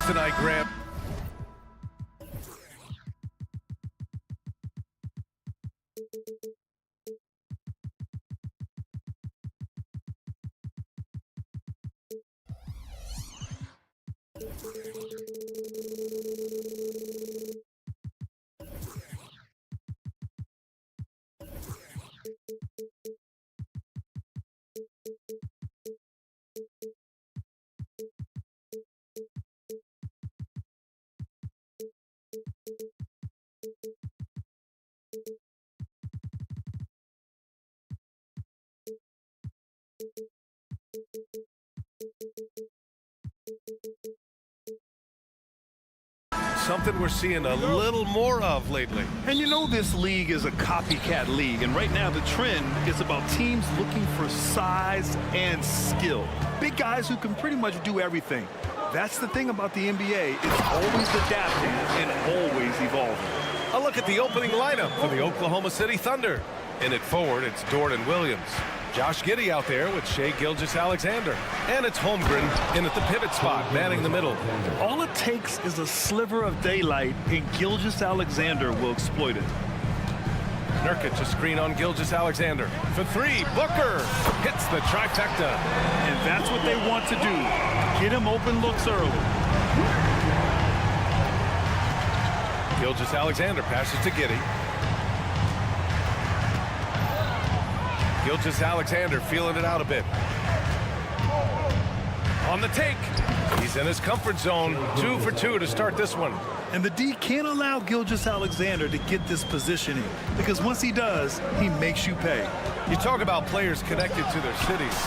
tonight, Graham. Something we're seeing a little more of lately. And you know this league is a copycat league, and right now the trend is about teams looking for size and skill. Big guys who can pretty much do everything. That's the thing about the NBA. It's always adapting and always evolving. A look at the opening lineup for the Oklahoma City Thunder. In at forward, it's Jordan Williams. Josh Giddey out there with Shai Gilgeous-Alexander. And it's Holmgren in at the pivot spot, manning the middle. All it takes is a sliver of daylight, and Gilgeous-Alexander will exploit it. Nurkic a screen on Gilgeous-Alexander. For three, Booker hits the trifecta. And that's what they want to do. Get him open looks early. Gilgeous-Alexander passes to Giddey. Gilgeous-Alexander feeling it out a bit. On the take. He's in his comfort zone. 2 for 2 to start this one. And the D can't allow Gilgeous-Alexander to get this positioning, because once he does, he makes you pay. You talk about players connected to their cities.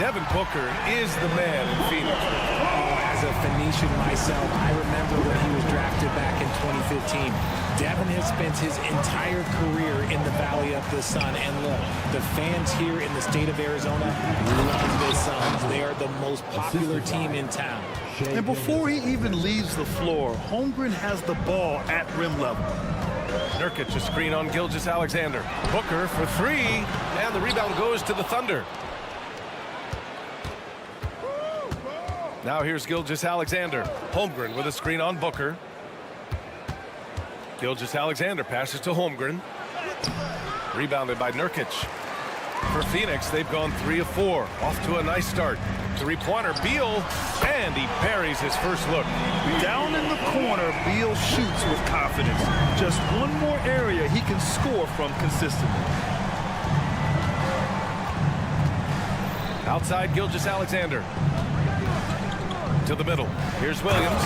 Devin Booker is the man in Phoenix. Oh, as a Phoenician myself, I remember when he was drafted back in 2015. Devin has spent his entire career in the Valley of the Sun, and look, the fans here in the state of Arizona love the Suns. They are the most popular team in town. And before he even leaves the floor, Holmgren has the ball at rim level. Nurkic a screen on Gilgeous-Alexander. Booker for three, and the rebound goes to the Thunder. Now here's Gilgeous-Alexander. Holmgren with a screen on Booker. Gilgeous-Alexander passes to Holmgren. Rebounded by Nurkic. For Phoenix, they've gone 3 of 4. Off to a nice start. Three-pointer, Beal, and he buries his first look. Down in the corner, Beal shoots with confidence. Just one more area he can score from consistently. Outside Gilgeous-Alexander. To the middle. Here's Williams.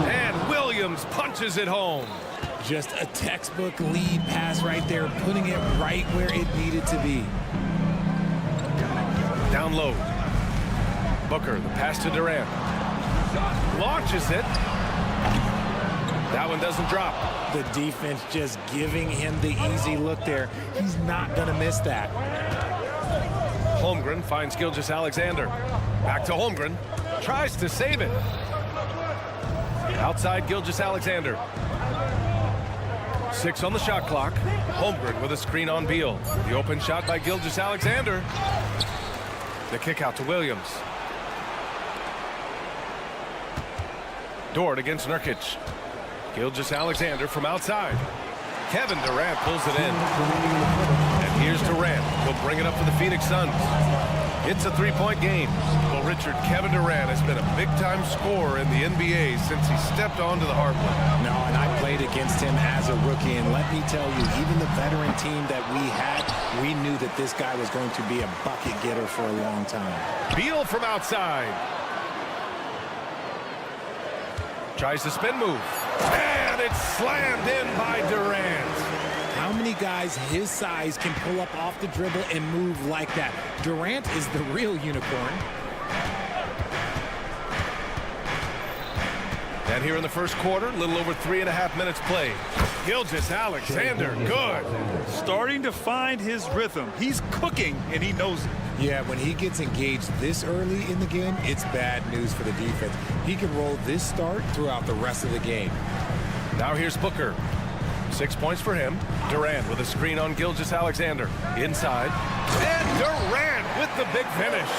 And Williams punches it home. Just a textbook lead pass right there, putting it right where it needed to be. Down low. Booker, the pass to Durant. Launches it. That one doesn't drop. The defense just giving him the easy look there. He's not going to miss that. Holmgren finds Gilgeous-Alexander. Back to Holmgren. Tries to save it. Outside Gilgeous-Alexander. 6 on the shot clock. Holmgren with a screen on Beal. The open shot by Gilgeous-Alexander. The kick out to Williams. Dort against Nurkic. Gilgeous-Alexander from outside. Kevin Durant pulls it in. And here's Durant. He'll bring it up for the Phoenix Suns. It's a three-point game. Well, Richard, Kevin Durant has been a big-time scorer in the NBA since he stepped onto the hardwood. No, and I played against him as a rookie, and let me tell you, even the veteran team that we had, we knew that this guy was going to be a bucket getter for a long time. Beal from outside. Tries the spin move. And it's slammed in by Durant. How many guys his size can pull up off the dribble and move like that? Durant is the real unicorn. And here in the first quarter, a little over 3.5 minutes played. Gilgeous-Alexander, good. Starting to find his rhythm. He's cooking, and he knows it. Yeah, when he gets engaged this early in the game, it's bad news for the defense. He can roll this start throughout the rest of the game. Now here's Booker. 6 points for him. Durant with a screen on Gilgeous-Alexander. Inside. And Durant with the big finish.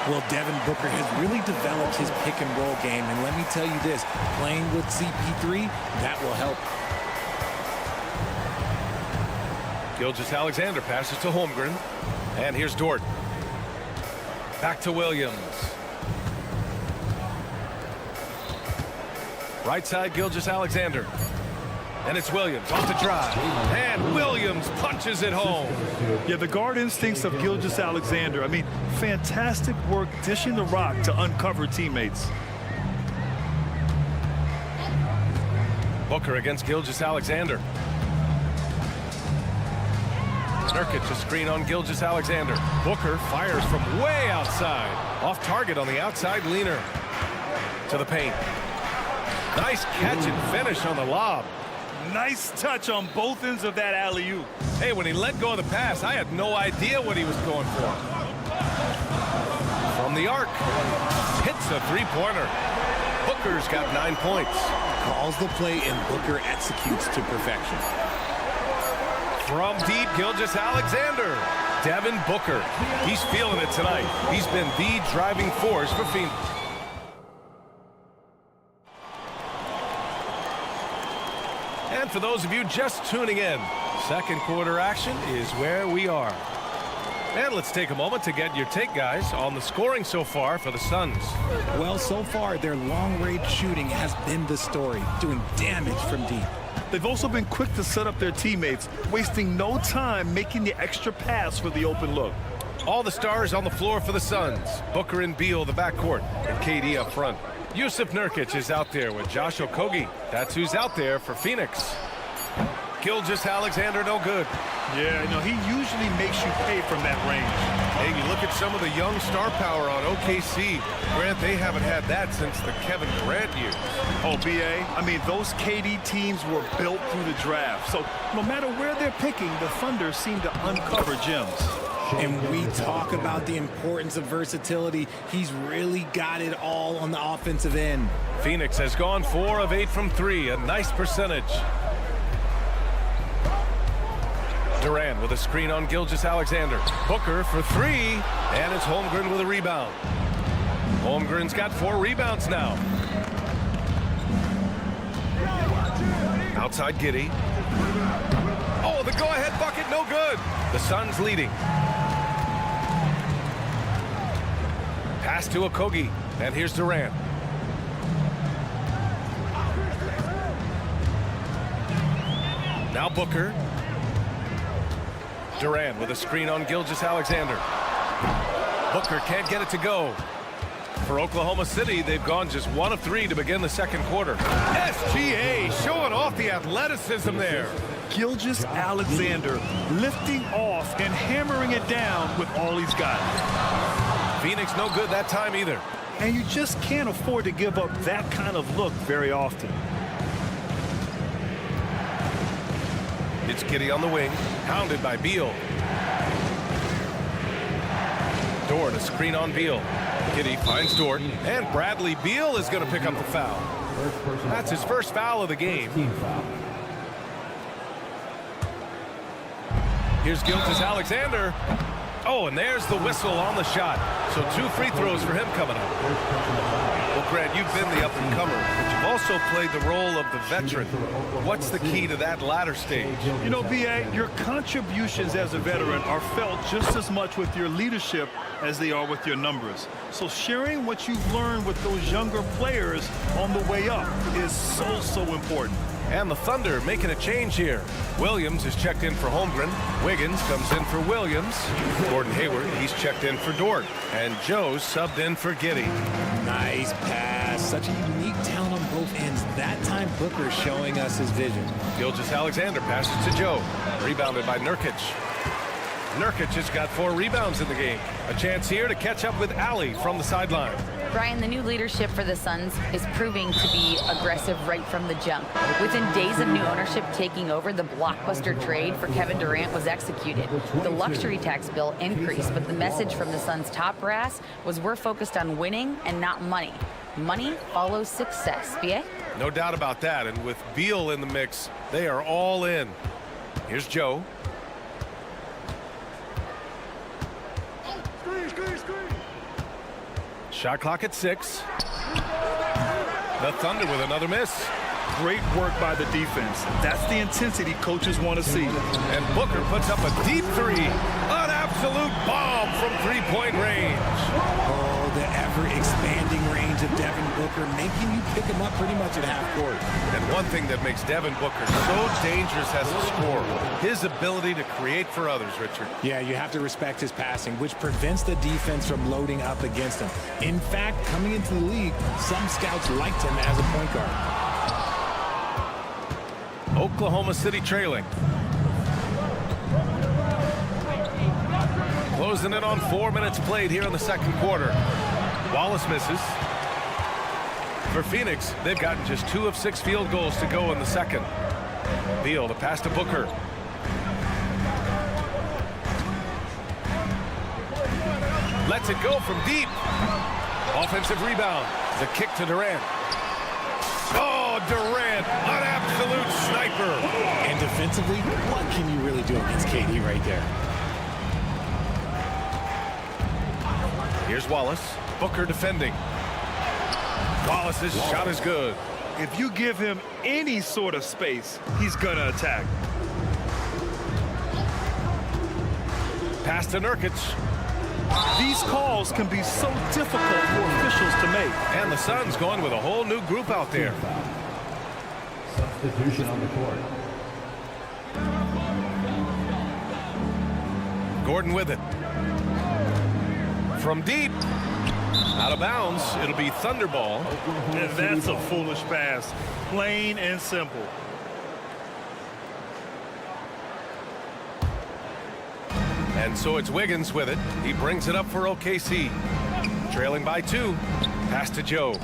Well, Devin Booker has really developed his pick-and-roll game, and let me tell you this, playing with CP3, that will help. Gilgeous-Alexander passes to Holmgren. And here's Dort. Back to Williams. Right side, Gilgeous-Alexander. And it's Williams off the drive. And Williams punches it home. Yeah, the guard instincts of Gilgeous-Alexander. I mean, fantastic work dishing the rock to uncover teammates. Booker against Gilgeous-Alexander. Nurkic a screen on Gilgeous-Alexander. Booker fires from way outside. Off target on the outside leaner. To the paint. Nice catch and finish on the lob. Nice touch on both ends of that alley-oop. Hey, when he let go of the pass, I had no idea what he was going for. From the arc. Hits a three-pointer. Booker's got 9 points. Calls the play and Booker executes to perfection. From deep, Gilgeous-Alexander. Devin Booker. He's feeling it tonight. He's been the driving force for Phoenix. And for those of you just tuning in, second quarter action is where we are. And let's take a moment to get your take, guys, on the scoring so far for the Suns. Well, so far, their long-range shooting has been the story, doing damage from deep. They've also been quick to set up their teammates, wasting no time making the extra pass for the open look. All the stars on the floor for the Suns. Booker and Beal, the backcourt, and KD up front. Yusuf Nurkic is out there with Josh Okogie. That's who's out there for Phoenix. Gilgeous-Alexander, no good. Yeah, you know, he usually makes you pay from that range. Hey, you look at some of the young star power on OKC. Grant, they haven't had that since the Kevin Durant years. Oh, BA, I mean, those KD teams were built through the draft. So no matter where they're picking, the Thunder seem to uncover gems. And we talk about the importance of versatility. He's really got it all on the offensive end. Phoenix has gone 4 of 8 from 3, a nice percentage. Durant with a screen on Gilgeous-Alexander. Booker for 3, and it's Holmgren with a rebound. Holmgren's got 4 rebounds now. Outside Giddey. Oh, the go-ahead bucket, no good. The Suns leading. Pass to Okogie, and here's Durant. Now Booker. Durant with a screen on Gilgeous-Alexander. Booker can't get it to go. For Oklahoma City, they've gone just 1 of 3 to begin the second quarter. SGA showing off the athleticism there. Gilgeous-Alexander lifting off and hammering it down with all he's got. Phoenix no good that time either. And you just can't afford to give up that kind of look very often. It's Giddey on the wing, pounded by Beal. Dort, a screen on Beal. Giddey finds Dort, and Bradley Beal is going to pick up the foul. That's his first foul of the game. Here's Gilgeous-Alexander. Oh, and there's the whistle on the shot. So 2 free throws for him coming up. Well, Grant, you've been the up-and-comer, but you've also played the role of the veteran. What's the key to that latter stage? You know, B.A., your contributions as a veteran are felt just as much with your leadership as they are with your numbers. So sharing what you've learned with those younger players on the way up is so important. And the Thunder making a change here. Williams is checked in for Holmgren. Wiggins comes in for Williams. Gordon Hayward, he's checked in for Dort. And Joe's subbed in for Giddey. Nice pass. Such a unique talent on both ends. That time Booker showing us his vision. Gilgeous-Alexander passes to Joe. Rebounded by Nurkic. Nurkic has got 4 rebounds in the game. A chance here to catch up with Ali from the sideline. Brian, the new leadership for the Suns is proving to be aggressive right from the jump. Within days of new ownership taking over, the blockbuster trade for Kevin Durant was executed. The luxury tax bill increased, but the message from the Suns' top brass was we're focused on winning and not money. Money follows success. BA? No doubt about that, and with Beal in the mix, they are all in. Here's Joe. Shot clock at 6. The Thunder with another miss. Great work by the defense. That's the intensity coaches want to see. And Booker puts up a deep 3. An absolute bomb from three-point range. Oh, the ever-expanding range of Devin Booker, making you pick him up pretty much at half court. And one thing that makes Devin Booker so dangerous as a scorer, his ability to create for others, Richard. Yeah, you have to respect his passing, which prevents the defense from loading up against him. In fact, coming into the league, some scouts liked him as a point guard. Oklahoma City trailing. Closing in on 4 minutes played here in the second quarter. Wallace misses. For Phoenix, they've gotten just 2 of 6 field goals to go in the second. Beal to pass to Booker. Lets it go from deep. Offensive rebound. The kick to Durant. Oh, Durant, an absolute sniper. And defensively, what can you really do against KD right there? Here's Wallace. Booker defending. Wallace's shot is good. If you give him any sort of space, he's going to attack. Pass to Nurkic. These calls can be so difficult for officials to make. And the Suns going with a whole new group out there. Substitution on the court. Gordon with it. From deep. Out of bounds. It'll be Thunder ball. And that's a foolish pass. Plain and simple. And so it's Wiggins with it. He brings it up for OKC. Trailing by 2. Pass to Joe.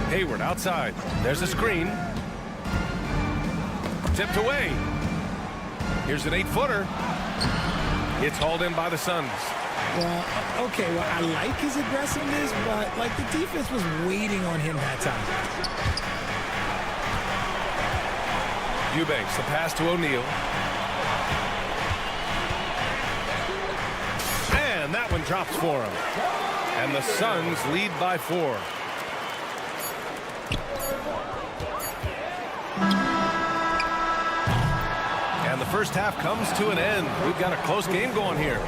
Hayward outside. There's a screen. Tipped away. Here's an 8-footer. It's hauled in by the Suns. Well, okay, well, I like his aggressiveness, but, like, the defense was waiting on him that time. Eubanks, the pass to O'Neal. And that one drops for him. And the Suns lead by 4. And the first half comes to an end. We've got a close game going here.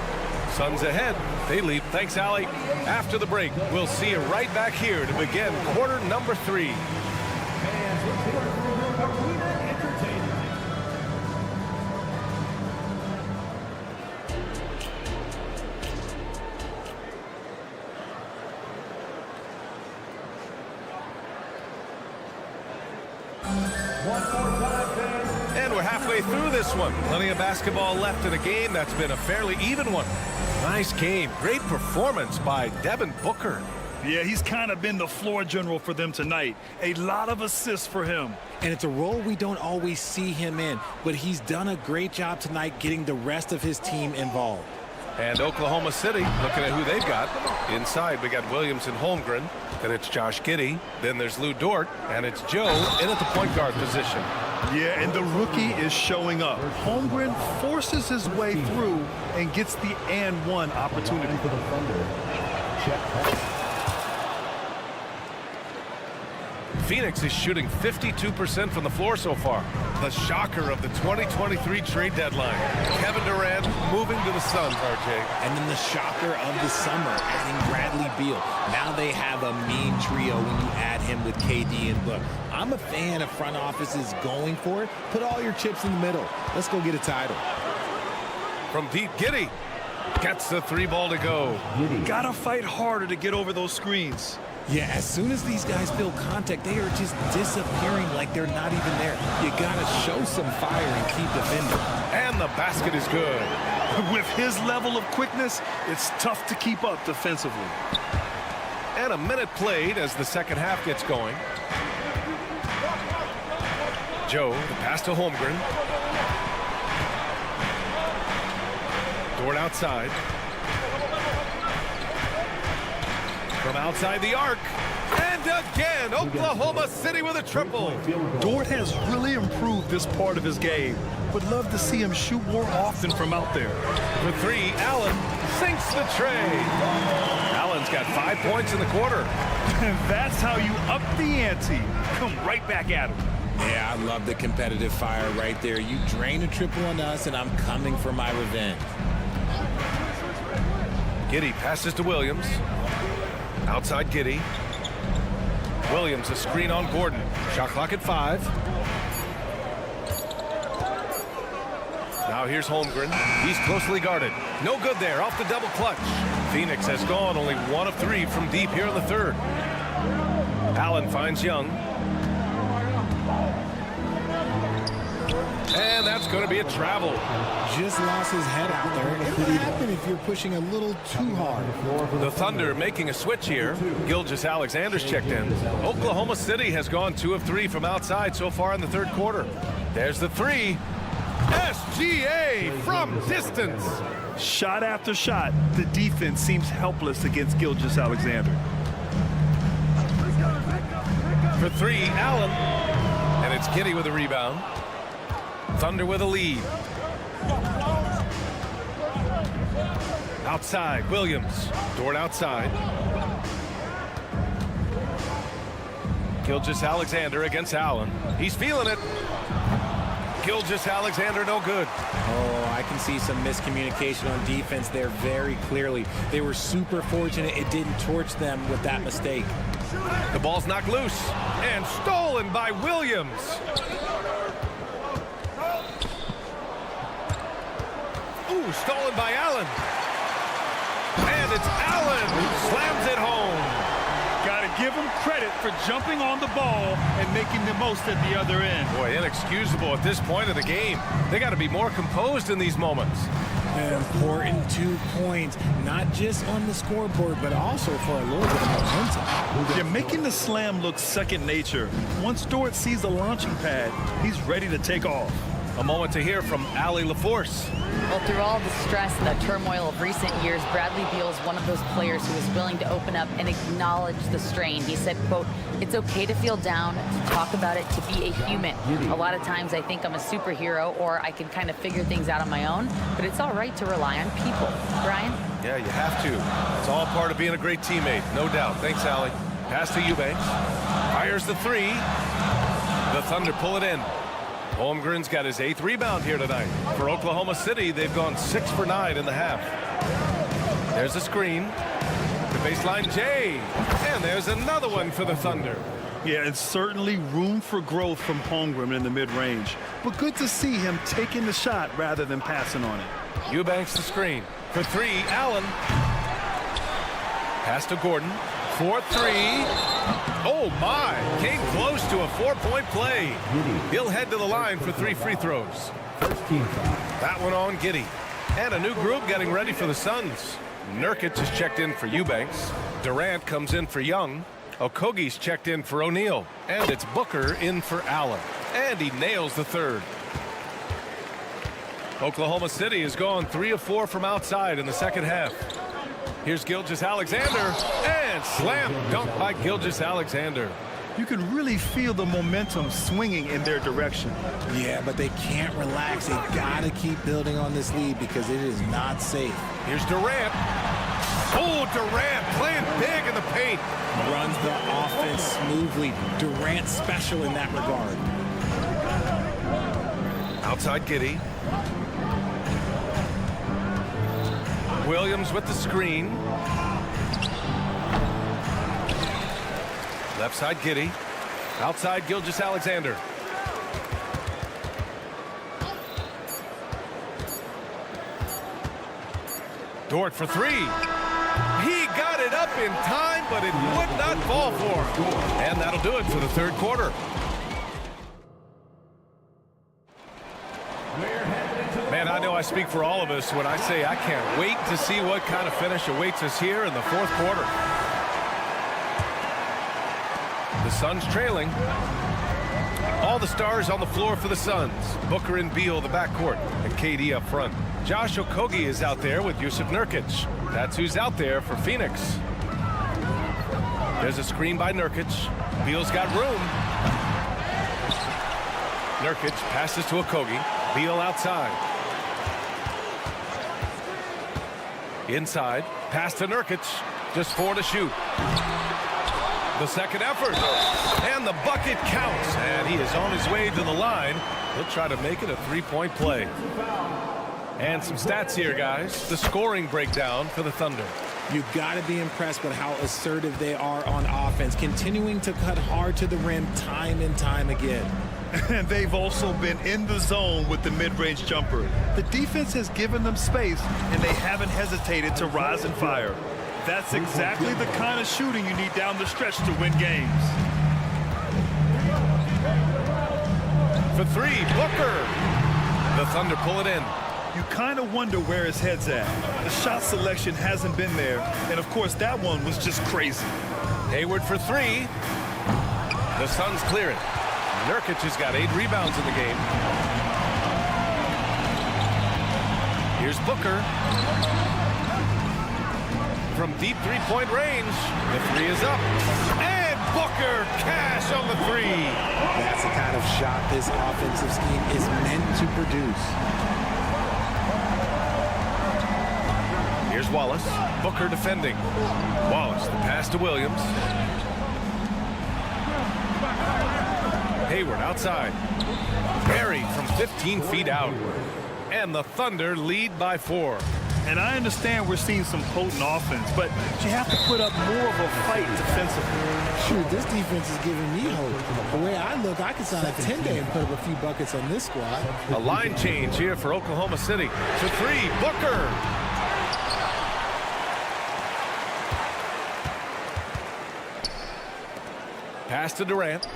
Suns ahead. They lead. Thanks, Allie. After the break, we'll see you right back here to begin quarter number 3. And we're halfway through this one. Plenty of basketball left in a game that's been a fairly even one. Nice game. Great performance by Devin Booker. Yeah, he's kind of been the floor general for them tonight. A lot of assists for him. And it's a role we don't always see him in, but he's done a great job tonight getting the rest of his team involved. And Oklahoma City, looking at who they've got. Inside, we got Williams and Holmgren. Then it's Josh Giddey. Then there's Lou Dort. And it's Joe in at the point guard position. Yeah, and the rookie is showing up. Holmgren forces his way through and gets the and one opportunity. For the Thunder, Chet. Phoenix is shooting 52% from the floor so far. The shocker of the 2023 trade deadline. Kevin Durant moving to the Suns, RJ. And then the shocker of the summer, adding Bradley Beal. Now they have a mean trio when you add him with KD and Book. I'm a fan of front offices going for it. Put all your chips in the middle. Let's go get a title. From deep, Giddey gets the 3 ball to go. Gotta fight harder to get over those screens. Yeah, as soon as these guys feel contact, they are just disappearing like they're not even there. You gotta show some fire and keep defending. And the basket is good. With his level of quickness, it's tough to keep up defensively. And a minute played as the second half gets going. Joe, the pass to Holmgren. Dort outside. From outside the arc. And And again, Oklahoma City with a triple. Dort has really improved this part of his game. Would love to see him shoot more often from out there. For three, Allen sinks the tray. Allen's got 5 points in the quarter. And that's how you up the ante. Come right back at him. Yeah, I love the competitive fire right there. You drain a triple on us, and I'm coming for my revenge. Giddey passes to Williams. Outside Giddey. Williams, a screen on Gordon. Shot clock at 5. Now here's Holmgren. He's closely guarded. No good there, off the double clutch. Phoenix has gone only 1 of 3 from deep here in the third. Allen finds Young. And that's going to be a travel. Just lost his head out there. It would happen if you're pushing a little too hard. The Thunder making a switch here. Gilgeous-Alexander's checked in. Oklahoma City has gone 2 of 3 from outside so far in the third quarter. There's the 3. SGA from distance. Shot after shot, the defense seems helpless against Gilgeous-Alexander. For 3, Allen. And it's Giddey with a rebound. Thunder with a lead. Outside, Williams. Dort outside. Gilgeous-Alexander against Allen. He's feeling it. Gilgeous-Alexander no good. Oh, I can see some miscommunication on defense there very clearly. They were super fortunate it didn't torch them with that mistake. The ball's knocked loose and stolen by Williams. Ooh, stolen by Allen. And it's Allen who slams it home. Got to give him credit for jumping on the ball and making the most at the other end. Boy, inexcusable at this point of the game. They got to be more composed in these moments. An important 2 points, not just on the scoreboard, but also for a little bit of momentum. You're making the slam look second nature. Once Dort sees the launching pad, he's ready to take off. A moment to hear from Allie LaForce. Well, through all the stress and the turmoil of recent years, Bradley Beal is one of those players who is willing to open up and acknowledge the strain. He said, quote, "It's okay to feel down, to talk about it, to be a human. A lot of times I think I'm a superhero or I can kind of figure things out on my own, but it's all right to rely on people." Brian? Yeah, you have to. It's all part of being a great teammate, no doubt. Thanks, Allie. Pass to Eubanks. Fires the 3. The Thunder pull it in. Holmgren's got his 8th rebound here tonight. For Oklahoma City, they've gone 6 for 9 in the half. There's a screen. The baseline J. And there's another one for the Thunder. Yeah, it's certainly room for growth from Holmgren in the mid-range. But good to see him taking the shot rather than passing on it. Eubanks the screen. For 3, Allen. Pass to Gordon. 4-3. Oh, my. Came close to a 4-point play. He'll head to the line for 3 free throws. That one on Giddey. And a new group getting ready for the Suns. Nurkic is checked in for Eubanks. Durant comes in for Young. Okogie's checked in for O'Neal. And it's Booker in for Allen. And he nails the third. Oklahoma City has gone 3 of 4 from outside in the second half. Here's Gilgeous-Alexander, and slam dunk by Gilgeous-Alexander. You can really feel the momentum swinging in their direction. Yeah, but they can't relax. They've got to keep building on this lead because it is not safe. Here's Durant. Oh, Durant playing big in the paint. Runs the offense smoothly. Durant special in that regard. Outside Giddey. Williams with the screen. Left side Giddey. Outside Gilgeous-Alexander. Dort for 3. He got it up in time, but it would not fall for him. And that'll do it for the third quarter. Man, I know I speak for all of us when I say I can't wait to see what kind of finish awaits us here in the fourth quarter. The Suns trailing. All the stars on the floor for the Suns. Booker and Beal, the backcourt, and KD up front. Josh Okogie is out there with Jusuf Nurkic. That's who's out there for Phoenix. There's a screen by Nurkic. Beal's got room. Nurkic passes to Okogie. Beal outside. Inside. Pass to Nurkic. Just 4 to shoot. The second effort. And the bucket counts. And he is on his way to the line. He'll try to make it a three-point play. And some stats here, guys. The scoring breakdown for the Thunder. You've got to be impressed with how assertive they are on offense, continuing to cut hard to the rim time and time again. And they've also been in the zone with the mid-range jumper. The defense has given them space, and they haven't hesitated to rise and fire. That's exactly the kind of shooting you need down the stretch to win games. For 3, Booker. The Thunder pull it in. You kind of wonder where his head's at. The shot selection hasn't been there, and of course that one was just crazy. Hayward for 3. The Suns clear it. Nurkic has got 8 rebounds in the game. Here's Booker. From deep three-point range, the 3 is up. And Booker cash on the 3. That's the kind of shot this offensive scheme is meant to produce. Here's Wallace. Booker defending. Wallace, the pass to Williams. Hayward outside. Buried from 15 feet out. And the Thunder lead by 4. And I understand we're seeing some potent offense, but you have to put up more of a fight defensively. Shoot, this defense is giving me hope. The way I look, I could sign a 10-day and put up a few buckets on this squad. A line change here for Oklahoma City. To 3, Booker. Pass to Durant.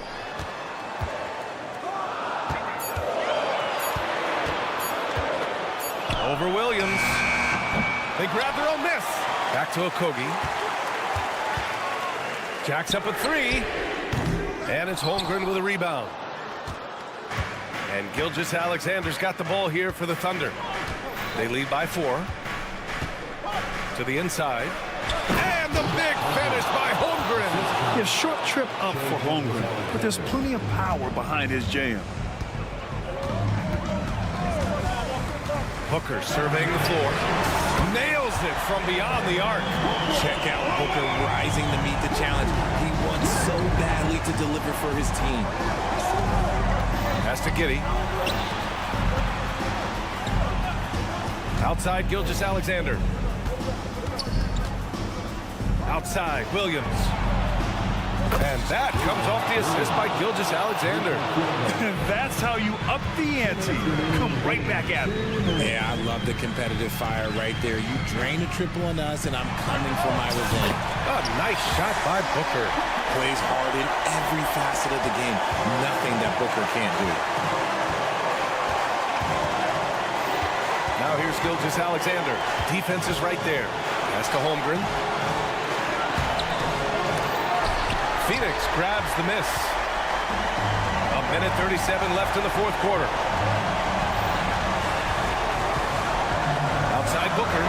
Over Williams. They grab their own miss. Back to Okogie. Jacks up a 3. And it's Holmgren with a rebound. And Gilgeous-Alexander's got the ball here for the Thunder. They lead by 4. To the inside. And the big finish by Holmgren. A short trip up for Holmgren, but there's plenty of power behind his jam. Booker surveying the floor. Nails it from beyond the arc. Check out Booker rising to meet the challenge. He wants so badly to deliver for his team. Pass to Giddey. Outside, Gilgeous-Alexander. Outside, Williams. And that comes off the assist by Gilgeous-Alexander. That's how you up the ante. Come right back at it. Yeah, I love the competitive fire right there. You drain a triple on us, and I'm coming for my revenge. A nice shot by Booker. Plays hard in every facet of the game. Nothing that Booker can't do. Now here's Gilgeous-Alexander. Defense is right there. Pass to Holmgren. Phoenix grabs the miss. A minute 37 left in the 4th quarter. Outside Booker.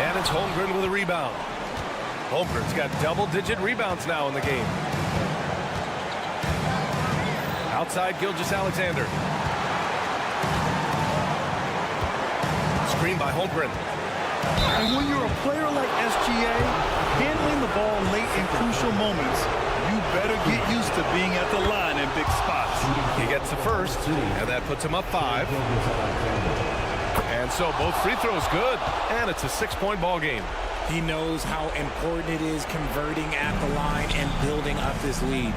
And it's Holmgren with a rebound. Holmgren's got double-digit rebounds now in the game. Outside Gilgeous-Alexander. Screen by Holmgren. And when you're a player like SGA, handling the ball late in crucial moments, you better get used to being at the line in big spots. He gets the first, and that puts him up 5. And so both free throws good, and it's a 6-point ball game. He knows how important it is converting at the line and building up this lead.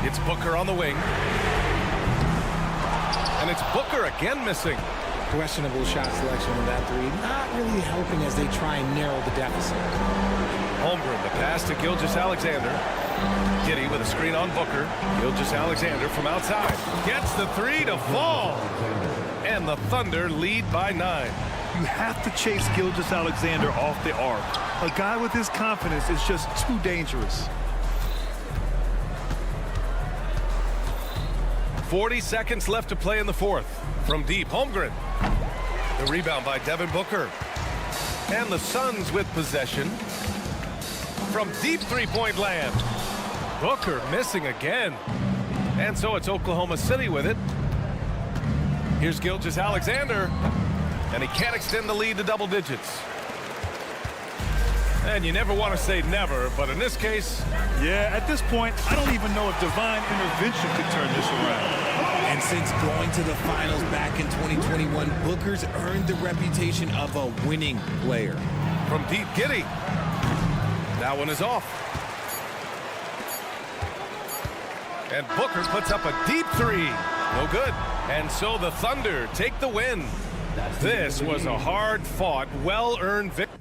It's Booker on the wing. And it's Booker again missing. Questionable shot selection with that 3. Not really helping as they try and narrow the deficit. Holmgren, the pass to Gilgeous-Alexander. Giddey with a screen on Booker. Gilgeous-Alexander from outside. Gets the 3 to fall. And the Thunder lead by 9. You have to chase Gilgeous-Alexander off the arc. A guy with his confidence is just too dangerous. 40 seconds left to play in the 4th. From deep, Holmgren. The rebound by Devin Booker. And the Suns with possession. From deep three-point land. Booker missing again. And so it's Oklahoma City with it. Here's Gilgeous-Alexander. And he can't extend the lead to double digits. And you never want to say never, but in this case... Yeah, at this point, I don't even know if divine intervention could turn this around. And since going to the finals back in 2021, Booker's earned the reputation of a winning player. From deep, Giddey. That one is off. And Booker puts up a deep three. No good. And so the Thunder take the win. This was a hard-fought, well-earned victory.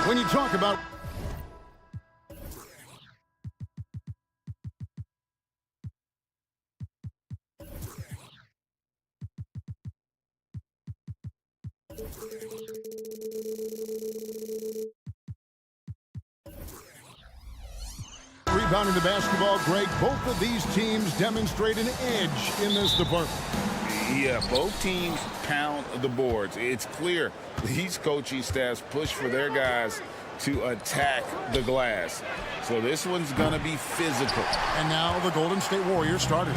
When you talk about rebounding the basketball, Greg, both of these teams demonstrate an edge in this department. Yeah, both teams pound the boards. It's clear these coaching staffs push for their guys to attack the glass. So this one's going to be physical. And now the Golden State Warriors starters.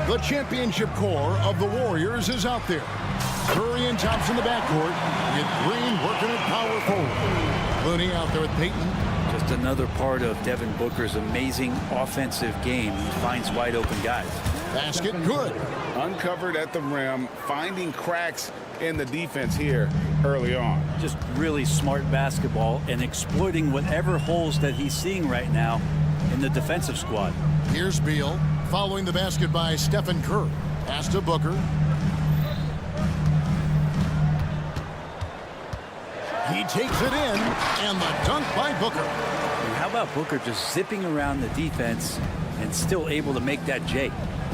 The championship core of the Warriors is out there. Curry and Thompson in the backcourt, with Green working at power forward. Looney out there with Payton. Just another part of Devin Booker's amazing offensive game. He finds wide open guys. Basket good. Uncovered at the rim, finding cracks in the defense here early on. Just really smart basketball and exploiting whatever holes that he's seeing right now in the defensive squad. Here's Beal, following the basket by Stephen Curry. Pass to Booker. He takes it in, and the dunk by Booker. And how about Booker just zipping around the defense and still able to make that J?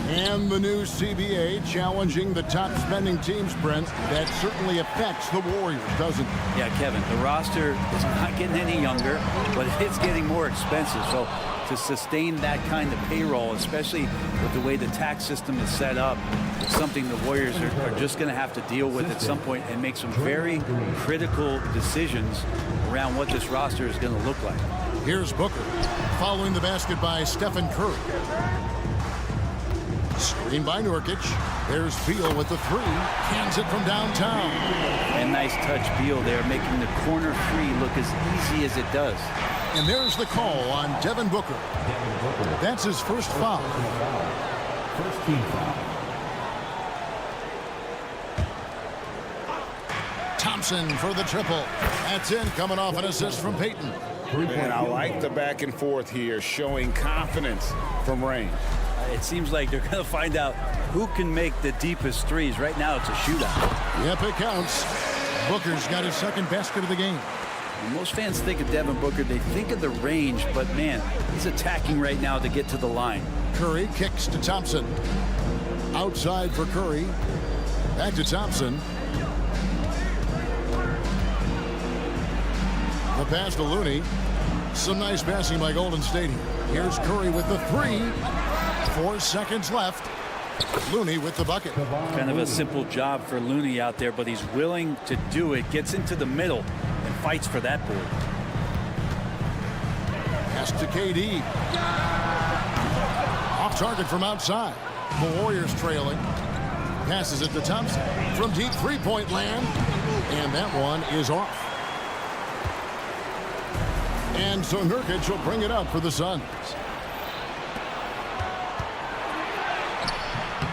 And the new CBA challenging the top spending team sprint. That certainly affects the Warriors, doesn't it? Yeah, Kevin, the roster is not getting any younger, but it's getting more expensive. So to sustain that kind of payroll, especially with the way the tax system is set up, is something the Warriors are just going to have to deal with at some point and make some very critical decisions around what this roster is going to look like. Here's Booker, following the basket by Stephen Curry. Screen by Nurkic. There's Beal with the three. Hands it from downtown. And nice touch, Beal there, making the corner three look as easy as it does. And there's the call on Devin Booker. That's his first foul. First team foul. Thompson for the triple. That's in, coming off an assist from Payton. And I like the back and forth here, showing confidence from range. It seems like they're going to find out who can make the deepest threes. Right now, it's a shootout. Yep, it counts. Booker's got his second basket of the game. When most fans think of Devin Booker, they think of the range, but man, he's attacking right now to get to the line. Curry kicks to Thompson. Outside for Curry. Back to Thompson. The pass to Looney. Some nice passing by Golden State here. Here's Curry with the three. 4 seconds left. Looney with the bucket. Kind of a simple job for Looney out there, but he's willing to do it. Gets into the middle and fights for that board. Pass to KD. Off target from outside. The Warriors trailing. Passes it to Thompson. From deep three-point land. And that one is off. And so Nurkic will bring it up for the Suns.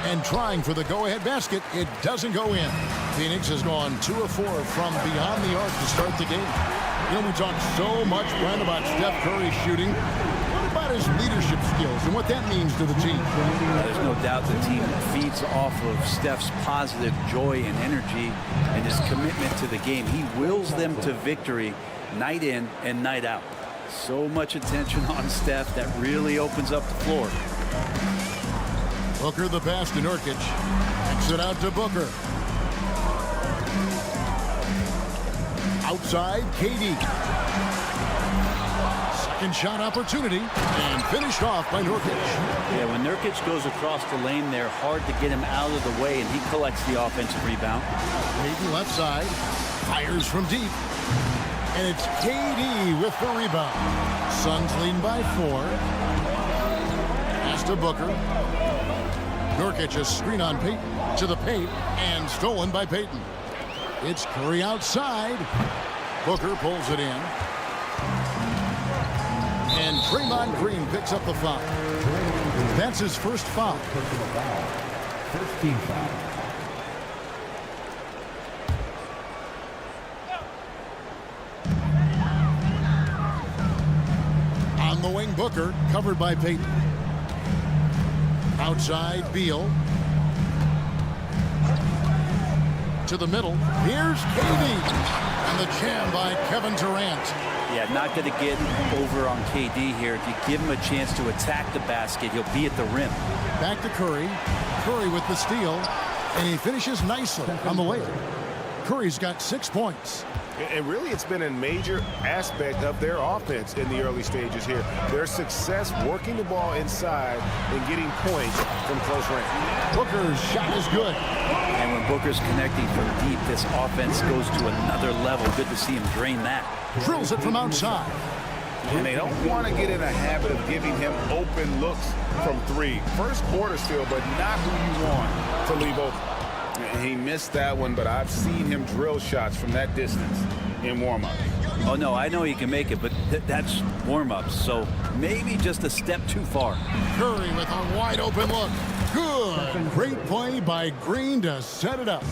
And trying for the go-ahead basket, it doesn't go in. Phoenix has gone 2 of 4 from beyond the arc to start the game. You know, we talk so much, Brent, about Steph Curry shooting. What about his leadership skills and what that means to the team? There's no doubt the team feeds off of Steph's positive joy and energy and his commitment to the game. He wills them to victory night in and night out. So much attention on Steph that really opens up the floor. Booker the pass to Nurkic. Kicks it out to Booker. Outside, KD. Second shot opportunity and finished off by Nurkic. Yeah, when Nurkic goes across the lane there, hard to get him out of the way, and he collects the offensive rebound. Payton left side. Fires from deep. And it's KD with the rebound. Suns lead by 4. Pass to Booker. Nurkic a screen on Payton to the paint and stolen by Payton. It's Curry outside. Booker pulls it in. And Draymond Green picks up the foul. That's his first foul. First team foul. On the wing, Booker covered by Payton. Outside, Beal. To to the middle. Here's KD. And the jam by Kevin Durant. Yeah, not going to get over on KD here. If you give him a chance to attack the basket, he'll be at the rim. Back to Curry. Curry with the steal. And he finishes nicely on the layup. Curry's got 6 points. And really, it's been a major aspect of their offense in the early stages here. Their success working the ball inside and getting points from close range. Booker's shot is good. And when Booker's connecting from deep, this offense goes to another level. Good to see him drain that. Drills it from outside. And they don't want to get in a habit of giving him open looks from three. First quarter still, but not who you want to leave open. He missed that one, but I've seen him drill shots from that distance in warm-up. Oh, no, I know he can make it, but that's warm-ups, so maybe just a step too far. Curry with a wide open look. Good. Great play by Green to set it up.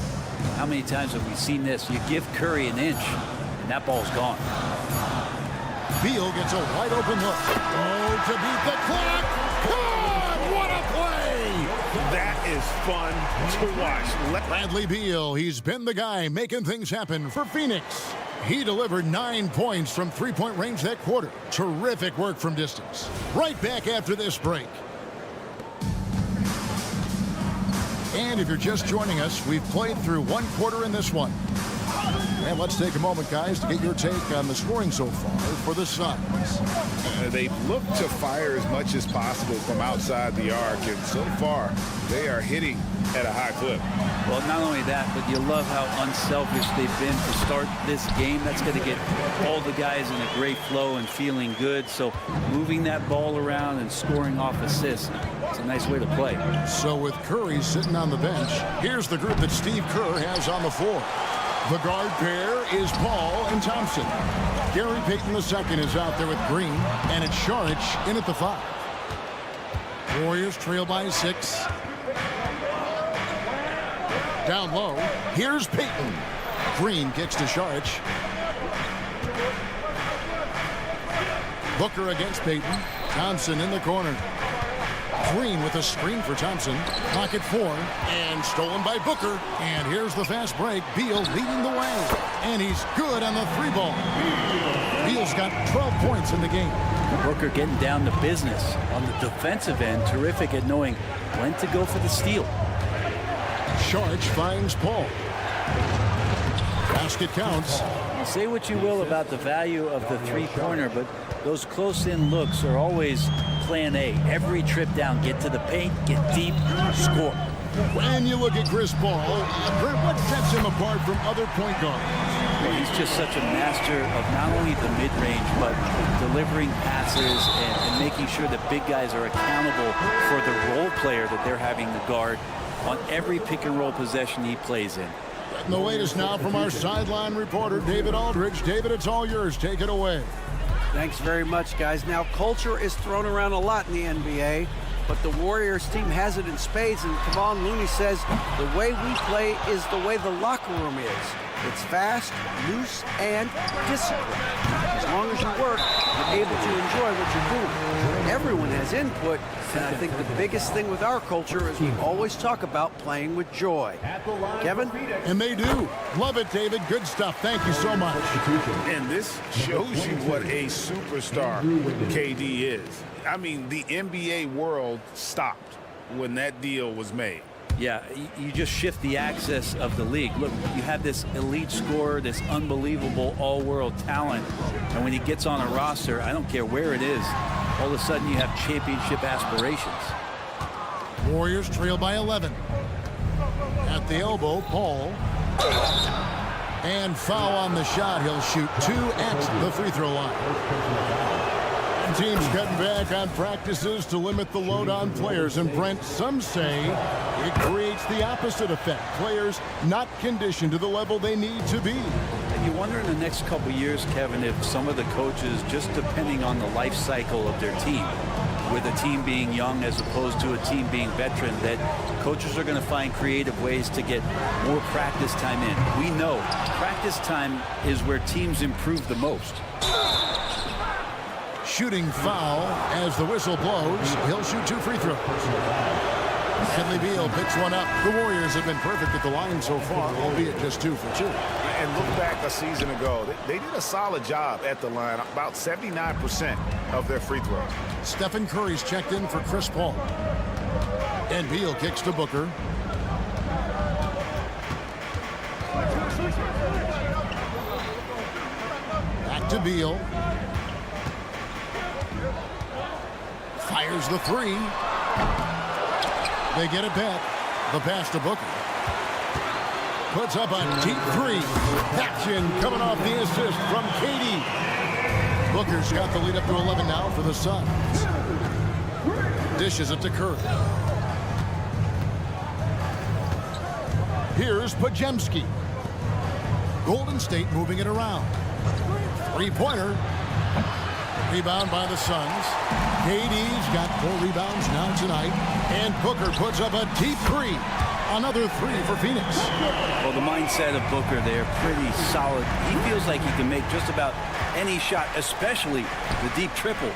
How many times have we seen this? You give Curry an inch, and that ball's gone. Beal gets a wide open look. Oh, to beat the clock. God, what a play! That is fun to watch. Bradley Beal, he's been the guy making things happen for Phoenix. He delivered 9 points from three-point range that quarter. Terrific work from distance. Right back after this break. And if you're just joining us, we've played through one quarter in this one. And let's take a moment, guys, to get your take on the scoring so far for the Suns. They've looked to fire as much as possible from outside the arc, and so far they are hitting at a high clip. Well, not only that, but you love how unselfish they've been to start this game. That's going to get all the guys in a great flow and feeling good. So moving that ball around and scoring off assists, it's a nice way to play. So with Curry sitting on the bench, here's the group that Steve Kerr has on the floor. The guard pair is Paul and Thompson. Gary Payton II is out there with Green, and it's Saric in at the 5. Warriors trail by 6. Down low, here's Payton. Green kicks to Saric. Booker against Payton. Thompson in the corner. Green with a screen for Thompson. Pocket 4, and stolen by Booker. And here's the fast break. Beal leading the way. And he's good on the 3-ball. Beal's got 12 points in the game. Booker getting down to business on the defensive end. Terrific at knowing when to go for the steal. Saric finds Paul. Basket counts. Say what you will about the value of the three-pointer, but those close-in looks are always plan A. Every trip down, get to the paint, get deep, score. When you look at Chris Paul, what sets him apart from other point guards? Well, he's just such a master of not only the mid-range, but delivering passes and making sure that big guys are accountable for the role player that they're having to guard on every pick-and-roll possession he plays in. And the latest now from our sideline reporter, David Aldridge. David, it's all yours. Take it away. Thanks very much, guys. Now, culture is thrown around a lot in the NBA, but the Warriors team has it in spades, and Kevon Looney says the way we play is the way the locker room is. It's fast, loose, and disciplined. As long as you work, you're able to enjoy what you're doing. Everyone has input, and I think the biggest thing with our culture is we always talk about playing with joy. Kevin? And they do. Love it, David. Good stuff. Thank you so much. And this shows you what a superstar KD is. I mean, the NBA world stopped when that deal was made. Yeah, you just shift the axis of the league. Look, you have this elite scorer, this unbelievable all-world talent, and when he gets on a roster, I don't care where it is, all of a sudden you have championship aspirations. Warriors trail by 11. At the elbow, Paul. And foul on the shot. He'll shoot 2 at the free throw line. Teams cutting back on practices to limit the load on players. And Brent, some say it creates the opposite effect. Players not conditioned to the level they need to be. And you wonder in the next couple years, Kevin, if some of the coaches, just depending on the life cycle of their team, with a team being young as opposed to a team being veteran, that coaches are going to find creative ways to get more practice time in. We know practice time is where teams improve the most. Shooting foul as the whistle blows. He'll shoot 2 free throws. Bradley Beal picks one up. The Warriors have been perfect at the line so far, albeit just 2 for 2. And look back a season ago. They did a solid job at the line, about 79% of their free throws. Stephen Curry's checked in for Chris Paul. And Beal kicks to Booker. Back to Beal. Fires the 3. They get it back. The pass to Booker. Puts up a deep 3. Action coming off the assist from KD. Booker's got the lead up to 11 now for the Suns. Dishes it to Curry. Here's Pajemski. Golden State moving it around. 3-pointer. Rebound by the Suns. KD's got 4 rebounds now tonight. And Booker puts up a deep 3. Another 3 for Phoenix. Well, the mindset of Booker there, pretty solid. He feels like he can make just about any shot, especially the deep triple.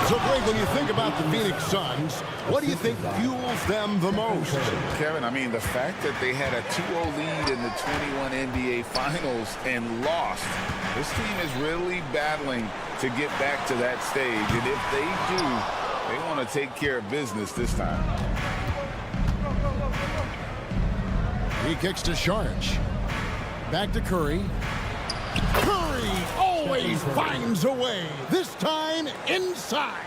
So, Greg, when you think about the Phoenix Suns, what do you think fuels them the most? Kevin, I mean, the fact that they had a 2-0 lead in the 21 NBA Finals and lost. This team is really battling to get back to that stage. And if they do, they want to take care of business this time. He kicks to Saric. Back to Curry. Curry always finds a way. This time inside.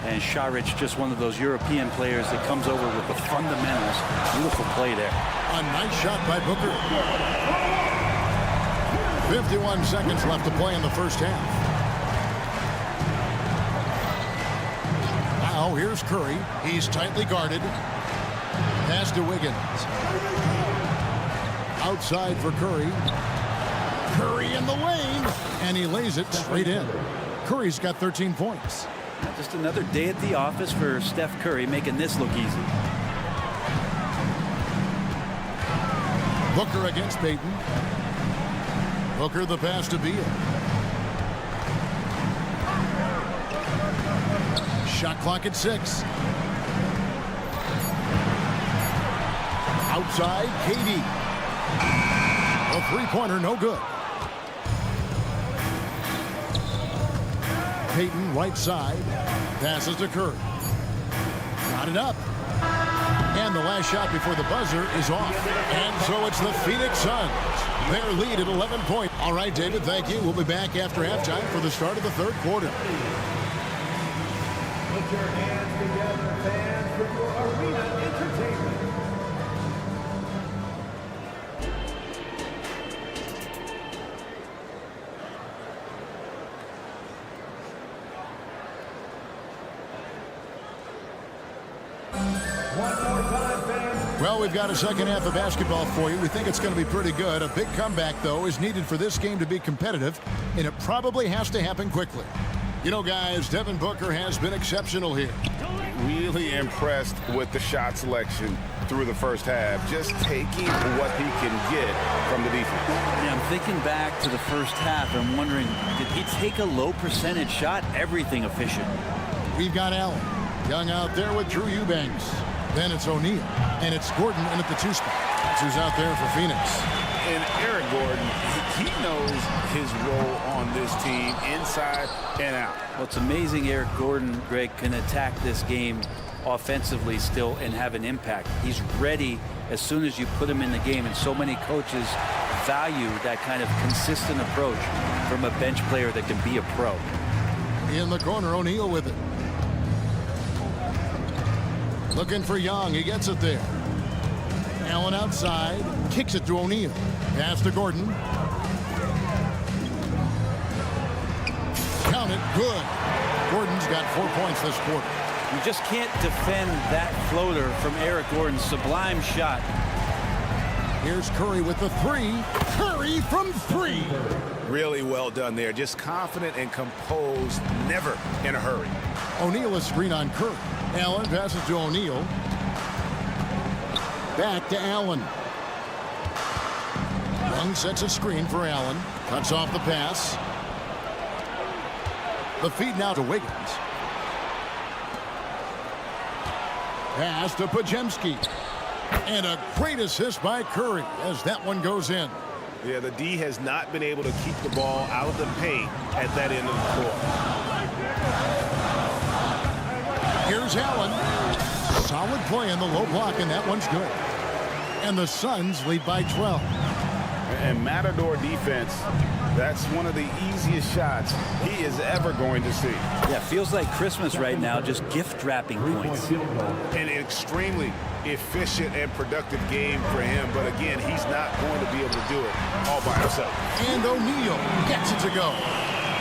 And Saric, just one of those European players that comes over with the fundamentals. Beautiful play there. A nice shot by Booker. 51 seconds left to play in the first half. Now here's Curry. He's tightly guarded. Pass to Wiggins. Outside for Curry. Curry in the lane. And he lays it straight in. Curry's got 13 points. Just another day at the office for Steph Curry, making this look easy. Booker against Payton. Booker the pass to Beal. Shot clock at 6. Outside, KD. A 3-pointer, no good. Payton, right side. Passes to Curry. Got it up. And the last shot before the buzzer is off. And so it's the Phoenix Suns. Their lead at 11 points. All right, David, thank you. We'll be back after halftime for the start of the third quarter. Put your hands together, fans, for your arena entertainment. Well, we've got a second half of basketball for you. We think it's going to be pretty good. A big comeback, though, is needed for this game to be competitive, and it probably has to happen quickly. You know, guys, Devin Booker has been exceptional here. Really impressed with the shot selection through the first half, just taking what he can get from the defense. Yeah, I'm thinking back to the first half and wondering, did he take a low percentage shot? Everything efficient. We've got Allen. Young out there with Drew Eubanks. Then it's O'Neal. And it's Gordon in at the 2 spot. That's who's out there for Phoenix. And Eric Gordon, he knows his role on this team inside and out. Well, it's amazing Eric Gordon, Greg, can attack this game offensively still and have an impact. He's ready as soon as you put him in the game, and so many coaches value that kind of consistent approach from a bench player that can be a pro. In the corner, O'Neal with it. Looking for Young. He gets it there. Allen outside. Kicks it to O'Neal. Pass to Gordon. Count it. Good. Gordon's got 4 points this quarter. You just can't defend that floater from Eric Gordon's sublime shot. Here's Curry with the 3. Curry from 3. Really well done there. Just confident and composed. Never in a hurry. O'Neal is screen on Curry. Allen passes to O'Neal. Back to Allen. Young sets a screen for Allen. Cuts off the pass. The feed now to Wiggins. Pass to Pajemski. And a great assist by Curry as that one goes in. Yeah, the D has not been able to keep the ball out of the paint at that end of the floor. Here's Allen. Solid play in the low block, and that one's good. And the Suns lead by 12. And Matador defense, that's one of the easiest shots he is ever going to see. Yeah, feels like Christmas right now, just gift wrapping points. An extremely efficient and productive game for him, but again, he's not going to be able to do it all by himself. And O'Neal gets it to go.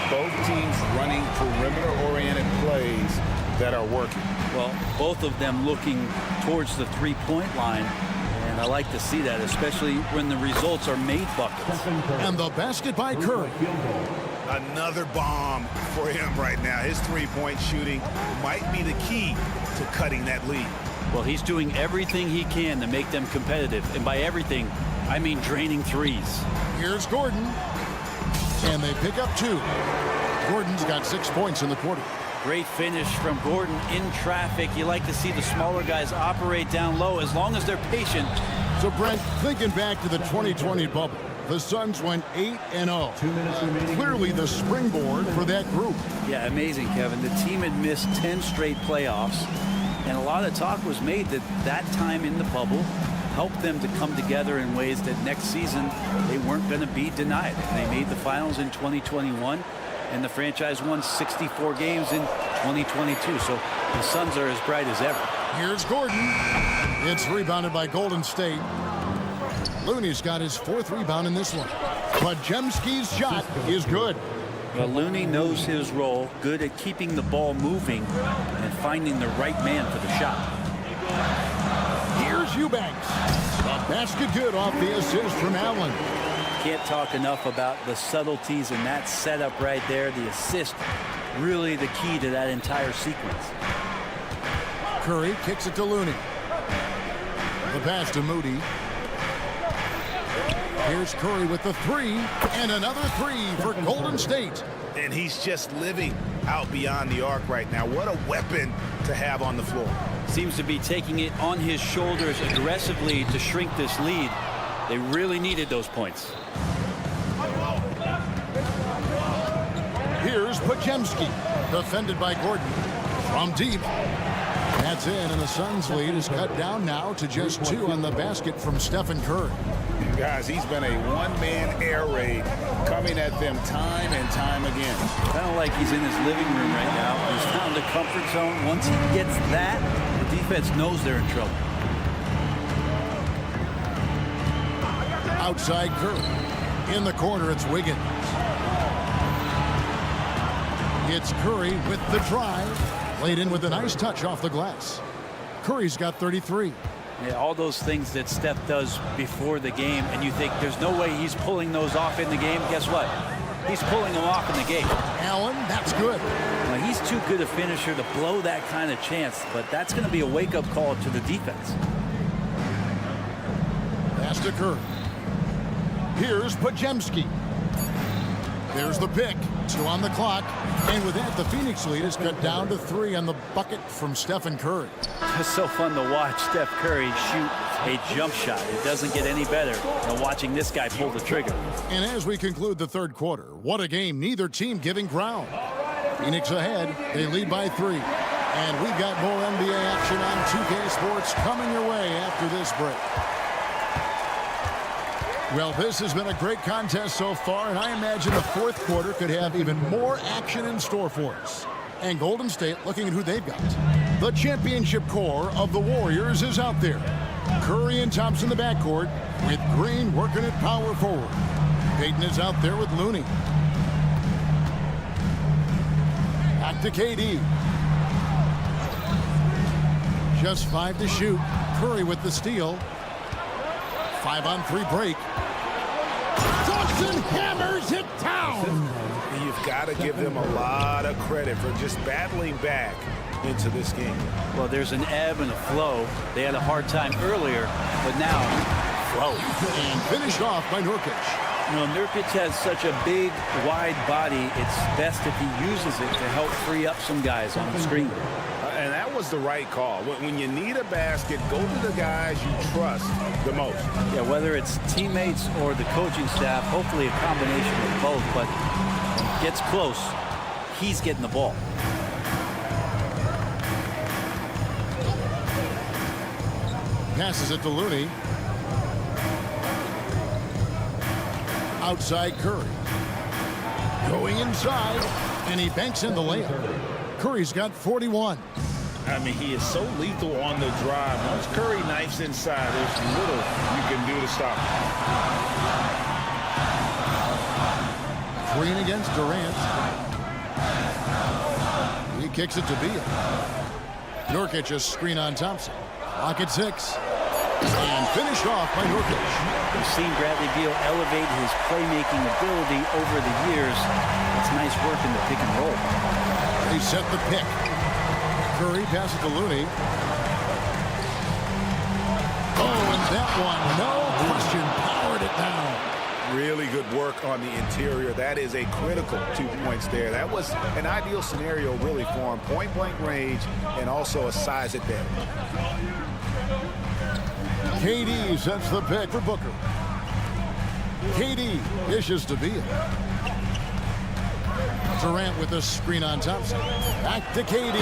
Both teams running perimeter-oriented plays that are working. Well, both of them looking towards the three-point line. And I like to see that, especially when the results are made buckets. And the basket by Curry. Another bomb for him right now. His three-point shooting might be the key to cutting that lead. Well, he's doing everything he can to make them competitive. And by everything, I mean draining threes. Here's Gordon. And they pick up 2. Gordon's got 6 points in the quarter. Great finish from Gordon in traffic. You like to see the smaller guys operate down low as long as they're patient. So, Brent, thinking back to the 2020 bubble, the Suns went 8-0. Clearly the springboard for that group. Yeah, amazing, Kevin. The team had missed 10 straight playoffs, and a lot of talk was made that that time in the bubble helped them to come together in ways that next season they weren't going to be denied. They made the finals in 2021. And the franchise won 64 games in 2022. So the Suns are as bright as ever. Here's Gordon. It's rebounded by Golden State. Looney's got his 4th rebound in this one. Pajemski's shot is good. Well, Looney knows his role, good at keeping the ball moving and finding the right man for the shot. Here's Eubanks. The basket good off the assist from Allen. Can't talk enough about the subtleties in that setup right there. The assist, really the key to that entire sequence. Curry kicks it to Looney. The pass to Moody. Here's Curry with the 3, and another 3 for Golden State. And he's just living out beyond the arc right now. What a weapon to have on the floor. Seems to be taking it on his shoulders aggressively to shrink this lead. They really needed those points. Here's Pajemski, defended by Gordon. From deep. That's in, and the Suns' lead is cut down now to just 2 on the basket from Stephen Curry. Guys, he's been a one-man air raid coming at them time and time again. Kind of like he's in his living room right now. He's found the comfort zone. Once he gets that, the defense knows they're in trouble. Outside Curry. In the corner, it's Wiggins. It's Curry with the drive. Laid in with a nice touch off the glass. Curry's got 33. Yeah, all those things that Steph does before the game, and you think there's no way he's pulling those off in the game. Guess what? He's pulling them off in the game. Allen, that's good. Well, he's too good a finisher to blow that kind of chance, but that's going to be a wake-up call to the defense. Pass to Curry. Here's Pajemski. There's the pick. 2 on the clock. And with that, the Phoenix lead is cut down to 3 on the bucket from Stephen Curry. It's so fun to watch Steph Curry shoot a jump shot. It doesn't get any better than watching this guy pull the trigger. And as we conclude the 3rd quarter, what a game, neither team giving ground. Phoenix ahead. They lead by 3. And we've got more NBA action on 2K Sports coming your way after this break. Well, this has been a great contest so far, and I imagine the 4th quarter could have even more action in store for us. And Golden State looking at who they've got. The championship core of the Warriors is out there. Curry and Thompson in the backcourt, with Green working at power forward. Payton is out there with Looney. Back to KD. Just 5 to shoot. Curry with the steal. 5-on-3 break. Johnson hammers it down. You've got to give them a lot of credit for just battling back into this game. Well, there's an ebb and a flow. They had a hard time earlier, but now, flow. And finished off by Nurkic. You know, Nurkic has such a big, wide body. It's best if he uses it to help free up some guys on the screen. And that was the right call. When you need a basket, go to the guys you trust the most. Yeah, whether it's teammates or the coaching staff, hopefully a combination of both, but when it gets close, he's getting the ball. Passes it to Looney. Outside Curry. Going inside, and he banks in the layup. Curry's got 41. I mean, he is so lethal on the drive. Once Curry knifes inside, there's little you can do to stop him. Green against Durant. He kicks it to Beal. Nurkic a screen on Thompson. Lock at 6. And finished off by Nurkic. We've seen Bradley Beal elevate his playmaking ability over the years. It's nice work in the pick and roll. They set the pick. Curry passes to Looney. Oh, and that one, no question, powered it down. Really good work on the interior. That is a critical 2 points there. That was an ideal scenario really for him. Point-blank range and also a size advantage. KD sets the pick for Booker. KD dishes to Beal. Durant with a screen on Thompson. Back to KD.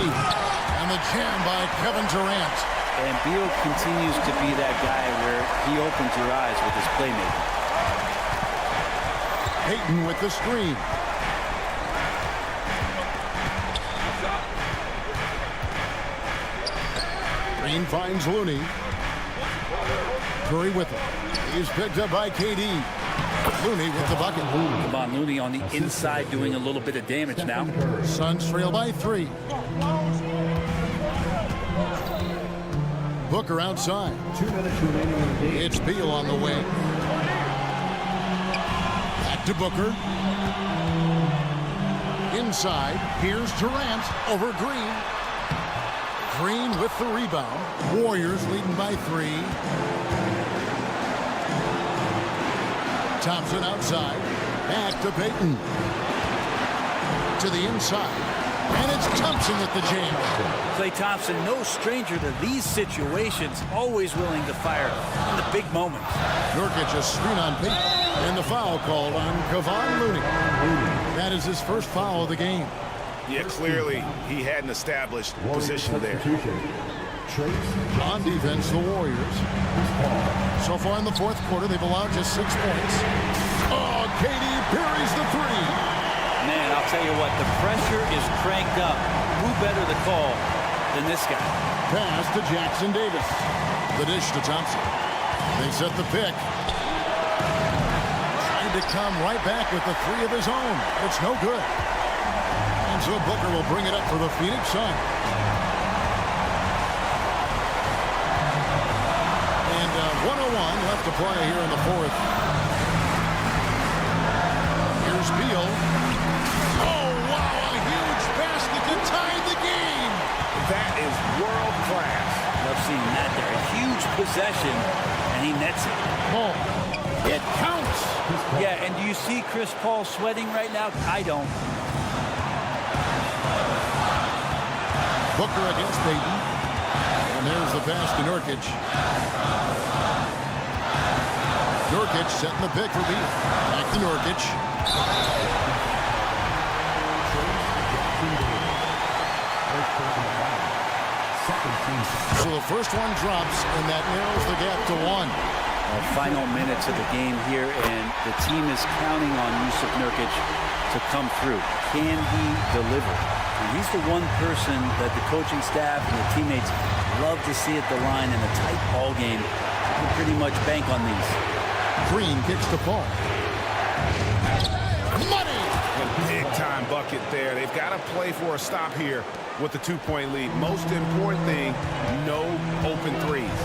And the jam by Kevin Durant. And Beal continues to be that guy where he opens your eyes with his playmaking. Payton with the screen. Green finds Looney. Curry with it. He's picked up by KD. Looney with the bucket. Come on, Looney on the inside doing a little bit of damage now. Suns trail by 3. Booker outside. 2 minutes remaining in the game. It's Beal on the wing. Back to Booker. Inside. Here's Durant over Green. Green with the rebound. Warriors leading by 3. Thompson outside. Back to Payton. To the inside. And it's Thompson with the jam. Klay Thompson, no stranger to these situations, always willing to fire in the big moments. Nurkic a screen on Payton. And the foul called on Kevon Looney. That is his first foul of the game. Yeah, clearly he had an established position there. On defense, the Warriors. So far in the fourth quarter, they've allowed just 6 points. Oh, KD buries the 3. Man, I'll tell you what, the pressure is cranked up. Who better to call than this guy? Pass to Jackson Davis. The dish to Thompson. They set the pick. Trying to come right back with the 3 of his own. It's no good. And so Booker will bring it up for the Phoenix Suns. And 101 left to play here in the fourth. Here's Beal. Oh, wow, a huge basket to tie the game. That is world class. Love seeing that there. A huge possession, and he nets it. Oh, it counts. Yeah, and do you see Chris Paul sweating right now? I don't. Booker against Payton. And there's the pass to Nurkic. Nurkic setting the pick for Beal. Back to Nurkic. So the first one drops, and that narrows the gap to 1. Final minutes of the game here, and the team is counting on Jusuf Nurkic to come through. Can he deliver? And he's the one person that the coaching staff and the teammates love to see at the line in a tight ball game. You can pretty much bank on these. Green kicks to Paul. Money! A big-time bucket there. They've got to play for a stop here with the 2-point lead. Most important thing, no open threes.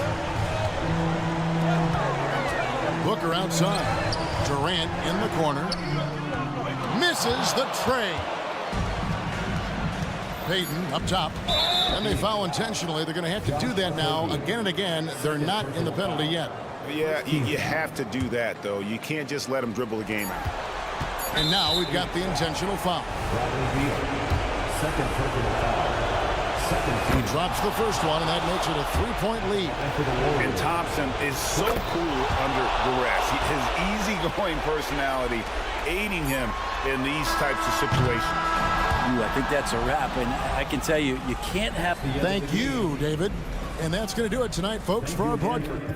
Booker outside. Durant in the corner. Misses the tray. Payton up top. And they foul intentionally. They're going to have to do that now again and again. They're not in the penalty yet. Yeah, you have to do that, though. You can't just let them dribble the game out. And now we've got the intentional foul. Second personal foul. He drops the first one, and that makes it a 3-point lead. And Thompson is so cool under duress. His easygoing personality aiding him in these types of situations. I think that's a wrap, and I can tell you, you can't have... Thank you, David. And that's going to do it tonight, folks, for our broadcast.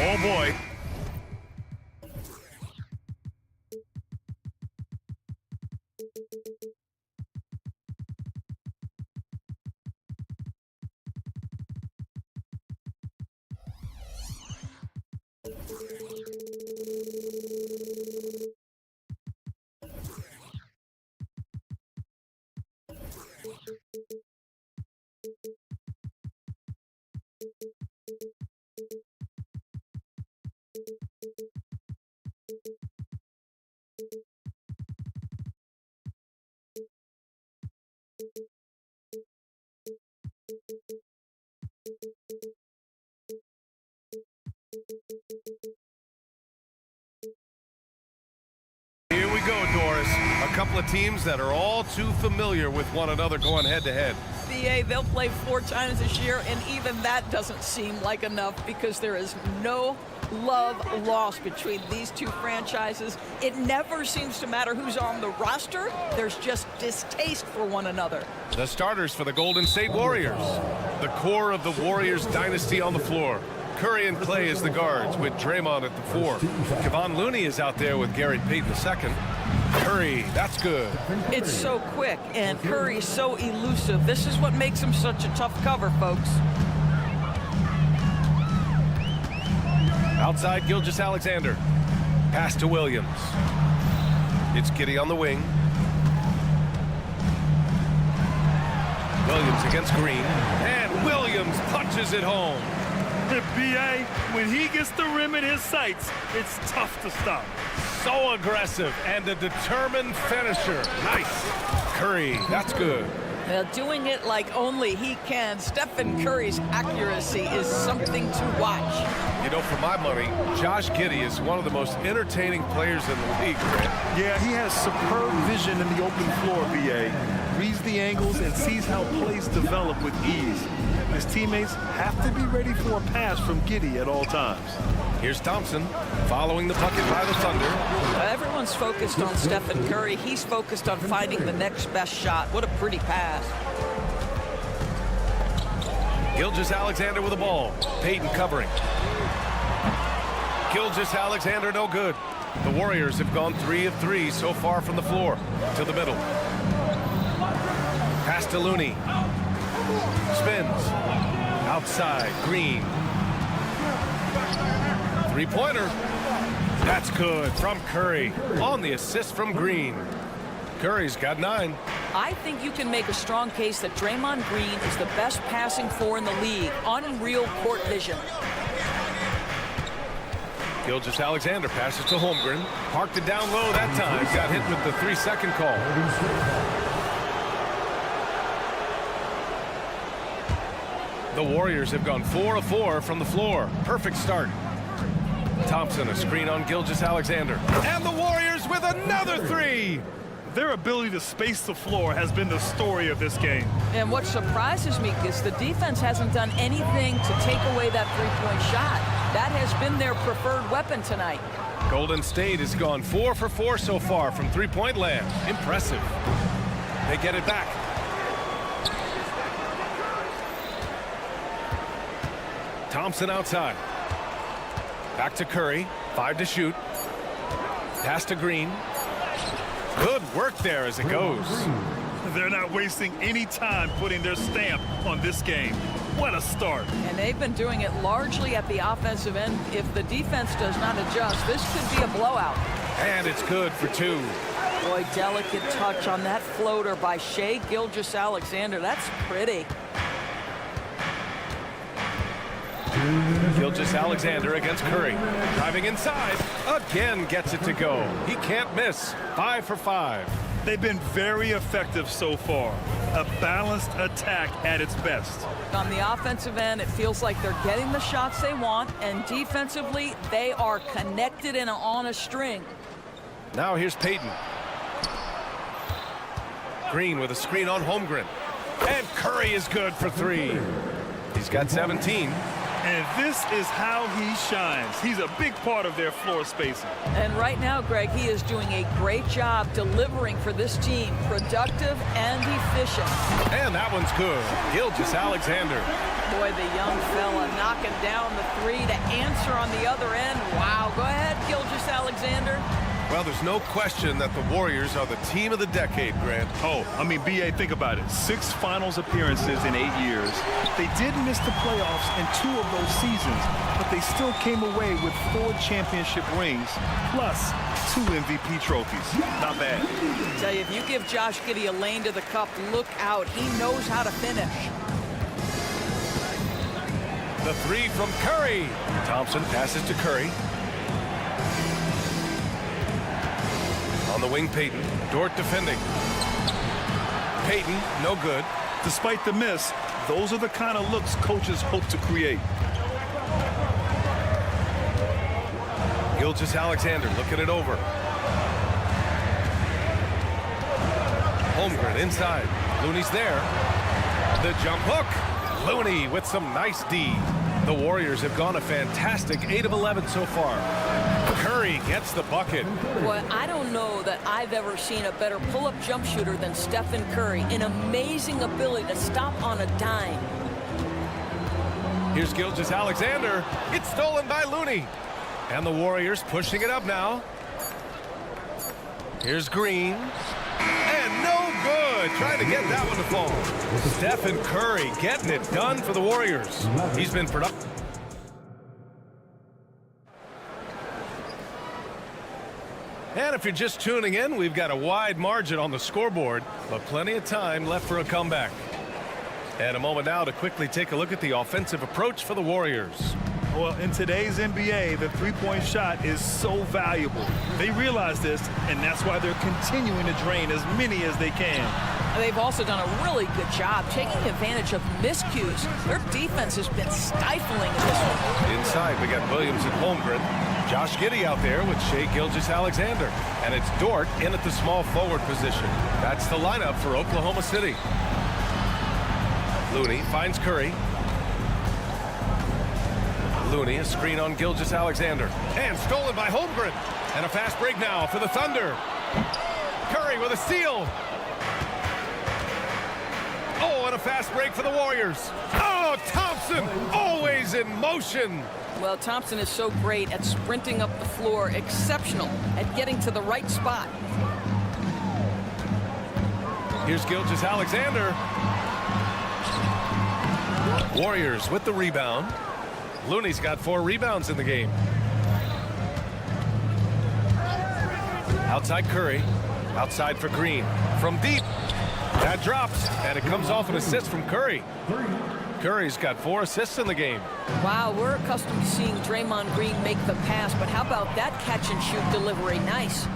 Oh, boy. Here we go, Doris. A couple of teams that are all too familiar with one another going head-to-head. BA, they'll play 4 times this year, and even that doesn't seem like enough because there is no love lost between these two franchises. It never seems to matter who's on the roster. There's just distaste for one another. The starters for the Golden State Warriors. The core of the Warriors dynasty on the floor. Curry and Clay as the guards with Draymond at the 4. Kevon Looney is out there with Gary Payton II. Curry, that's good. It's so quick, and Curry's so elusive. This is what makes him such a tough cover, folks. Outside, Gilgeous-Alexander. Pass to Williams. It's Giddey on the wing. Williams against Green. And Williams punches it home. The BA, when he gets the rim in his sights, it's tough to stop. So aggressive and a determined finisher. Nice. Curry, that's good. Now, doing it like only he can. Stephen Curry's accuracy is something to watch. You know, for my money, Josh Giddey is one of the most entertaining players in the league, Grant. Yeah, he has superb vision in the open floor, BA. Reads the angles and sees how plays develop with ease. His teammates have to be ready for a pass from Giddey at all times. Here's Thompson following the bucket by the Thunder. Everyone's focused on Stephen Curry. He's focused on finding the next best shot. What a pretty pass. Gilgeous-Alexander with the ball. Payton covering. Gilgeous-Alexander no good. The Warriors have gone 3 of 3 so far from the floor to the middle. Pass to Looney. Spins. Outside. Green. Three-pointer. That's good from Curry on the assist from Green. Curry's got 9. I think you can make a strong case that Draymond Green is the best passing 4 in the league. Unreal court vision. Gilgeous-Alexander passes to Holmgren. Parked it down low that time. Got hit with the 3-second call. The Warriors have gone 4 of 4 from the floor. Perfect start. Thompson, a screen on Gilgeous-Alexander. And the Warriors with another 3. Their ability to space the floor has been the story of this game. And what surprises me is the defense hasn't done anything to take away that three-point shot. That has been their preferred weapon tonight. Golden State has gone 4 for 4 so far from three-point land. Impressive. They get it back. Thompson outside. Back to Curry. 5 to shoot. Pass to Green. Good work there as it goes. They're not wasting any time putting their stamp on this game. What a start. And they've been doing it largely at the offensive end. If the defense does not adjust, this could be a blowout. And it's good for 2. Boy, delicate touch on that floater by Shai Gilgeous-Alexander. That's pretty. Gilgeous-Alexander against Curry. Driving inside. Again gets it to go. He can't miss. 5 for 5. They've been very effective so far. A balanced attack at its best. On the offensive end, it feels like they're getting the shots they want, and defensively, they are connected and on a string. Now here's Payton. Green with a screen on Holmgren. And Curry is good for 3. He's got 17. And this is how he shines. He's a big part of their floor spacing. And right now, Greg, he is doing a great job delivering for this team. Productive and efficient. And that one's good. Gilgeous-Alexander. Boy, the young fella knocking down the three to answer on the other end. Wow. Go ahead, Gilgeous-Alexander. Well, there's no question that the Warriors are the team of the decade, Grant. Oh, I mean, B.A., think about it. 6 finals appearances in 8 years. They did miss the playoffs in 2 of those seasons, but they still came away with 4 championship rings, plus 2 MVP trophies. Not bad. I tell you, if you give Josh Giddey a lane to the cup, look out. He knows how to finish. The three from Curry. Thompson passes to Curry. On the wing, Payton. Dort defending. Payton, no good. Despite the miss, those are the kind of looks coaches hope to create. Gilgeous-Alexander looking it over. Holmgren inside. Looney's there. The jump hook. Looney with some nice D. The Warriors have gone a fantastic 8 of 11 so far. Curry gets the bucket. Boy, I don't know that I've ever seen a better pull-up jump shooter than Stephen Curry. An amazing ability to stop on a dime. Here's Gilgeous-Alexander. It's stolen by Looney. And the Warriors pushing it up now. Here's Green. And no good. Trying to get that one to fall. Stephen Curry getting it done for the Warriors. He's been productive. And if you're just tuning in, we've got a wide margin on the scoreboard, but plenty of time left for a comeback. And a moment now to quickly take a look at the offensive approach for the Warriors. Well, in today's NBA, the three-point shot is so valuable. They realize this, and that's why they're continuing to drain as many as they can. They've also done a really good job taking advantage of miscues. Their defense has been stifling in this one. Inside, we got Williams and Holmgren. Josh Giddey out there with Shai Gilgeous-Alexander. And it's Dort in at the small forward position. That's the lineup for Oklahoma City. Looney finds Curry. Looney, a screen on Gilgeous-Alexander. And stolen by Holmgren. And a fast break now for the Thunder. Curry with a steal. Oh, and a fast break for the Warriors. Oh, Thompson always in motion. Well, Thompson is so great at sprinting up the floor, exceptional at getting to the right spot. Here's Gilgeous-Alexander. Warriors with the rebound. Looney's got 4 rebounds in the game. Outside Curry. Outside for Green. From deep. That drops, and it comes off an assist from Curry. Curry's got 4 assists in the game. Wow, we're accustomed to seeing Draymond Green make the pass, but how about that catch-and-shoot delivery? Nice.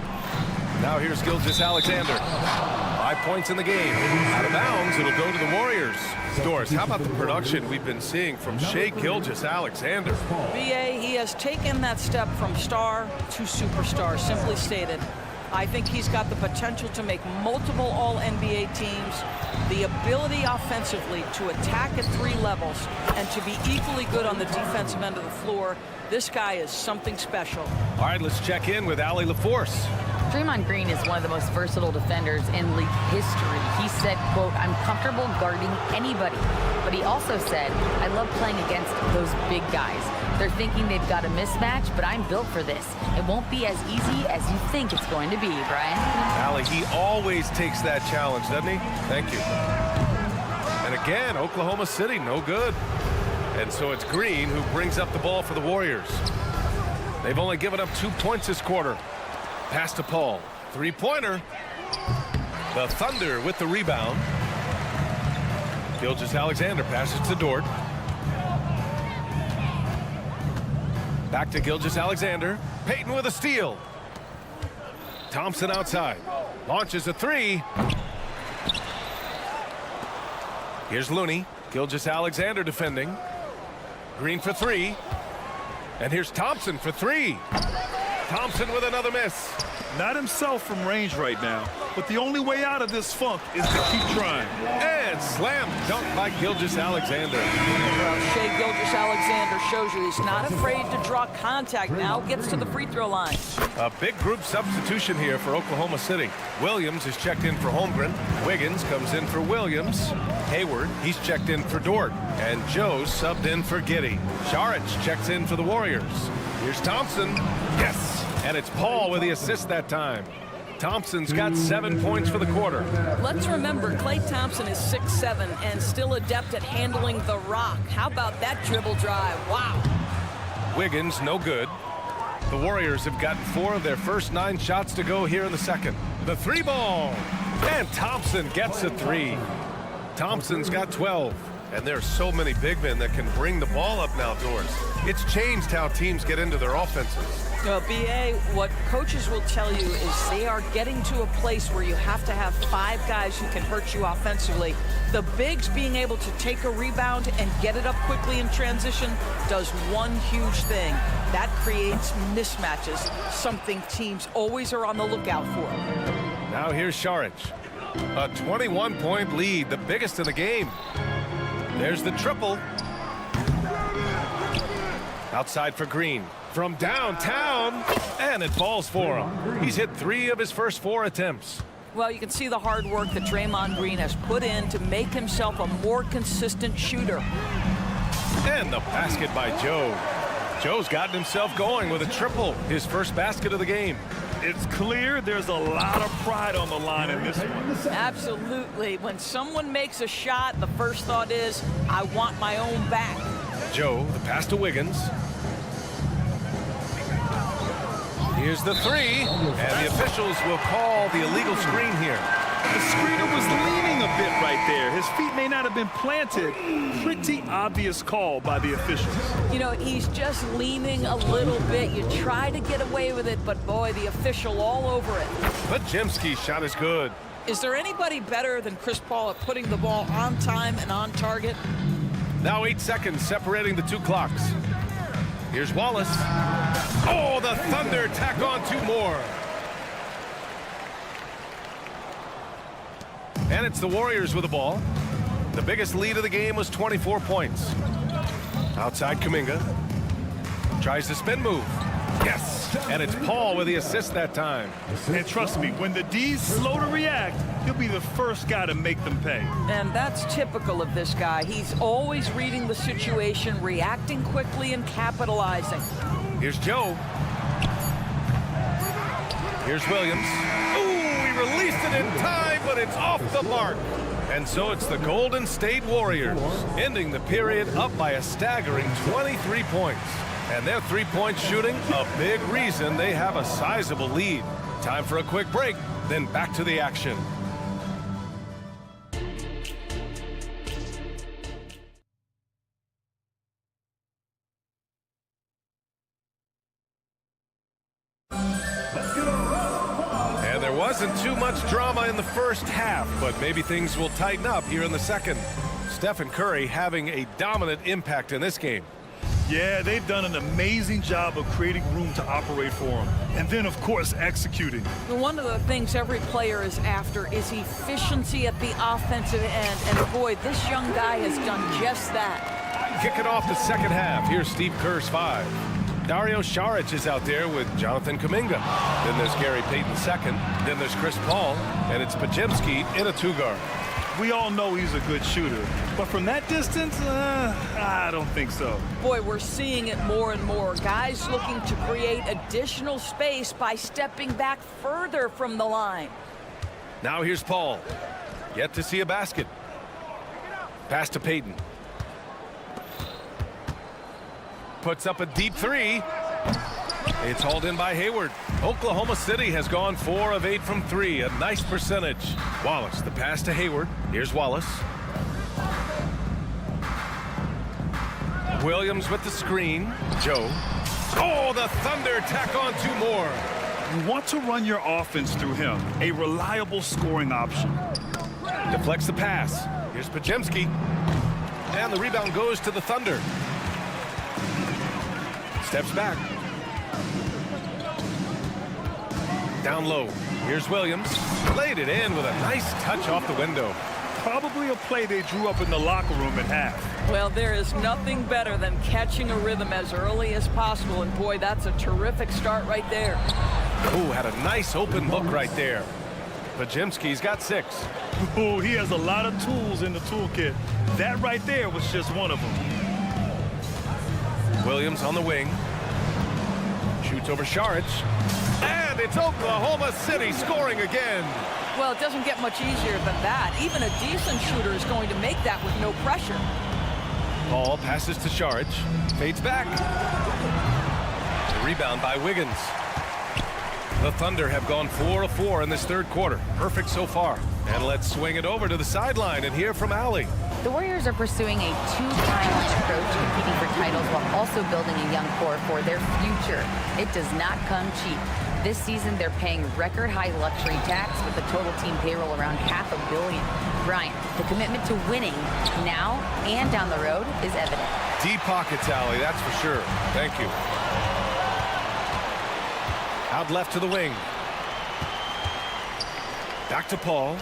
Now here's Gilgeous-Alexander. 5 points in the game. Out of bounds, it'll go to the Warriors. Doris, how about the production we've been seeing from Shai Gilgeous-Alexander? B.A., he has taken that step from star to superstar, simply stated. I think he's got the potential to make multiple All-NBA teams, the ability offensively to attack at 3 levels, and to be equally good on the defensive end of the floor. This guy is something special. All right, let's check in with Allie LaForce. Draymond Green is one of the most versatile defenders in league history. He said, quote, "I'm comfortable guarding anybody." But he also said, "I love playing against those big guys. They're thinking they've got a mismatch, but I'm built for this. It won't be as easy as you think it's going to be," Brian. Allie, he always takes that challenge, doesn't he? Thank you. And again, Oklahoma City, no good. And so it's Green who brings up the ball for the Warriors. They've only given up 2 points this quarter. Pass to Paul. 3-pointer. The Thunder with the rebound. Gilgeous-Alexander passes to Dort. Back to Gilgeous-Alexander. Payton with a steal. Thompson outside. Launches a 3. Here's Looney. Gilgeous-Alexander defending. Green for 3. And here's Thompson for 3. Thompson with another miss. Not himself from range right now, but the only way out of this funk is to keep trying. And slam dunk by Gilgeous-Alexander. Well, Shai Gilgeous-Alexander shows you he's not afraid to draw contact now, gets to the free throw line. A big group substitution here for Oklahoma City. Williams is checked in for Holmgren. Wiggins comes in for Williams. Hayward, he's checked in for Dort. And Joe's subbed in for Giddey. Saric checks in for the Warriors. Here's Thompson. Yes. And it's Paul with the assist that time. Thompson's got 7 points for the quarter. Let's remember, Klay Thompson is 6'7" and still adept at handling the rock. How about that dribble drive? Wow. Wiggins, no good. The Warriors have gotten 4 of their first 9 shots to go here in the second. The 3 ball. And Thompson gets a 3. Thompson's got 12. And there are so many big men that can bring the ball up now, Doors. It's changed how teams get into their offenses. BA, what coaches will tell you is they are getting to a place where you have to have 5 guys who can hurt you offensively. The bigs being able to take a rebound and get it up quickly in transition does one huge thing. That creates mismatches, something teams always are on the lookout for. Now here's Saric. A 21-point lead, the biggest in the game. There's the triple. Outside for Green. From downtown, and it falls for him. He's hit 3 of his first 4 attempts. Well, you can see the hard work that Draymond Green has put in to make himself a more consistent shooter. And the basket by Joe. Joe's gotten himself going with a triple, his first basket of the game. It's clear there's a lot of pride on the line in this one. Absolutely. When someone makes a shot, the first thought is, I want my own back. Joe, the pass to Wiggins. Here's the 3, and the officials will call the illegal screen here. The screener was leaning a bit right there. His feet may not have been planted. Pretty obvious call by the officials. You know, he's just leaning a little bit. You try to get away with it, but boy, the official all over it. Podziemski's shot is good. Is there anybody better than Chris Paul at putting the ball on time and on target? Now 8 seconds separating the 2 clocks. Here's Wallace. Oh, the Thunder tack on 2 more. And it's the Warriors with the ball. The biggest lead of the game was 24 points. Outside Kuminga. Tries the spin move. Yes. And it's Paul with the assist that time. And trust me, when the D's slow to react, he'll be the first guy to make them pay. And that's typical of this guy. He's always reading the situation, reacting quickly and capitalizing. Here's Joe. Here's Williams. Ooh, he released it in time, but it's off the mark. And so it's the Golden State Warriors, ending the period up by a staggering 23 points. And their 3-point shooting, a big reason they have a sizable lead. Time for a quick break, then back to the action. And there wasn't too much drama in the first half, but maybe things will tighten up here in the second. Stephen Curry having a dominant impact in this game. Yeah, they've done an amazing job of creating room to operate for him. And then, of course, executing. One of the things every player is after is efficiency at the offensive end. And boy, this young guy has done just that. Kicking off the second half. Here's Steve Kerr's 5. Dario Saric is out there with Jonathan Kuminga. Then there's Gary Payton second. Then there's Chris Paul. And it's Podziemski in a 2-guard. We all know he's a good shooter, but from that distance, I don't think so. Boy, we're seeing it more and more. Guys looking to create additional space by stepping back further from the line. Now here's Paul. Yet to see a basket. Pass to Payton. Puts up a deep 3. It's hauled in by Hayward. Oklahoma City has gone 4 of 8 from 3. A nice percentage. Wallace, the pass to Hayward. Here's Wallace. Williams with the screen. Joe. Oh, the Thunder tack on 2 more. You want to run your offense through him. A reliable scoring option. Deflects the pass. Here's Podziemski. And the rebound goes to the Thunder. Steps back. Down low. Here's Williams. Laid it in with a nice touch off the window. Probably a play they drew up in the locker room at half. Well, there is nothing better than catching a rhythm as early as possible. And boy, that's a terrific start right there. Ooh, had a nice open look right there. Pajemski's got 6. Oh, he has a lot of tools in the toolkit. That right there was just one of them. Williams on the wing. Shoots over Sharich. And it's Oklahoma City scoring again. Well, it doesn't get much easier than that. Even a decent shooter is going to make that with no pressure. Ball passes to Sharich. Fades back. The rebound by Wiggins. The Thunder have gone 4 of 4 in this third quarter. Perfect so far. And let's swing it over to the sideline and hear from Allie. The Warriors are pursuing a two-timeline approach, competing for titles while also building a young core for their future. It does not come cheap. This season, they're paying record-high luxury tax with the total team payroll around $500 million. Bryant, the commitment to winning now and down the road is evident. Deep pockets, Allie, that's for sure. Thank you. Out left to the wing. Back to Paul.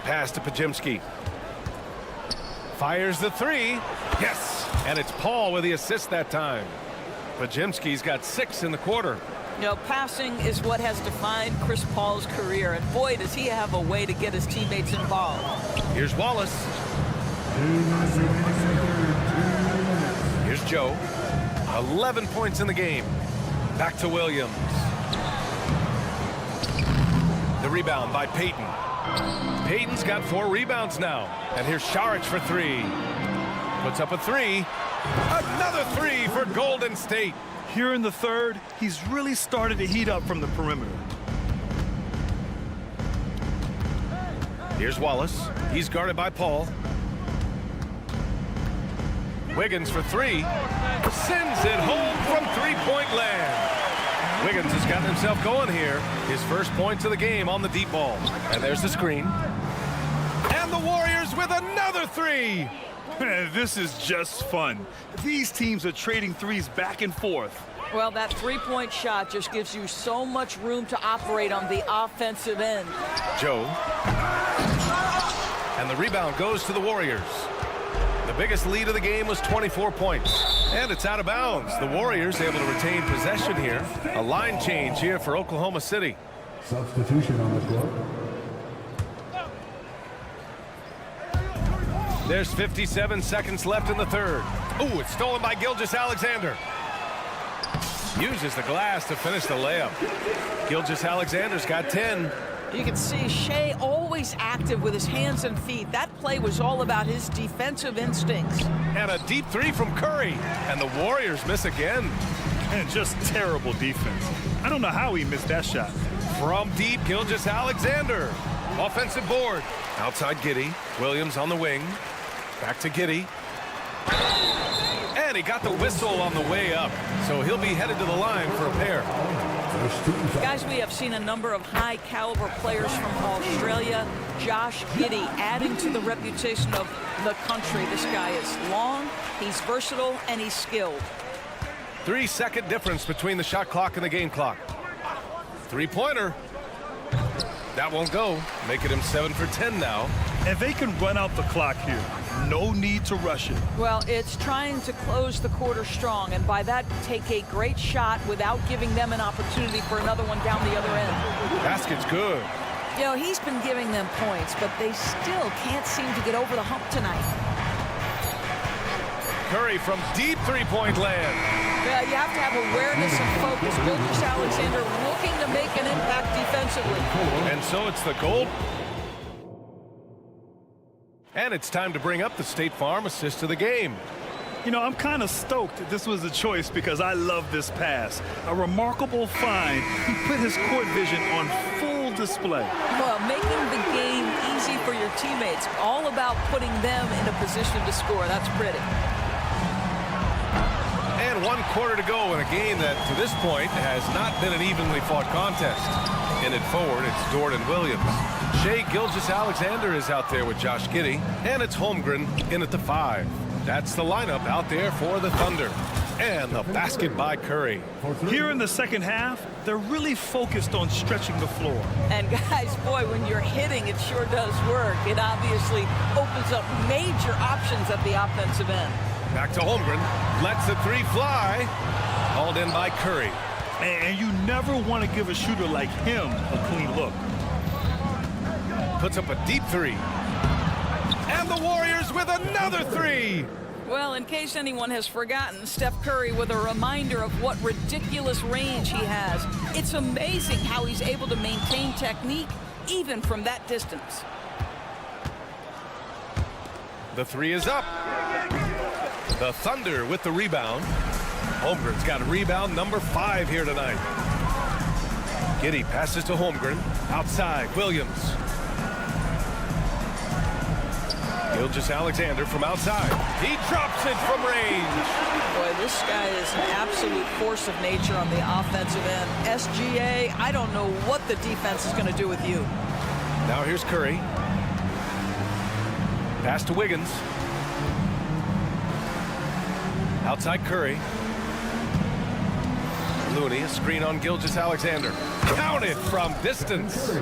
Pass to Pajemski. Fires the 3. Yes! And it's Paul with the assist that time. Pajemski's got 6 in the quarter. You know, passing is what has defined Chris Paul's career, and boy, does he have a way to get his teammates involved. Here's Wallace. Here's Joe. 11 points in the game. Back to Williams. The rebound by Payton. Payton's got 4 rebounds now. And here's Sharich for 3. Puts up a 3. Another 3 for Golden State. Here in the third, he's really started to heat up from the perimeter. Here's Wallace. He's guarded by Paul. Wiggins for 3. Sends it home from three-point land. Wiggins has gotten himself going here. His first points of the game on the deep ball. And there's the screen. And the Warriors with another 3. This is just fun. These teams are trading threes back and forth. Well, that three-point shot just gives you so much room to operate on the offensive end. Joe. And the rebound goes to the Warriors. The biggest lead of the game was 24 points. And it's out of bounds. The Warriors able to retain possession here. A line change here for Oklahoma City. Substitution on the floor. There's 57 seconds left in the third. Ooh, it's stolen by Gilgeous-Alexander. Uses the glass to finish the layup. Gilgeous-Alexander's got 10. You can see Shea always active with his hands and feet. That play was all about his defensive instincts. And a deep 3 from Curry. And the Warriors miss again. And just terrible defense. I don't know how he missed that shot. From deep, Gilgeous-Alexander. Offensive board. Outside Giddey. Williams on the wing. Back to Giddey. And he got the whistle on the way up. So he'll be headed to the line for a pair. Guys, we have seen a number of high-caliber players from Australia. Josh Giddey adding to the reputation of the country. This guy is long, he's versatile, and he's skilled. 3-second difference between the shot clock and the game clock. Three-pointer. That won't go. Making him 7 for 10 now. And they can run out the clock here. No need to rush it. Well, it's trying to close the quarter strong, and by that, take a great shot without giving them an opportunity for another one down the other end. Basket's good. You know, he's been giving them points, but they still can't seem to get over the hump tonight. Curry from deep three-point land. Yeah, you have to have awareness and focus. Gilgeous-Alexander looking to make an impact defensively. And so it's the goal. And it's time to bring up the State Farm assist of the game. You know, I'm kind of stoked that this was a choice because I love this pass. A remarkable find. He put his court vision on full display. Well, making the game easy for your teammates. All about putting them in a position to score. That's pretty. And 1 quarter to go in a game that, to this point, has not been an evenly fought contest. In it forward, it's Jordan Williams. Shea Gilgeous-Alexander is out there with Josh Giddey. And it's Holmgren in at the 5. That's the lineup out there for the Thunder. And the basket by Curry. Here in the second half, they're really focused on stretching the floor. And guys, boy, when you're hitting, it sure does work. It obviously opens up major options at the offensive end. Back to Holmgren. Lets the three fly. Hauled in by Curry. And you never want to give a shooter like him a clean look. Puts up a deep three. And the Warriors with another three. Well, in case anyone has forgotten, Steph Curry with a reminder of what ridiculous range he has. It's amazing how he's able to maintain technique even from that distance. The three is up. The Thunder with the rebound. Holmgren's got rebound number 5 here tonight. Giddey passes to Holmgren. Outside, Williams. Gilgeous-Alexander from outside. He drops it from range. Boy, this guy is an absolute force of nature on the offensive end. SGA, I don't know what the defense is going to do with you. Now here's Curry. Pass to Wiggins. Outside Curry. Looney, a screen on Gilgeous-Alexander. Counted from distance.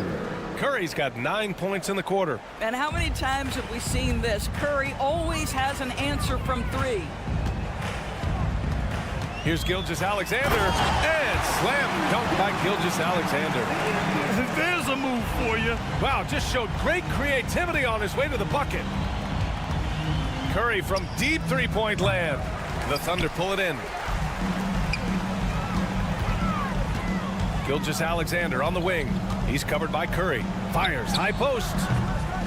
Curry's got 9 points in the quarter. And how many times have we seen this? Curry always has an answer from 3. Here's Gilgeous-Alexander. And slam dunk by Gilgeous-Alexander. There's a move for you. Wow, just showed great creativity on his way to the bucket. Curry from deep three-point land. The Thunder pull it in. Gilgeous-Alexander on the wing. He's covered by Curry. Fires, high post.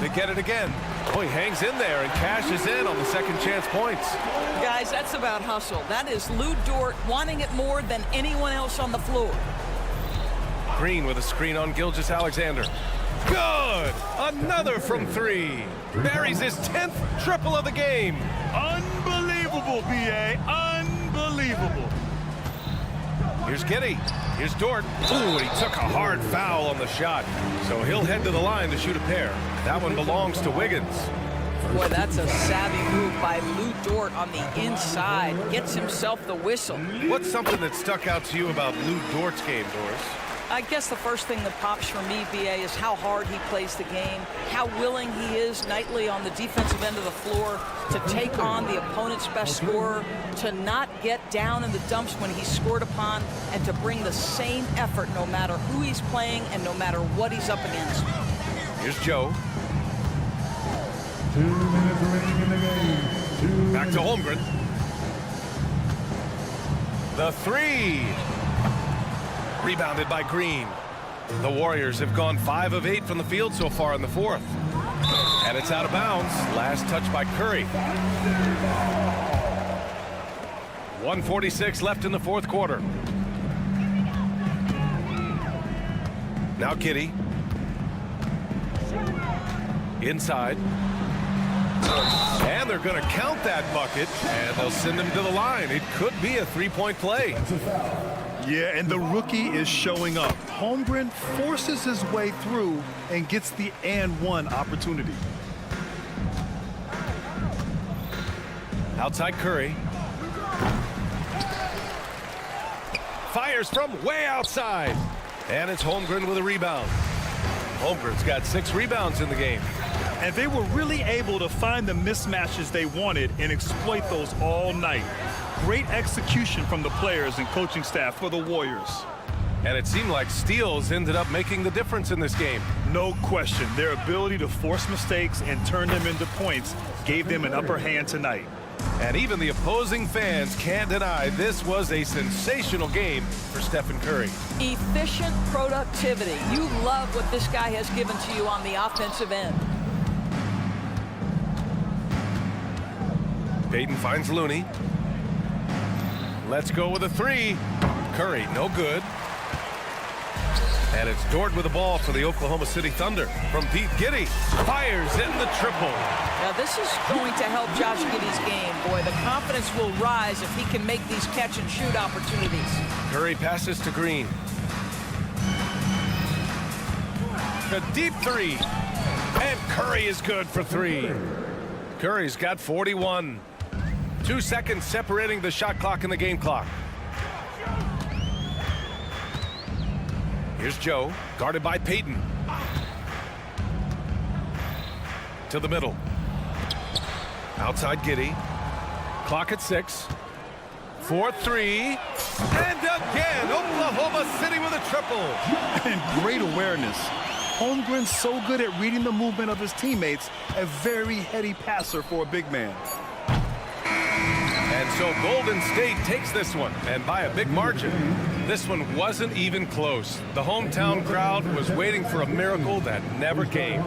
They get it again. Boy, hangs in there and cashes in on the second chance points. Guys, that's about hustle. That is Lou Dort wanting it more than anyone else on the floor. Green with a screen on Gilgeous-Alexander. Good! Another from 3. Buries his 10th triple of the game. Unbelievable, B.A. Unbelievable. Here's Giddey. Here's Dort. Ooh, he took a hard foul on the shot. So he'll head to the line to shoot a pair. That one belongs to Wiggins. Boy, that's a savvy move by Lou Dort on the inside. Gets himself the whistle. What's something that stuck out to you about Lou Dort's game, Doris? I guess the first thing that pops for me, BA, is how hard he plays the game, how willing he is nightly on the defensive end of the floor to take on the opponent's best scorer, to not get down in the dumps when he's scored upon, and to bring the same effort no matter who he's playing and no matter what he's up against. Here's Joe. 2 minutes remaining in the game. Back to Holmgren. The 3. Rebounded by Green. The Warriors have gone 5 of 8 from the field so far in the 4th. And it's out of bounds. Last touch by Curry. 1:46 left in the 4th quarter. Now Giddey. Inside. And they're going to count that bucket, and they'll send him to the line. It could be a 3-point play. Yeah, and the rookie is showing up. Holmgren forces his way through and gets the and one opportunity. Outside Curry. Fires from way outside. And it's Holmgren with a rebound. Holmgren's got 6 rebounds in the game. And they were really able to find the mismatches they wanted and exploit those all night. Great execution from the players and coaching staff for the Warriors. And it seemed like steals ended up making the difference in this game. No question. Their ability to force mistakes and turn them into points gave them an upper hand tonight. And even the opposing fans can't deny this was a sensational game for Stephen Curry. Efficient productivity. You love what this guy has given to you on the offensive end. Payton finds Looney. Let's go with a 3. Curry, no good. And it's Dort with the ball for the Oklahoma City Thunder. From Pete Giddey. Fires in the triple. Now this is going to help Josh Giddey's game. Boy, the confidence will rise if he can make these catch and shoot opportunities. Curry passes to Green. A deep 3. And Curry is good for 3. Curry's got 41. 2 seconds separating the shot clock and the game clock. Here's Joe, guarded by Peyton. To the middle. Outside Giddey. Clock at 6. 4-3. And again, Oklahoma City with a triple. And great awareness. Holmgren's so good at reading the movement of his teammates. A very heady passer for a big man. And so Golden State takes this one, and by a big margin. This one wasn't even close. The hometown crowd was waiting for a miracle that never came.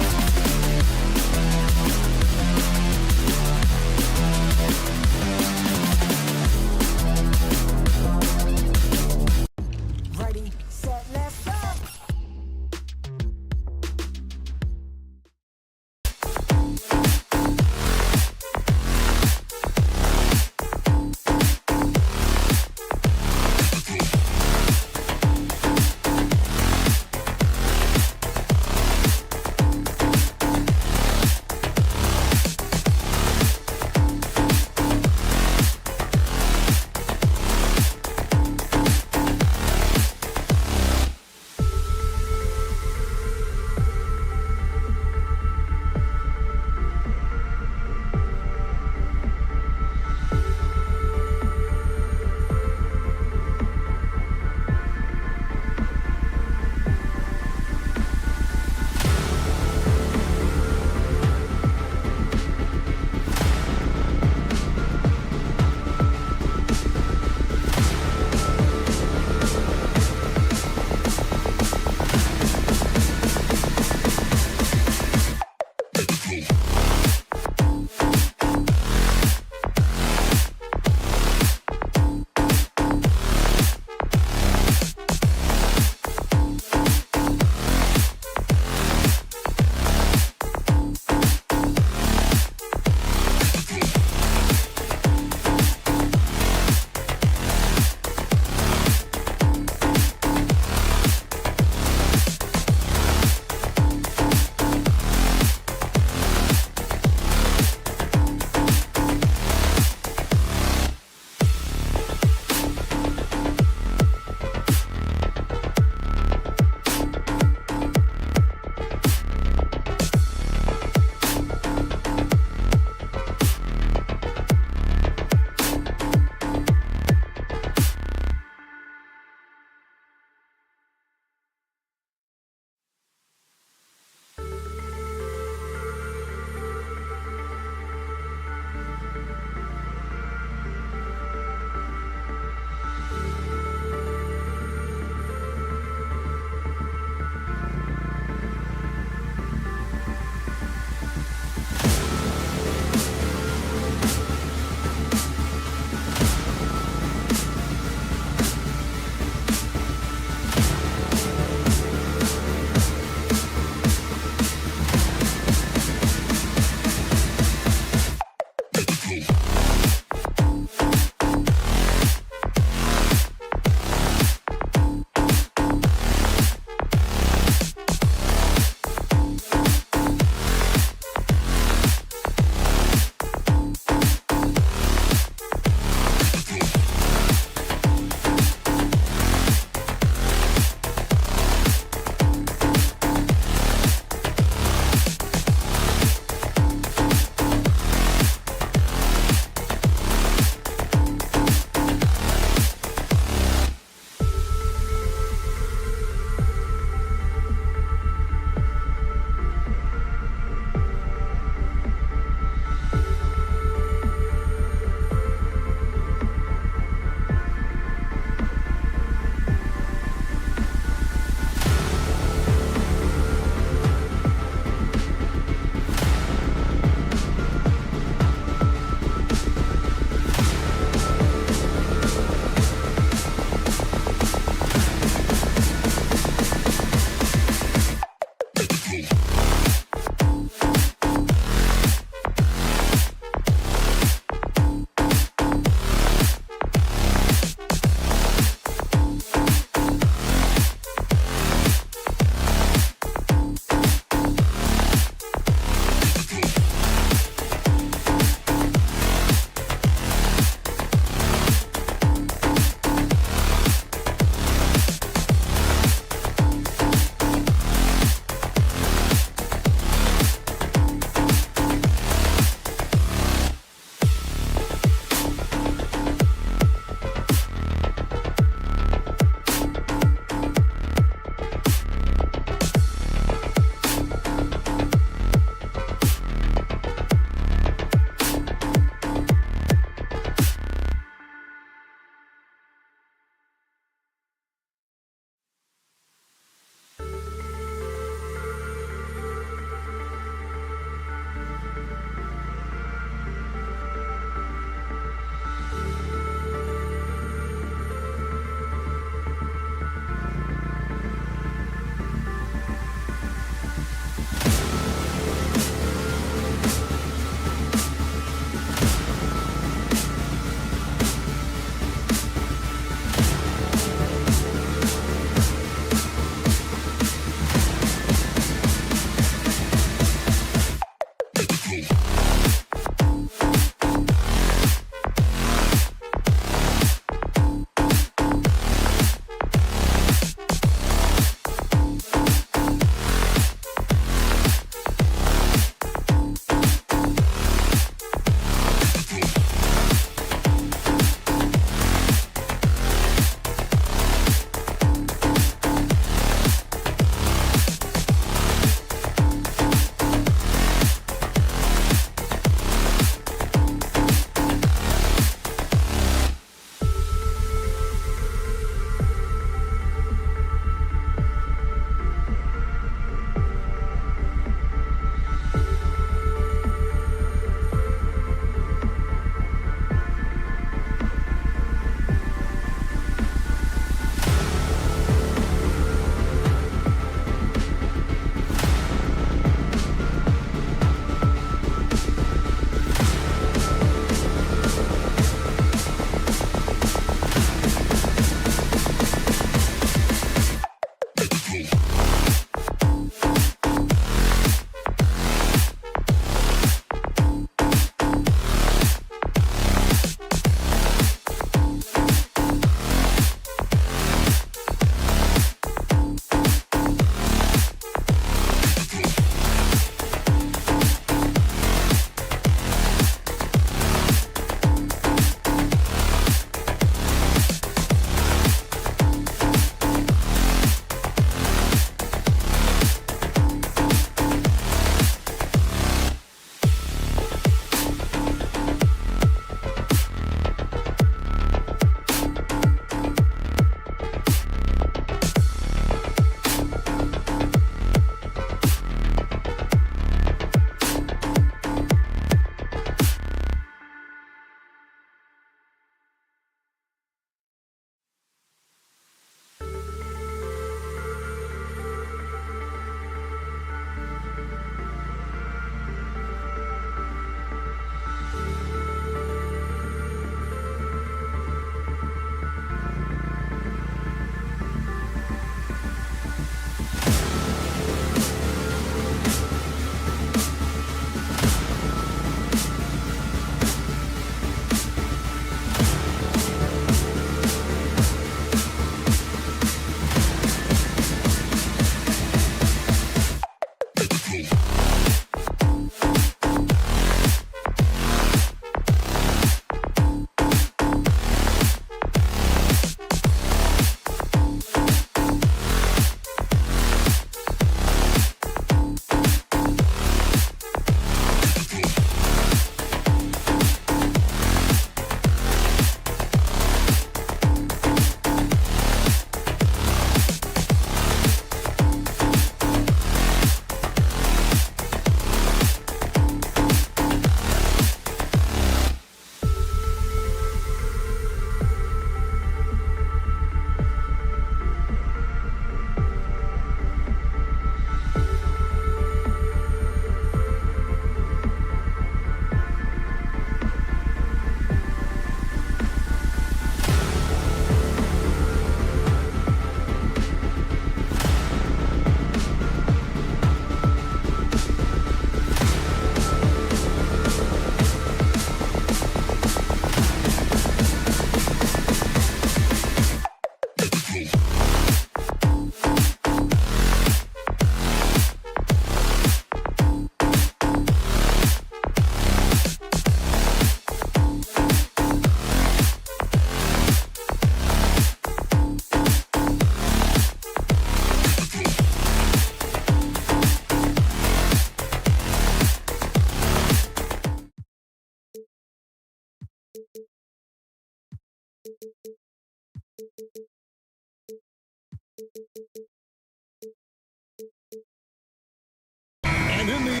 And in the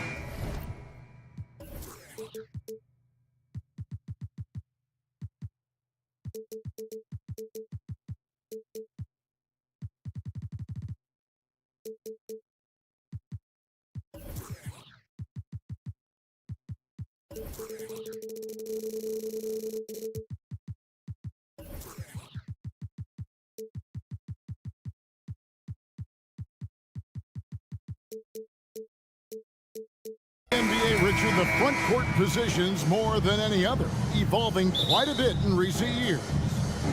NBA, Richard, the front court positions more than any other, evolving quite a bit in recent years.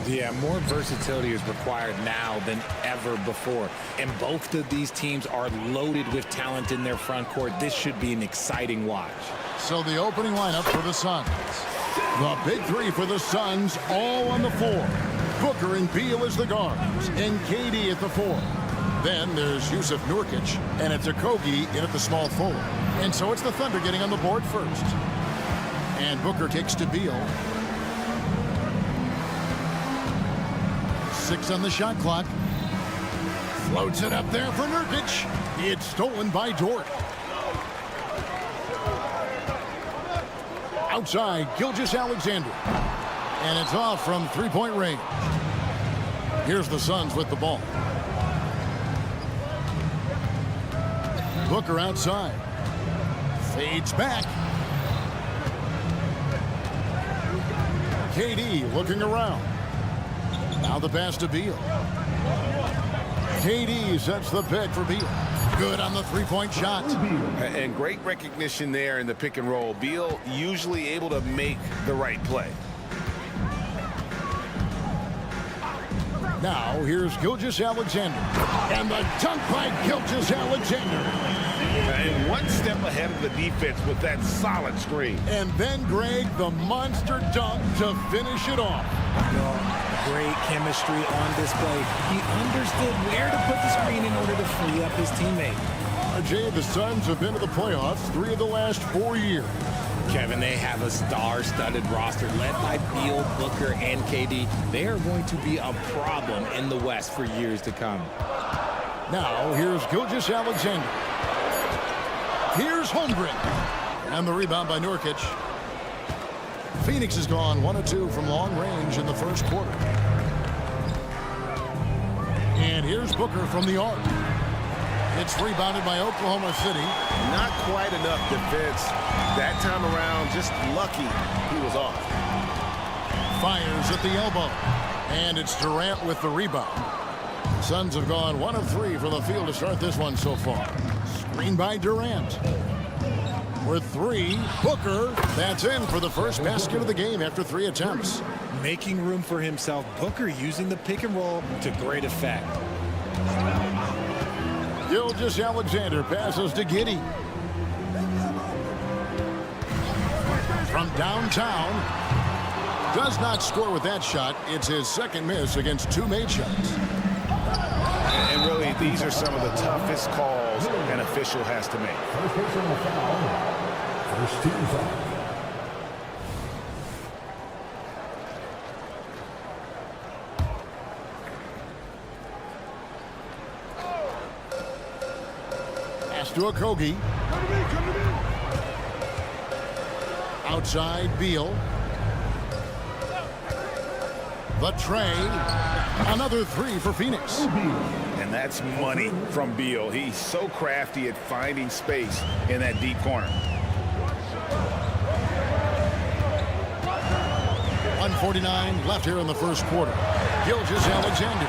Yeah, more versatility is required now than ever before. And both of these teams are loaded with talent in their front court. This should be an exciting watch. So the opening lineup for the Suns. The big three for the Suns, all on the floor. Booker and Beal as the guards, and KD at the four. Then there's Yusuf Nurkic, and it's Okogie in at the small forward. And so it's the Thunder getting on the board first. And Booker takes to Beal. 6 on the shot clock. Floats it up there for Nurkic. It's stolen by Dort. Outside, Gilgeous-Alexander. And it's off from three-point range. Here's the Suns with the ball. Booker outside. Fades back. KD looking around. Now the pass to Beal. KD sets the pick for Beal. Good on the three-point shot. And great recognition there in the pick and roll. Beal usually able to make the right play. Now here's Gilgeous-Alexander. And the dunk by Gilgeous-Alexander. And one step ahead of the defense with that solid screen. And then, Greg, the monster dunk to finish it off. Great chemistry on display. He understood where to put the screen in order to free up his teammate. RJ, the Suns have been to the playoffs 3 of the last 4 years. Kevin, they have a star-studded roster led by Beal, Booker, and KD. They are going to be a problem in the West for years to come. Now, here's Gilgeous-Alexander. Here's Holmgren. And the rebound by Nurkic. Phoenix has gone 1 of 2 from long range in the first quarter. And here's Booker from the arc. It's rebounded by Oklahoma City. Not quite enough defense that time around. Just lucky he was off. Fires at the elbow. And it's Durant with the rebound. Suns have gone 1 of 3 from the field to start this one so far. Screen by Durant. With 3, Booker. That's in for the first basket of the game after 3 attempts. Making room for himself, Booker using the pick and roll to great effect. Gilgeous-Alexander passes to Giddey. From downtown. Does not score with that shot. It's his second miss against 2 made shots. And really, these are some of the toughest calls an official has to make. First team foul. Pass to Okogie. Outside, Beal. The tray. Another 3 for Phoenix. And that's money from Beal. He's so crafty at finding space in that deep corner. 1:49 left here in the first quarter. Gilgeous-Alexander.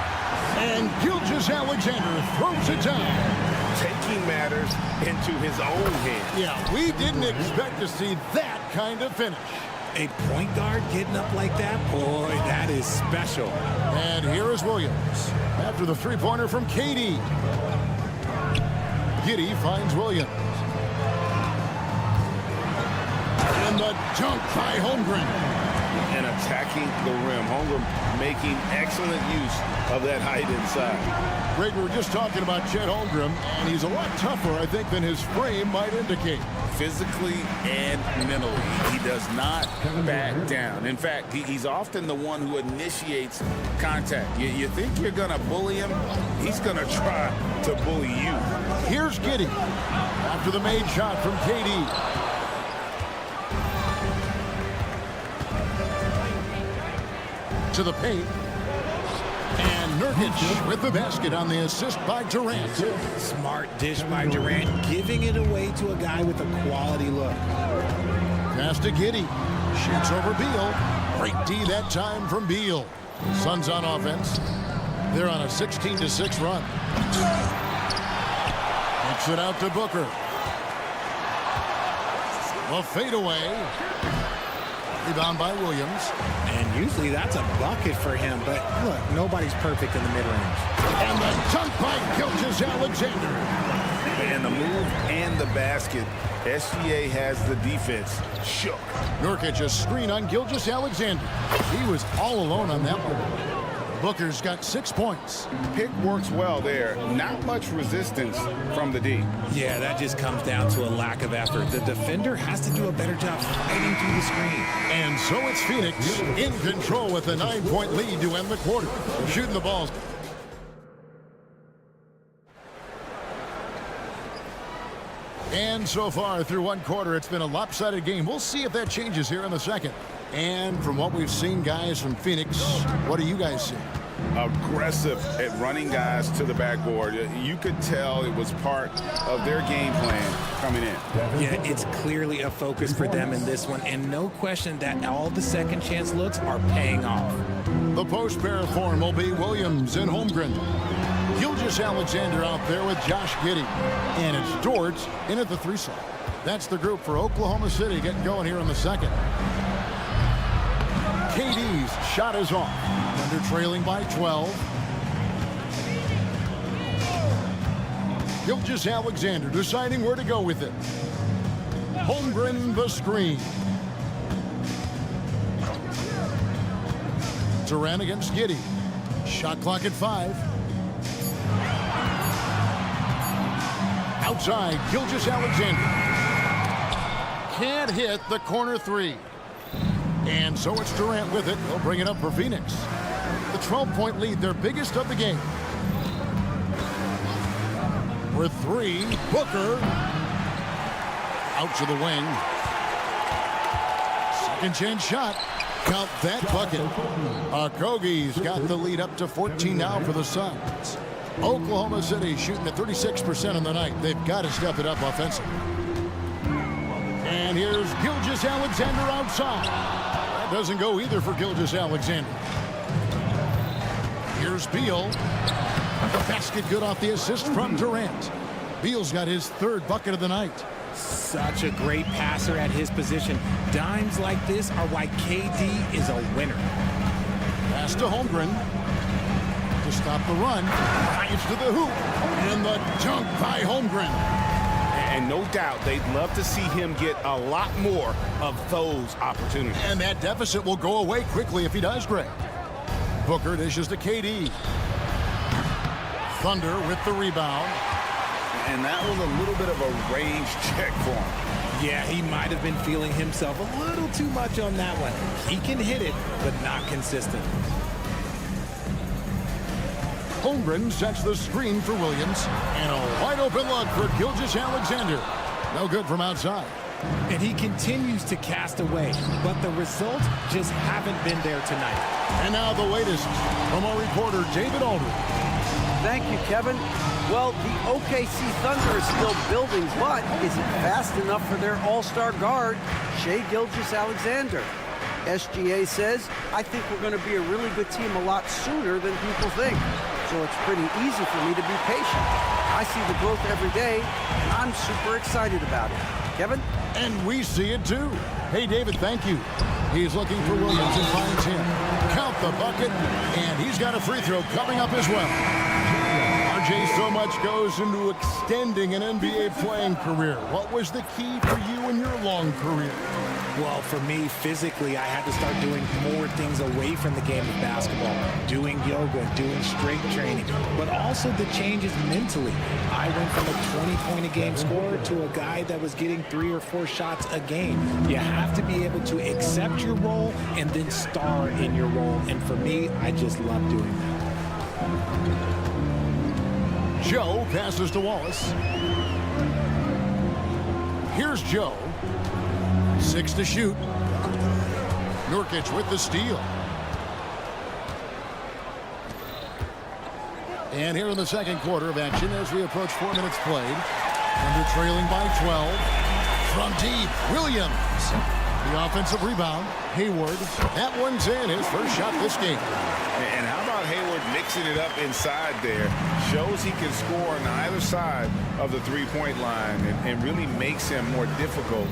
And Gilgeous-Alexander throws it down. Taking matters into his own hands. Yeah, we didn't expect to see that kind of finish. A point guard getting up like that? Boy, that is special. And here is Williams. After the three-pointer from KD. Giddey finds Williams. And the dunk by Holmgren. and attacking the rim. Holmgren making excellent use of that height inside. Greg, we were just talking about Chet Holmgren, and he's a lot tougher, I think, than his frame might indicate. Physically and mentally, he does not back down. In fact, he's often the one who initiates contact. You think you're going to bully him, he's going to try to bully you. Here's Giddey after the made shot from KD. To the paint. And Nurkic with the basket on the assist by Durant. Smart dish by Durant, giving it away to a guy with a quality look. Pass to Giddey. Shoots over Beal. Great D that time from Beal. Suns on offense. They're on a 16-6 run. Kicks it out to Booker. A fadeaway. Rebound by Williams. And usually that's a bucket for him, but look, nobody's perfect in the mid-range. And the dunk by Gilgeous-Alexander. And the move and the basket. SGA has the defense shook. Nurkic a screen on Gilgeous-Alexander. He was all alone on that one. Booker's got 6 points. Pick works well there. Not much resistance from the D. Yeah, that just comes down to a lack of effort. The defender has to do a better job fighting through the screen. And so it's Phoenix in control with a 9-point lead to end the quarter. Shooting the balls. And so far through one quarter, it's been a lopsided game. We'll see if that changes here in the second. And from what we've seen, guys, from Phoenix, what do you guys see? Aggressive at running guys to the backboard. You could tell it was part of their game plan coming in. Yeah, it's clearly a focus for them in this one, and no question that all the second chance looks are paying off. The post pair form will be Williams and Holmgren. Gilgeous-Alexander out there with Josh Giddey. And it's George in at the 3 slot. That's the group for Oklahoma City getting going here in the second. KD's shot is off. Thunder trailing by 12. Gilgeous-Alexander deciding where to go with it. Holmgren the screen. Durant against Giddey. Shot clock at 5. Outside, Gilgeous-Alexander. Can't hit the corner 3. And so it's Durant with it. They'll bring it up for Phoenix. The 12-point lead, their biggest of the game. For 3, Booker. Out to the wing. Second chance shot. Count that bucket. Okogie's got the lead up to 14 now for the Suns. Oklahoma City shooting at 36% on the night. They've got to step it up offensively. And here's Gilgeous-Alexander outside. That doesn't go either for Gilgeous-Alexander. Here's Beal. The basket good off the assist from Durant. Beal's got his 3rd bucket of the night. Such a great passer at his position. Dimes like this are why KD is a winner. Pass to Holmgren. To stop the run. Drives to the hoop. And the dunk by Holmgren. And no doubt they'd love to see him get a lot more of those opportunities. And that deficit will go away quickly if he does, Greg. Booker dishes to KD. Thunder with the rebound. And that was a little bit of a range check for him. Yeah, he might have been feeling himself a little too much on that one. He can hit it, but not consistent. Holmgren sets the screen for Williams. And a wide open look for Gilgeous-Alexander. No good from outside. And he continues to cast away, but the results just haven't been there tonight. And now the latest from our reporter, David Aldridge. Thank you, Kevin. Well, the OKC Thunder is still building, but is it fast enough for their all-star guard, Shai Gilgeous-Alexander? SGA says, I think we're going to be a really good team a lot sooner than people think. So it's pretty easy for me to be patient. I see the growth every day, and I'm super excited about it. Kevin? And we see it too. Hey, David, thank you. He's looking for Williams and finds him. Count the bucket, and he's got a free throw coming up as well. RJ, so much goes into extending an NBA playing career. What was the key for you in your long career? Well, for me, physically, I had to start doing more things away from the game of basketball, doing yoga, doing strength training, but also the changes mentally. I went from a 20-point-a-game scorer to a guy that was getting 3 or 4 shots a game. You have to be able to accept your role and then star in your role. And for me, I just love doing that. Joe passes to Wallace. Here's Joe. 6 to shoot. Nurkic with the steal. And here in the second quarter of action as we approach 4 minutes played. Under trailing by 12. From deep, Williams. The offensive rebound, Hayward. That one's in, his first shot this game. And how about Hayward mixing it up inside there? Shows he can score on either side of the three-point line and really makes him more difficult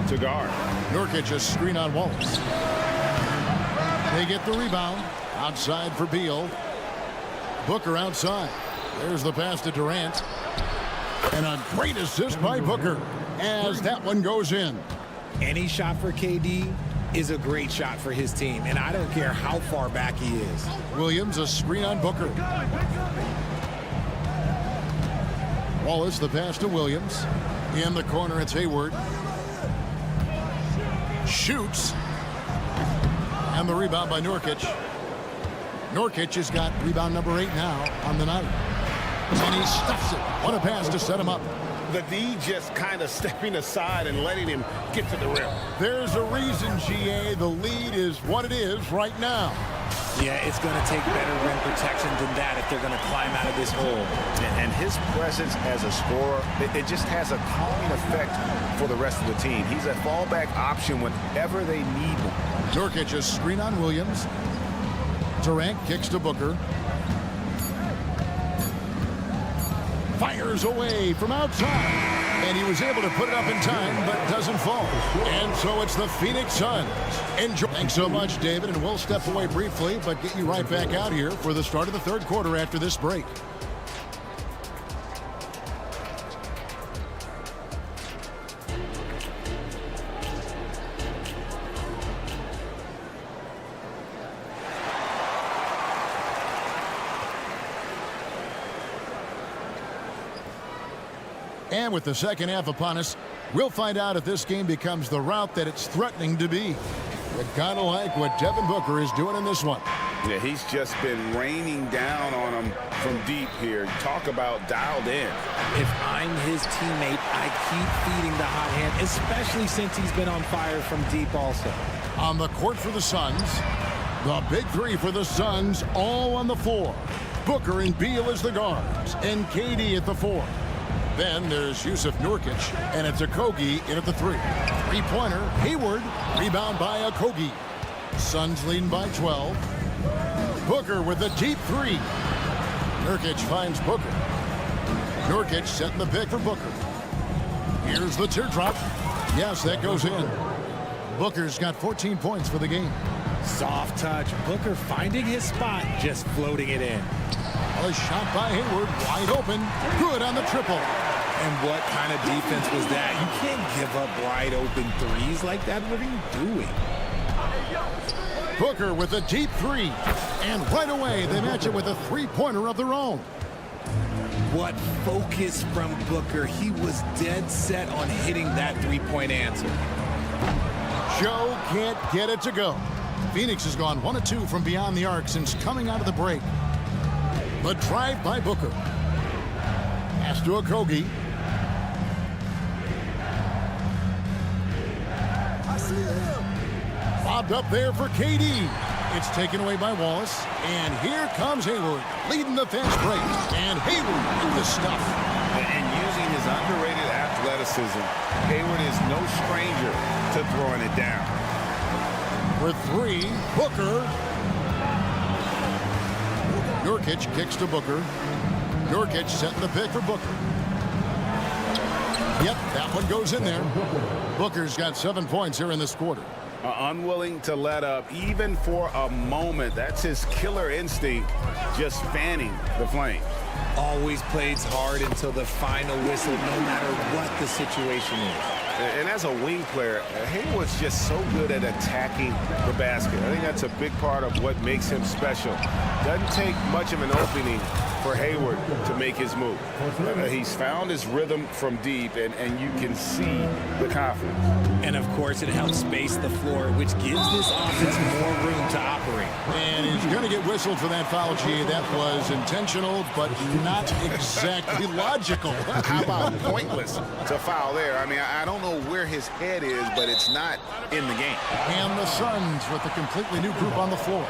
to guard. Nurkic a screen on Wallace. They get the rebound. Outside for Beal. Booker outside. There's the pass to Durant. And a great assist by Booker as that one goes in. Any shot for KD is a great shot for his team, and I don't care how far back he is. Williams a screen on Booker. Wallace the pass to Williams. In the corner it's Hayward. Shoots. And the rebound by Nurkic. Nurkic has got rebound number 8 now on the night. And he stuffs it. What a pass to set him up. The D just kind of stepping aside and letting him get to the rim. There's a reason, GA. The lead is what it is right now. Yeah, it's going to take better rim protection than that if they're going to climb out of this hole. And his presence as a scorer, it just has a calming effect for the rest of the team. He's a fallback option whenever they need one. Nurkic a screen on Williams. Durant kicks to Booker. Fires away from outside. And he was able to put it up in time, but doesn't fall. And so it's the Phoenix Suns. Enjoy. Thanks so much, David. And we'll step away briefly, but get you right back out here for the start of the third quarter after this break. And with the second half upon us, we'll find out if this game becomes the route that it's threatening to be. But kind of like what Devin Booker is doing in this one. Yeah, he's just been raining down on him from deep here. Talk about dialed in. If I'm his teammate, I keep feeding the hot hand, especially since he's been on fire from deep also. On the court for the Suns, the big three for the Suns all on the floor. Booker and Beal as the guards, and KD at the 4. Then there's Yusuf Nurkic, and it's Okogie in at the 3. Three-pointer, Hayward, rebound by Okogie. Suns leading by 12. Booker with a deep 3. Nurkic finds Booker. Nurkic setting the pick for Booker. Here's the teardrop. Yes, that goes in. Booker's got 14 points for the game. Soft touch. Booker finding his spot, just floating it in. A shot by Hayward, wide open. Good on the triple. And what kind of defense was that? You can't give up wide open threes like that. What are you doing? Booker with a deep 3. And right away, they match it with a three-pointer of their own. What focus from Booker. He was dead set on hitting that three-point answer. Joe can't get it to go. Phoenix has gone 1 of 2 from beyond the arc since coming out of the break. The drive by Booker. Pass to Okogie. Bobbed up there for KD. It's taken away by Wallace. And here comes Hayward, leading the fast break. And Hayward with the stuff. And using his underrated athleticism, Hayward is no stranger to throwing it down. For 3, Booker. Nurkic kicks to Booker. Nurkic setting the pick for Booker. Yep, that one goes in there. Booker's got 7 points here in this quarter. Unwilling to let up even for a moment. That's his killer instinct, just fanning the flame. Always plays hard until the final whistle, no matter what the situation is. And as a wing player, Hayward's just so good at attacking the basket. I think that's a big part of what makes him special. Doesn't take much of an opening for Hayward to make his move. He's found his rhythm from deep, and you can see the confidence. And, of course, it helps space the floor, which gives this offense more room to operate. And he's going to get whistled for that foul, G. That was intentional, but not exactly logical. How about pointless to foul there? I mean, I don't know where his head is, but it's not in the game. And the Suns with a completely new group on the floor.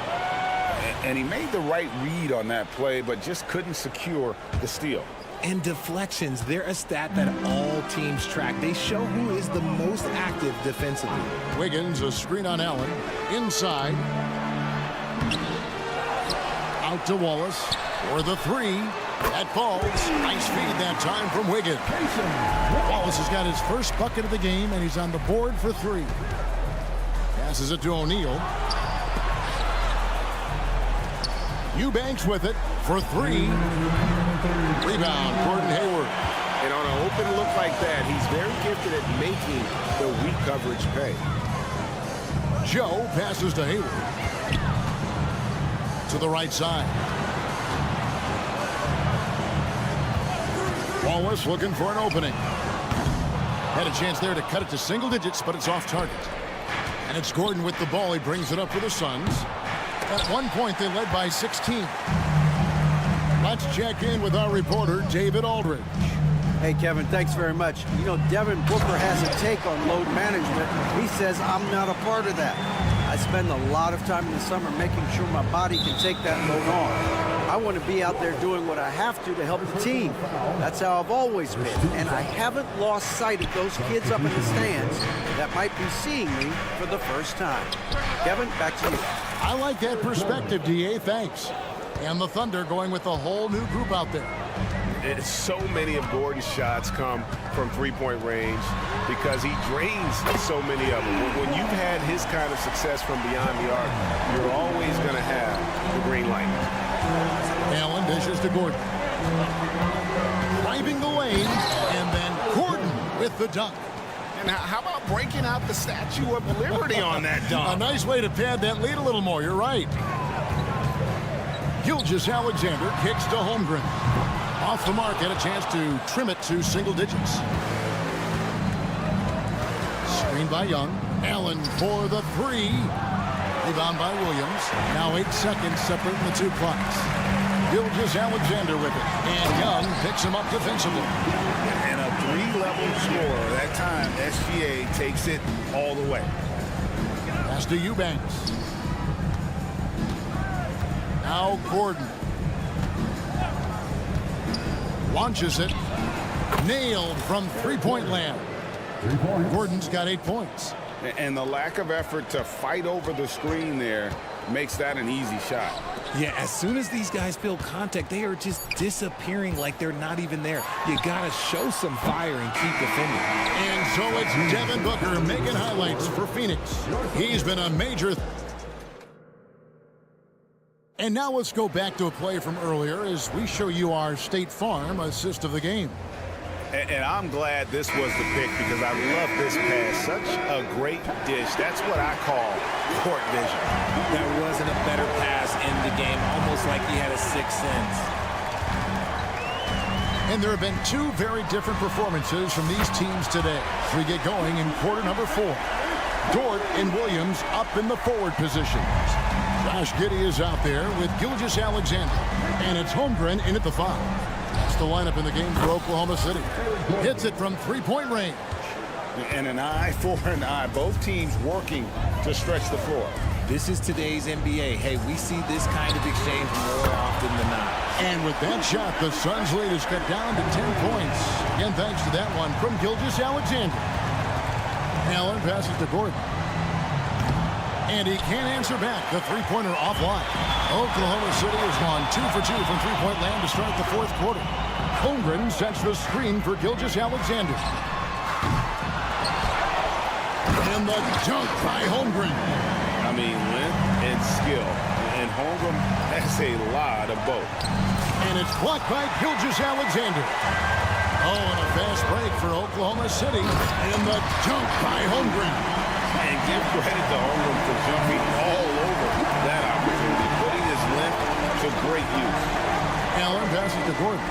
And he made the right read on that play, but just couldn't secure the steal. And deflections, they're a stat that all teams track. They show who is the most active defensively. Wiggins, a screen on Allen. Inside. Out to Wallace for the three. That falls. Nice feed that time from Wiggins. Wallace has got his first bucket of the game, and he's on the board for three. Passes it to O'Neal. Eubanks with it for three. Rebound, Gordon Hayward. And on an open look like that, he's very gifted at making the weak coverage pay. Joe passes to Hayward. To the right side. Wallace looking for an opening. Had a chance there to cut it to single digits, but it's off target. And it's Gordon with the ball. He brings it up for the Suns. At one point, they led by 16. Let's check in with our reporter, David Aldridge. Hey, Kevin, thanks very much. You know, Devin Booker has a take on load management. He says, I'm not a part of that. I spend a lot of time in the summer making sure my body can take that load on. I want to be out there doing what I have to help the team. That's how I've always been. And I haven't lost sight of those kids up in the stands that might be seeing me for the first time. Kevin, back to you. I like that perspective, D.A. Thanks. And the Thunder going with a whole new group out there. So many of Gordon's shots come from three-point range because he drains so many of them. When you've had his kind of success from beyond the arc, you're always going to have the green light. Allen dishes to Gordon. Driving the lane, and then Gordon with the dunk. And how about breaking out the Statue of Liberty on that dunk? A nice way to pad that lead a little more. You're right. Gilgeous-Alexander kicks to Holmgren. Off the mark, had a chance to trim it to single digits. Screen by Young. Allen for the three. Rebound by Williams. Now 8 seconds separating the two clocks. Gilgeous-Alexander with it. And Young picks him up defensively. And a three-level scorer. That time, SGA takes it all the way. Pass to Eubanks. Now Gordon. Launches it. Nailed from three-point land. Gordon's got 8 points. And the lack of effort to fight over the screen there makes that an easy shot. Yeah, as soon as these guys feel contact, they are just disappearing like they're not even there. You got to show some fire and keep defending. And so it's Devin Booker making highlights for Phoenix. He's been a major... And now let's go back to a play from earlier as we show you our State Farm assist of the game. And I'm glad this was the pick because I love this pass. Such a great dish. That's what I call court vision. There wasn't a better pass in the game, almost like he had a sixth sense. And there have been 2 very different performances from these teams today as we get going in quarter number 4. Dort and Williams up in the forward positions. Josh Giddey is out there with Gilgeous-Alexander. And it's Holmgren in at the 5. That's the lineup in the game for Oklahoma City. Hits it from three-point range. And an eye for an eye. Both teams working to stretch the floor. This is today's NBA. Hey, we see this kind of exchange more often than not. And with that shot, the Suns' lead is cut down to 10 points. Again, thanks to that one from Gilgeous-Alexander. Allen passes to Gordon. And he can't answer back. The three-pointer offline. Oklahoma City has gone 2 for 2 from three-point land to start the fourth quarter. Holmgren sets the screen for Gilgeous-Alexander. And the dunk by Holmgren. I mean, length and skill. And Holmgren has a lot of both. And it's blocked by Gilgeous-Alexander. Oh, and a fast break for Oklahoma City. And the dunk by Holmgren. And give credit to Holmgren for jumping all over that opportunity, putting his length to great use. Allen passes to Gordon.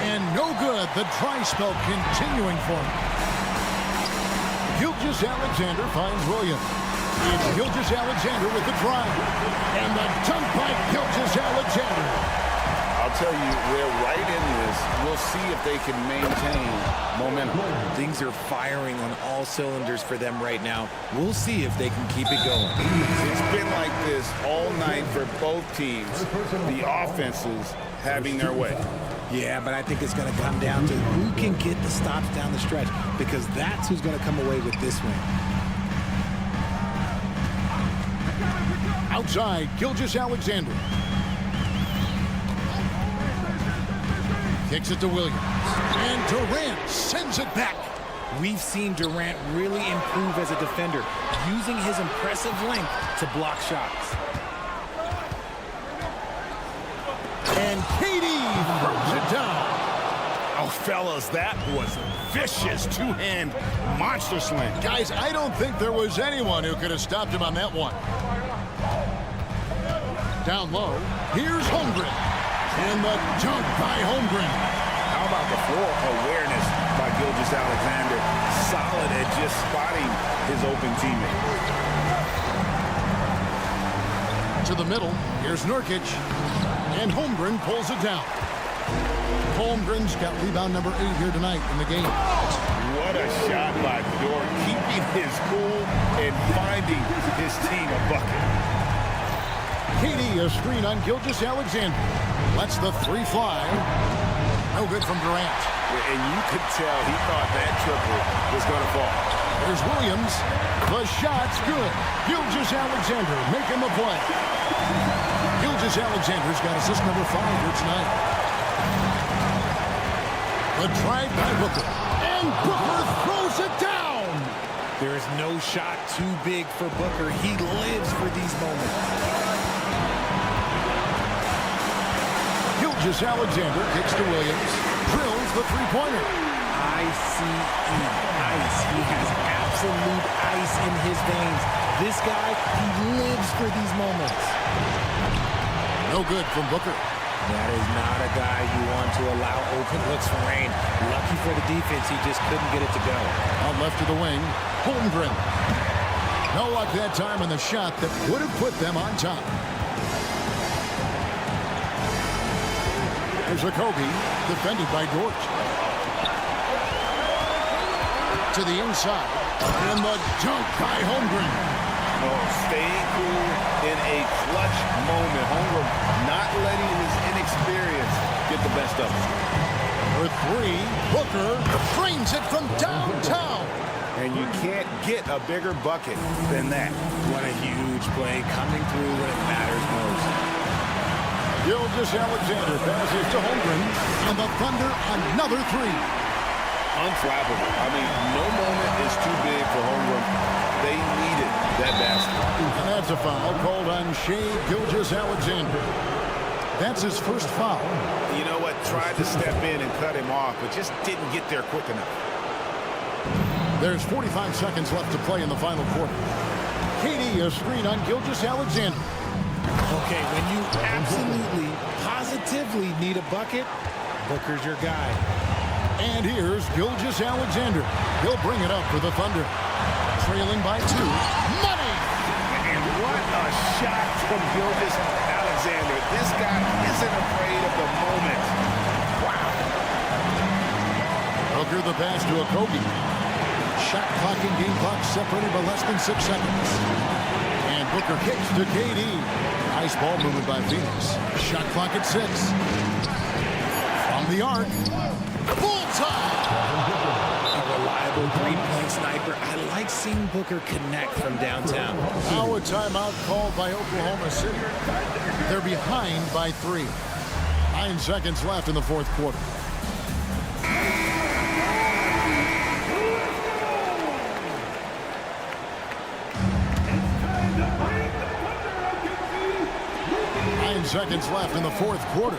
And no good. The dry spell continuing for him. Gilgeous-Alexander finds Williams. It's Gilgeous-Alexander with the drive. And the dunk by Gilgeous-Alexander. I'll tell you, they're right in this. We'll see if they can maintain momentum. Things are firing on all cylinders for them right now. We'll see if they can keep it going. It's been like this all night for both teams. The offenses having their way. Yeah, but I think it's going to come down to who can get the stops down the stretch, because that's who's going to come away with this win. Outside, Gilgeous-Alexander. Kicks it to Williams. And Durant sends it back. We've seen Durant really improve as a defender, using his impressive length to block shots. And KD throws it down. Oh, fellas, that was a vicious two-hand monster slam. Guys, I don't think there was anyone who could have stopped him on that one. Down low, here's Holmgren. And the dunk by Holmgren. How about the floor awareness by Gilgeous-Alexander? Solid at just spotting his open teammate. To the middle, here's Nurkic. And Holmgren pulls it down. Holmgren's got rebound number 8 here tonight in the game. What a shot by Dort, keeping his cool and finding his team a bucket. KD, a screen on Gilgeous-Alexander. Lets the three fly. No good from Durant. And you could tell he thought that triple was going to fall. There's Williams. The shot's good. Gilgeous-Alexander making the play. Gilgeous-Alexander's got assist number 5 here tonight. The drive by Booker. And Booker throws it down. There is no shot too big for Booker. He lives for these moments. Gilgeous-Alexander kicks to Williams. Drills the three-pointer. ICE. Ice. He has absolute ice in his veins. This guy, he lives for these moments. No good from Booker. That is not a guy you want to allow open looks for rain. Lucky for the defense, he just couldn't get it to go. Out left to the wing, Holmgren. No luck that time on the shot that would have put them on top. There's a Kobe, defended by Dort. To the inside, and the dunk by Holmgren. Oh, staying cool in a clutch moment. Holmgren not letting his inexperience get the best of him. For 3, Booker frames it from downtown. And you can't get a bigger bucket than that. What a huge play, coming through when it matters most. Gilgeous-Alexander passes to Holmgren, and the Thunder another 3. Unflappable. I mean, no moment is too big for Holmgren. They needed that basket. And that's a foul called on Shai Gilgeous-Alexander. That's his first foul. You know what? Tried to step in and cut him off, but just didn't get there quick enough. There's 45 seconds left to play in the final quarter. KD, a screen on Gilgeous-Alexander. Okay, when you absolutely, positively need a bucket, Booker's your guy. And here's Gilgeous-Alexander. He'll bring it up for the Thunder. Trailing by 2. Money! And what a shot from Gilgeous-Alexander. This guy isn't afraid of the moment. Wow. Booker the pass to Okogie. Shot clock and game clock separated by less than 6 seconds. And Booker kicks to KD. Nice ball movement by Phoenix. Shot clock at 6. From the arc. Bullseye! A reliable three-point sniper. I like seeing Booker connect from downtown. Now a timeout called by Oklahoma City. They're behind by 3. 9 seconds left in the fourth quarter. Seconds left in the fourth quarter.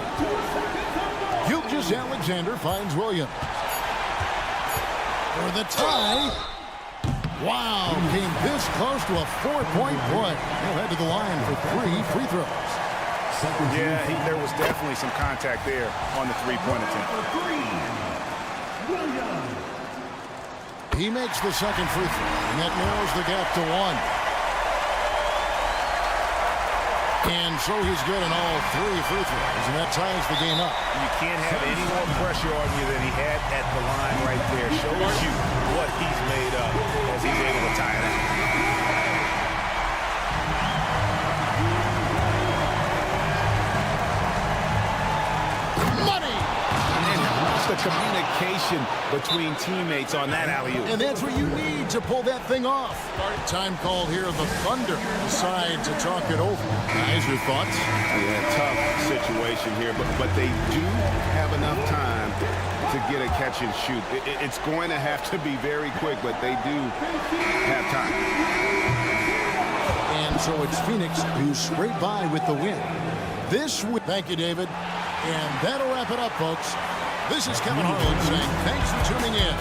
Alexander finds Williams. For the tie. Wow, came this close to a 4-point play. He'll head to the line for 3 free throws. Yeah, there was definitely some contact there on the three-point attempt. He makes the second free throw, and that narrows the gap to 1. And so he's good in all 3 free throws, and that ties the game up. You can't have any more pressure on you than he had at the line right there. Shows you what he's made of as he's able to tie it up. Money! The communication between teammates on that alley-oop. And that's what you need to pull that thing off. Time called here. The Thunder decide to talk it over. Guys, your thoughts? Yeah, tough situation here, but they do have enough time to get a catch and shoot. It's going to have to be very quick, but they do have time. And so it's Phoenix who scraped by with the win. Thank you, David. And that'll wrap it up, folks. This is Kevin Harlan saying thanks for tuning in.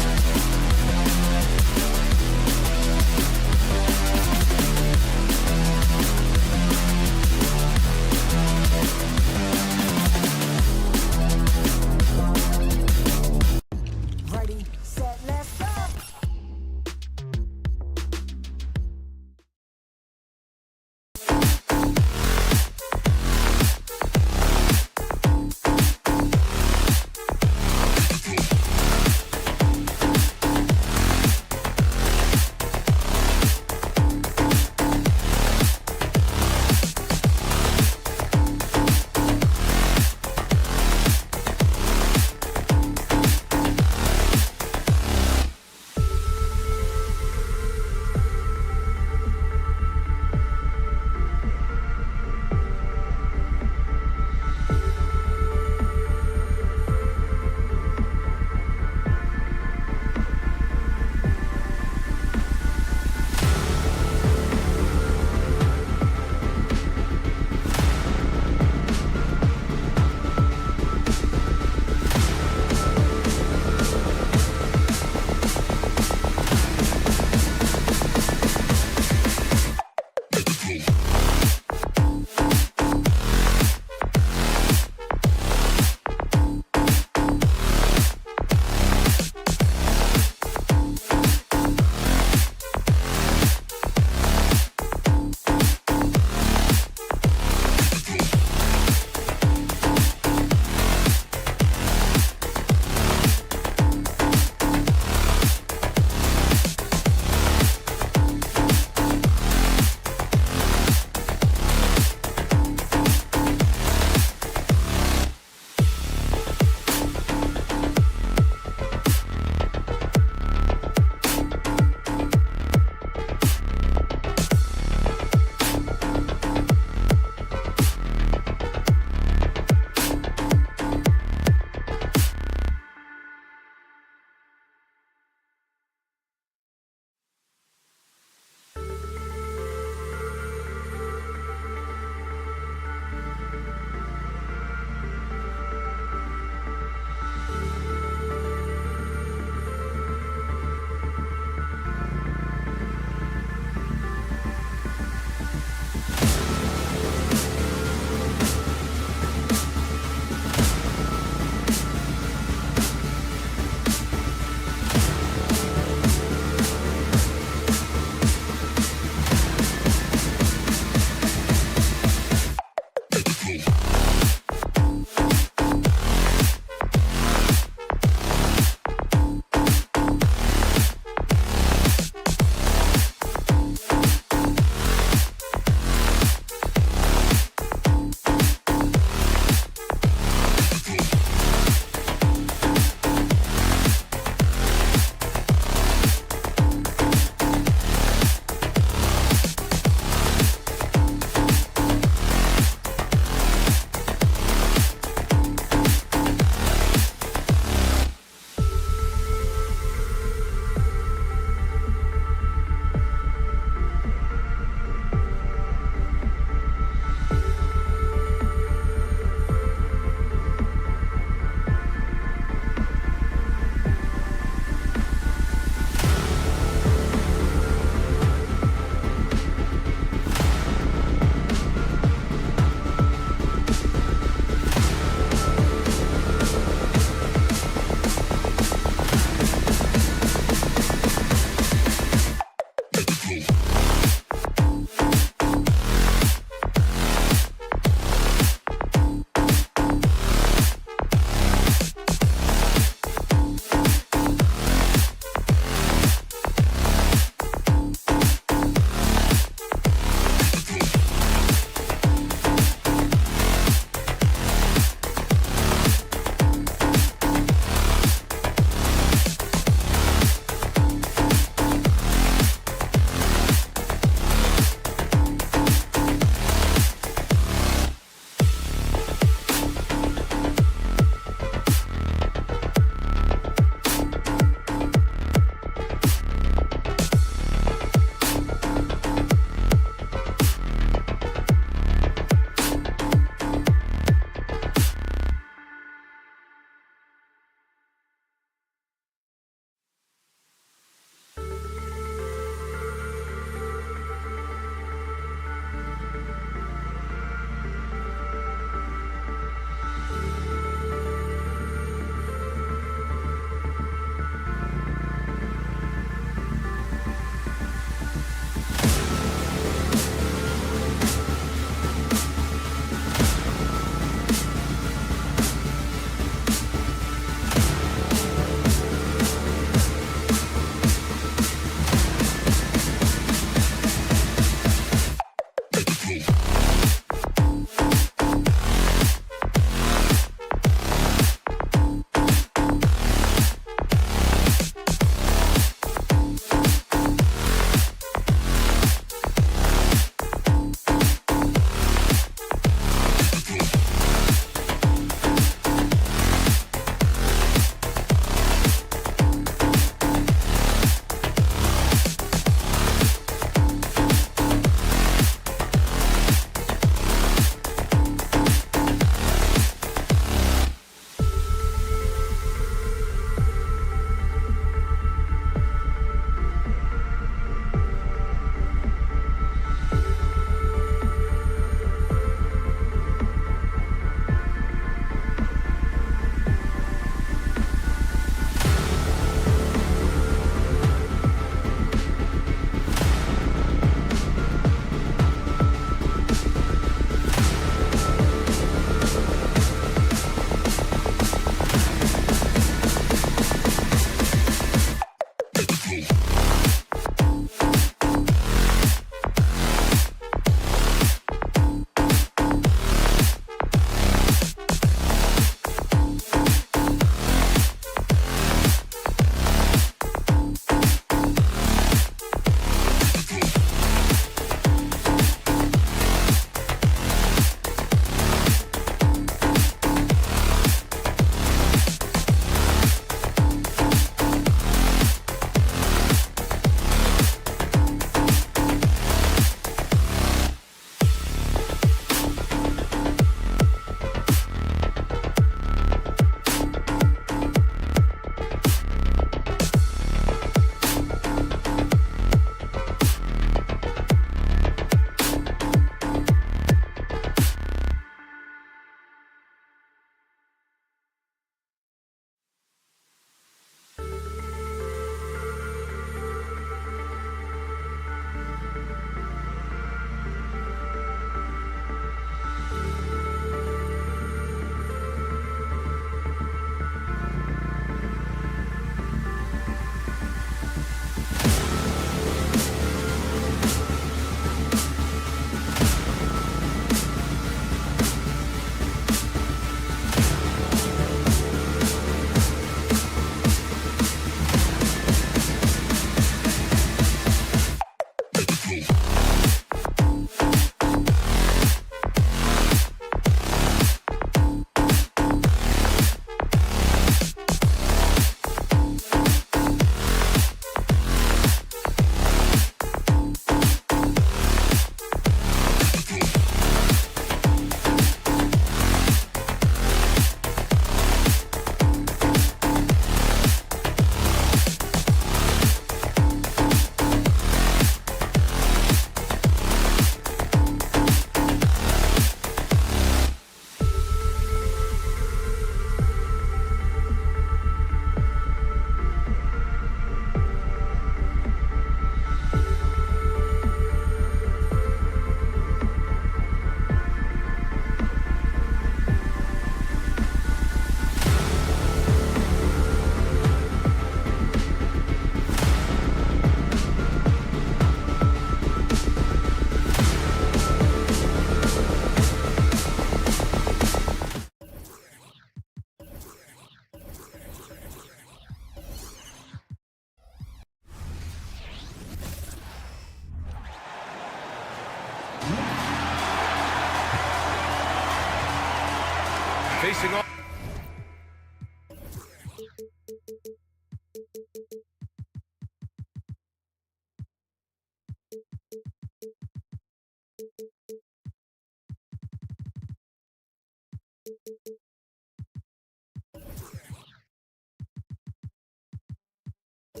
Off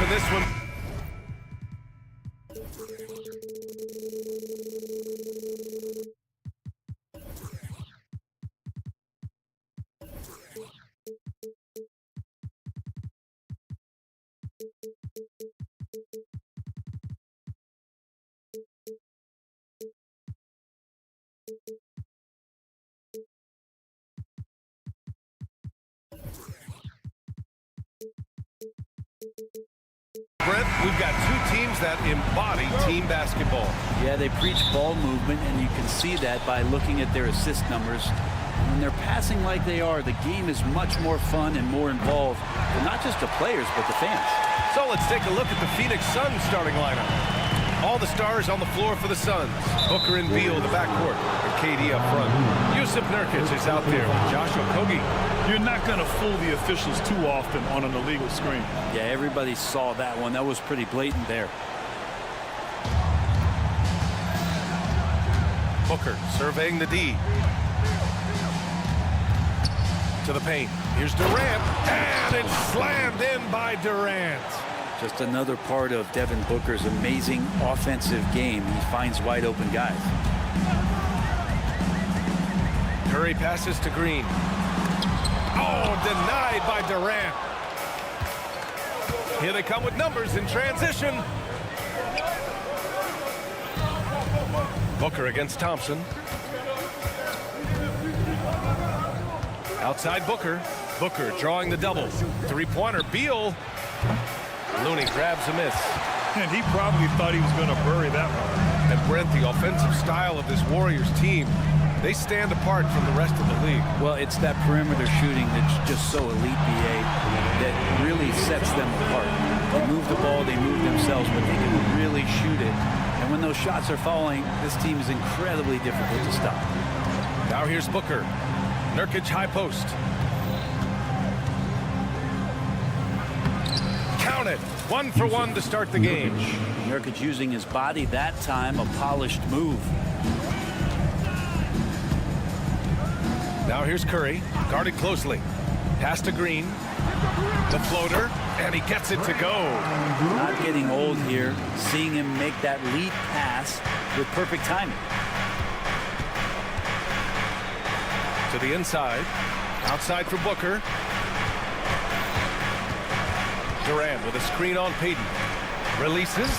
of this one. Brent, we've got two teams that embody team basketball. Yeah, they preach ball movement, and you can see that by looking at their assist numbers. When they're passing like they are, the game is much more fun and more involved for not just the players, but the fans. So let's take a look at the Phoenix Suns starting lineup. All the stars on the floor for the Suns. Booker and Beal in the backcourt, and KD up front. Yusuf Nurkic is out there with Josh Okogie. You're not going to fool the officials too often on an illegal screen. Yeah, everybody saw that one. That was pretty blatant there. Booker surveying the D. To the paint. Here's Durant, and it's slammed in by Durant. Just another part of Devin Booker's amazing offensive game. He finds wide open guys. Curry passes to Green. Oh, denied by Durant. Here they come with numbers in transition. Booker against Thompson. Outside Booker. Booker drawing the double. Three-pointer. Beal. Looney grabs a miss. And he probably thought he was going to bury that one. And Brent, the offensive style of this Warriors team, they stand apart from the rest of the league. Well, it's that perimeter shooting that's just so elite, BA, that really sets them apart. They move the ball, they move themselves, but they can really shoot it. And when those shots are falling, this team is incredibly difficult to stop. Now here's Booker. Nurkic high post. Count it. 1 for 1 to start the game. Nurkic using his body that time, a polished move. Now here's Curry, guarded closely. Pass to Green. The floater, and he gets it to go. Not getting old here. Seeing him make that lead pass with perfect timing. To the inside. Outside for Booker. Durant with a screen on Payton. Releases.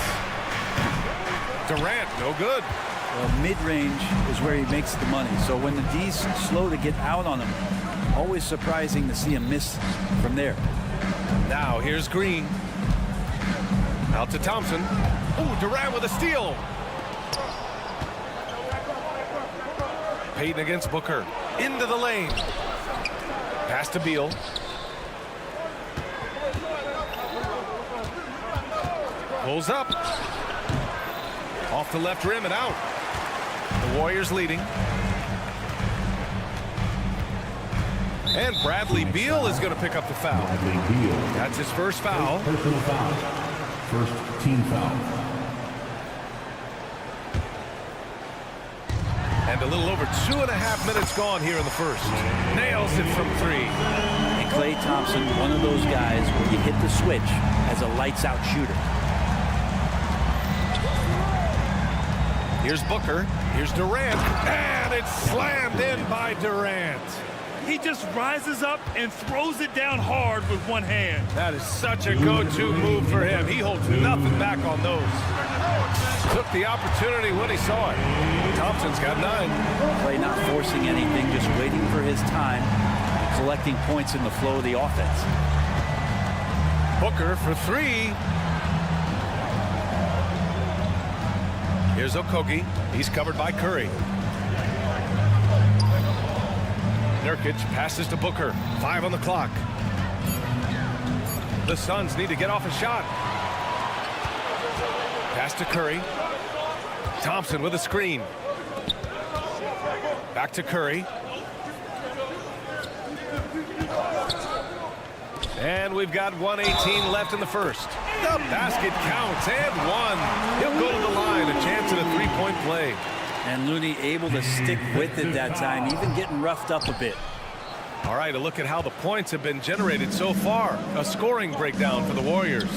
Durant, no good. Well, mid-range is where he makes the money. So when the D's slow to get out on him, always surprising to see him miss from there. Now here's Green. Out to Thompson. Oh, Durant with a steal. Payton against Booker. Into the lane. Pass to Beal. Pulls up. Off the left rim and out. The Warriors leading. And Bradley Beal is going to pick up the foul. That's his first foul. Personal foul. First team foul. And a little over 2.5 minutes gone here in the first. Nails it from 3. And Klay Thompson, one of those guys where you hit the switch as a lights-out shooter. Here's Booker. Here's Durant. And it's slammed in by Durant. He just rises up and throws it down hard with one hand. That is such a go-to move for him. He holds nothing back on those. Took the opportunity when he saw it. Thompson's got 9. Klay not forcing anything, just waiting for his time, collecting points in the flow of the offense. Booker for 3. Here's Okogie. He's covered by Curry. Nurkic passes to Booker. 5 on the clock. The Suns need to get off a shot. Pass to Curry. Thompson with a screen. Back to Curry. And we've got 1:18 left in the first. The basket counts and 1. He'll go to the line, a chance at a 3-point play. And Looney able to stick with it that time, even getting roughed up a bit. All right, a look at how the points have been generated so far. A scoring breakdown for the Warriors.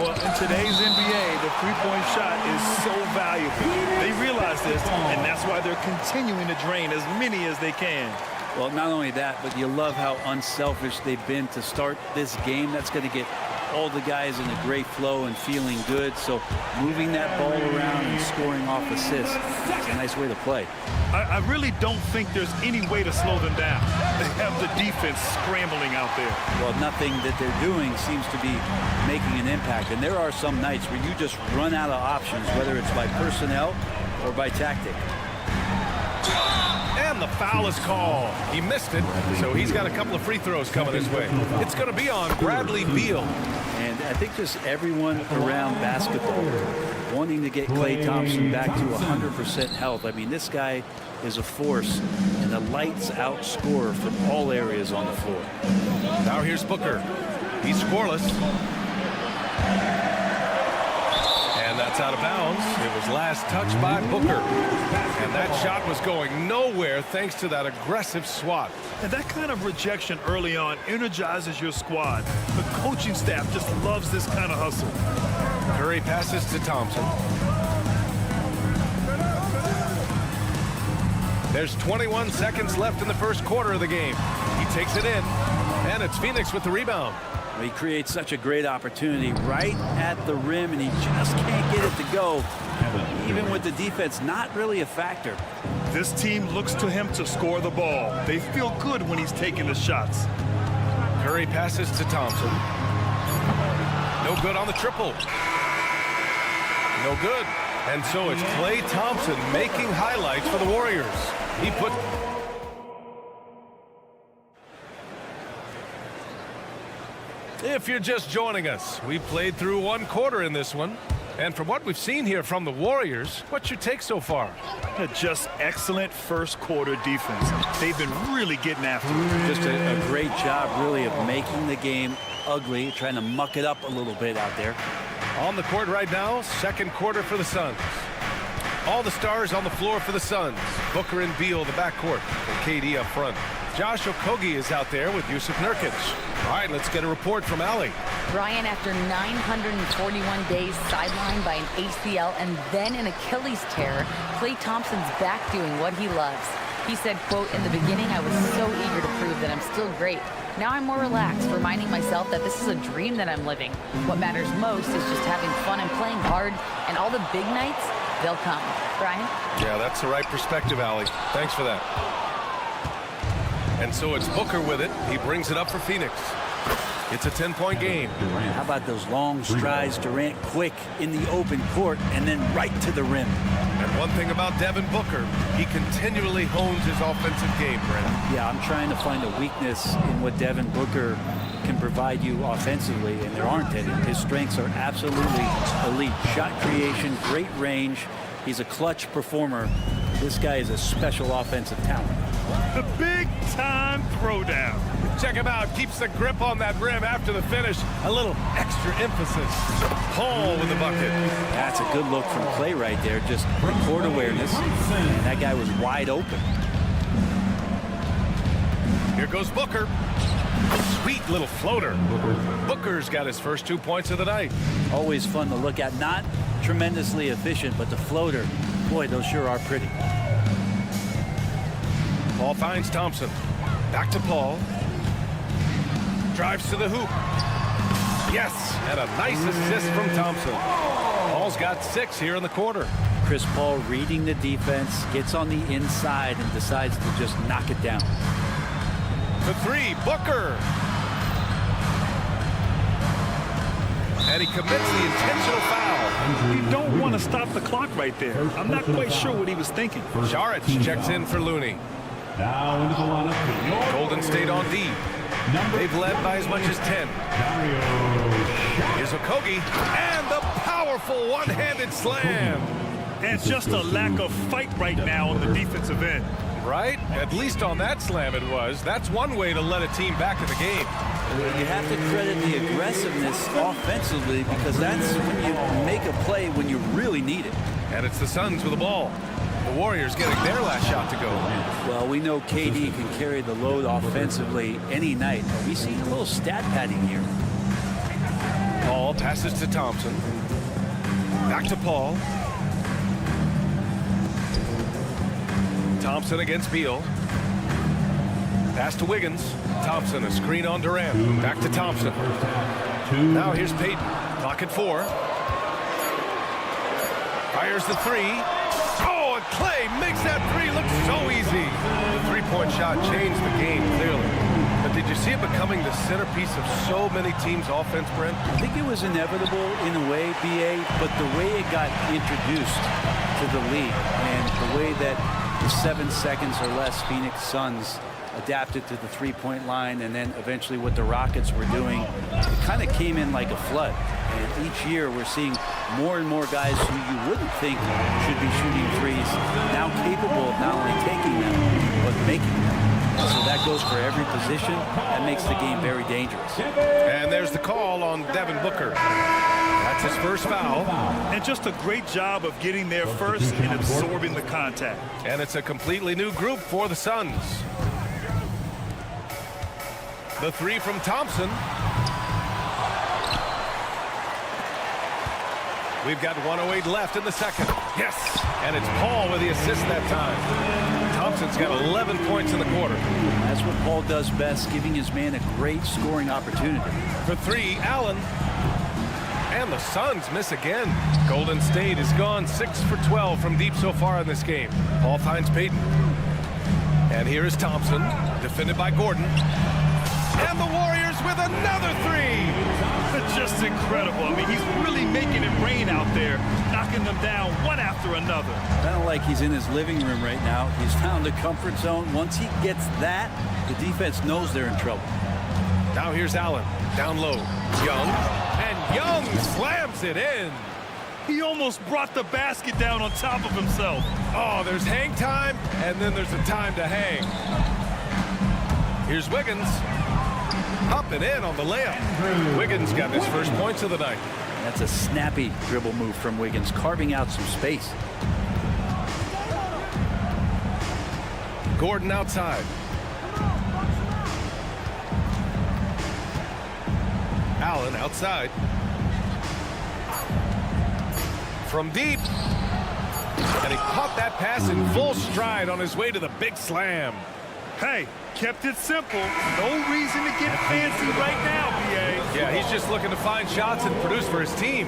Well, in today's NBA, the three-point shot is so valuable. They realize this, and that's why they're continuing to drain as many as they can. Well, not only that, but you love how unselfish they've been to start this game. That's going to get all the guys in a great flow and feeling good. So moving that ball around and scoring off assists is a nice way to play. I really don't think there's any way to slow them down. They have the defense scrambling out there. Well, nothing that they're doing seems to be making an impact. And there are some nights where you just run out of options, whether it's by personnel or by tactic. And the foul is called. He missed it, so he's got a couple of free throws coming his way. It's going to be on Bradley Beal. And I think just everyone around basketball wanting to get Klay Thompson back to 100% health. I mean, this guy is a force and a lights-out scorer from all areas on the floor. Now here's Booker. He's scoreless. And that's out of bounds. It was last touched by Booker. And that shot was going nowhere thanks to that aggressive swat. And that kind of rejection early on energizes your squad. The coaching staff just loves this kind of hustle. Curry passes to Thompson. There's 21 seconds left in the first quarter of the game. He takes it in, and it's Phoenix with the rebound. He creates such a great opportunity right at the rim, and he just can't get it to go, even with the defense not really a factor. This team looks to him to score the ball. They feel good when he's taking the shots. Curry passes to Thompson. No good on the triple. No good. And so it's Klay Thompson making highlights for the Warriors. He put... If you're just joining us, we played through one quarter in this one. And from what we've seen here from the Warriors, what's your take so far? Just excellent first quarter defense. They've been really getting after it. Just a great job, really, of making the game ugly, trying to muck it up a little bit out there. On the court right now, second quarter for the Suns. All the stars on the floor for the Suns. Booker and Beal, the backcourt, and KD up front. Josh Okogie is out there with Yusuf Nurkic. All right, let's get a report from Allie. Ryan, after 941 days sidelined by an ACL and then an Achilles tear, Klay Thompson's back doing what he loves. He said, quote, "In the beginning, I was so eager to prove that I'm still great. Now I'm more relaxed, reminding myself that this is a dream that I'm living. What matters most is just having fun and playing hard, and all the big nights, they'll come." Brian? Yeah, that's the right perspective, Allie. Thanks for that. And so it's Booker with it. He brings it up for Phoenix. It's a 10-point game. How about those long strides, Durant quick in the open court and then right to the rim. And one thing about Devin Booker, he continually hones his offensive game, Brent. Yeah, I'm trying to find a weakness in what Devin Booker can provide you offensively, and there aren't any. His strengths are absolutely elite. Shot creation, great range. He's a clutch performer. This guy is a special offensive talent. The big-time throwdown. Check him out. Keeps the grip on that rim after the finish. A little extra emphasis. Paul with the bucket. That's a good look from Klay right there. Just court awareness. And that guy was wide open. Here goes Booker. Sweet little floater. Booker's got his first 2 points of the night. Always fun to look at. Not tremendously efficient, but the floater, boy, those sure are pretty. Paul finds Thompson. Back to Paul. Drives to the hoop. Yes, and a nice assist from Thompson. Paul's got 6 here in the quarter. Chris Paul reading the defense, gets on the inside and decides to just knock it down. The 3, Booker. And he commits the intentional foul. You don't want to stop the clock right there. I'm not quite sure what he was thinking. Saric checks in for Looney. Now into the lineup. Golden State on D. They've led by as much as 10. Here's Okogie, and the powerful one-handed slam. And just a lack of fight right now on the defensive end. Right? At least on that slam it was. That's one way to let a team back in the game. You have to credit the aggressiveness offensively, because that's when you make a play when you really need it. And it's the Suns with the ball. The Warriors getting their last shot to go. Well, we know KD can carry the load offensively any night. But we see a little stat padding here. Paul passes to Thompson. Back to Paul. Thompson against Beal. Pass to Wiggins. Thompson, a screen on Durant. Back to Thompson. Now here's Payton. Clock at 4. Fires the 3. Oh, and Clay makes that 3 look so easy. The three-point shot changed the game, clearly. But did you see it becoming the centerpiece of so many teams' offense, Brent? I think it was inevitable in a way, BA, but the way it got introduced to the league and the way that the 7 seconds or less Phoenix Suns adapted to the three-point line, and then eventually what the Rockets were doing, it kind of came in like a flood. And each year we're seeing more and more guys who you wouldn't think should be shooting threes now capable of not only taking them, but making them. So that goes for every position. That makes the game very dangerous. And there's the call on Devin Booker. That's his first foul. And just a great job of getting there first and absorbing the contact. And it's a completely new group for the Suns. The 3 from Thompson. We've got 1:08 left in the second. Yes, and it's Paul with the assist that time. Thompson's got 11 points in the quarter. That's what Paul does best, giving his man a great scoring opportunity. For 3, Allen. And the Suns miss again. Golden State is gone 6 for 12 from deep so far in this game. Paul finds Payton. And here is Thompson, defended by Gordon. And the Warriors with another 3. Just incredible. I mean, he's really making it rain out there, knocking them down one after another. Kind of like he's in his living room right now. He's found a comfort zone. Once he gets that, the defense knows they're in trouble. Now here's Allen, down low. Young, and Young slams it in. He almost brought the basket down on top of himself. Oh, there's hang time, and then there's a time to hang. Here's Wiggins. Up and in on the layup. Wiggins got his first points of the night. That's a snappy dribble move from Wiggins, carving out some space. Gordon outside. Allen outside. From deep. And he caught that pass in full stride on his way to the big slam. Hey, kept it simple. No reason to get fancy right now, BA. Yeah, he's just looking to find shots and produce for his team.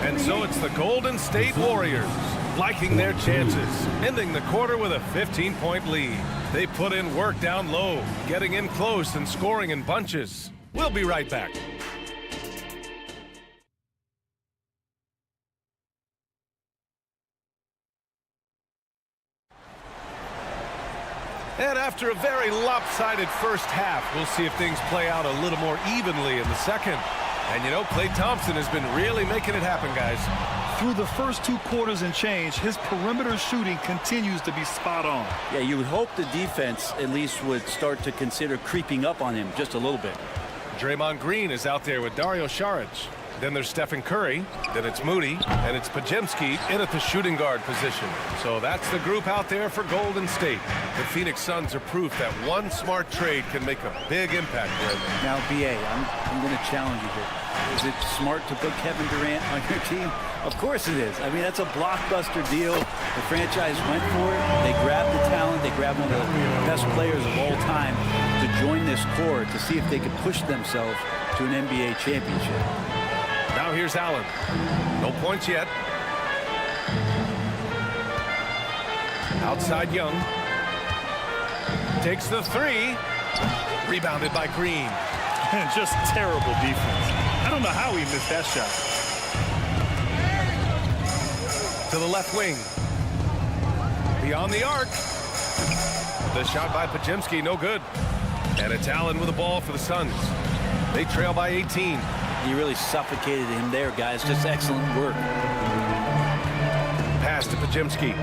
And so it's the Golden State Warriors liking their chances, ending the quarter with a 15-point lead. They put in work down low, getting in close and scoring in bunches. We'll be right back. And after a very lopsided first half, we'll see if things play out a little more evenly in the second. And you know, Klay Thompson has been really making it happen, guys. Through the first 2 quarters and change, his perimeter shooting continues to be spot on. Yeah, you would hope the defense at least would start to consider creeping up on him just a little bit. Draymond Green is out there with Dario Saric. Then there's Stephen Curry, then it's Moody, and it's Podziemski in at the shooting guard position. So that's the group out there for Golden State. The Phoenix Suns are proof that one smart trade can make a big impact. Now, BA, I'm going to challenge you here. Is it smart to put Kevin Durant on your team? Of course it is. I mean, that's a blockbuster deal. The franchise went for it. They grabbed the talent. They grabbed one of the best players of all time to join this core to see if they could push themselves to an NBA championship. Now here's Allen. No points yet. Outside Young. Takes the 3. Rebounded by Green. And just terrible defense. I don't know how he missed that shot. To the left wing. Beyond the arc. The shot by Podziemski, no good. And it's Allen with the ball for the Suns. They trail by 18. You really suffocated him there, guys. Just excellent work. Pass to Podziemski.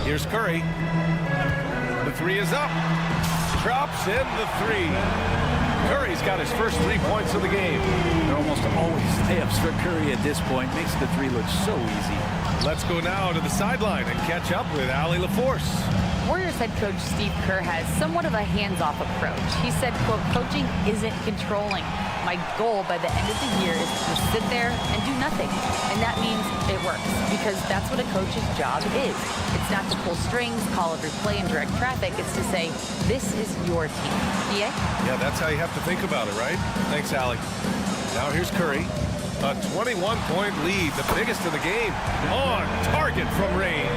Here's Curry. The 3 is up. Drops in the 3. Curry's got his first 3 points of the game. They're almost always layups for Curry at this point. Makes the 3 look so easy. Let's go now to the sideline and catch up with Allie LaForce. Warriors head coach Steve Kerr has somewhat of a hands-off approach. He said, quote, coaching isn't controlling. My goal by the end of the year is to just sit there and do nothing. And that means it works, because that's what a coach's job is. It's not to pull strings, call every play, and direct traffic. It's to say, this is your team. Yeah? Yeah, that's how you have to think about it, right? Thanks, Allie. Now here's Curry. A 21-point lead, the biggest of the game, on target from range.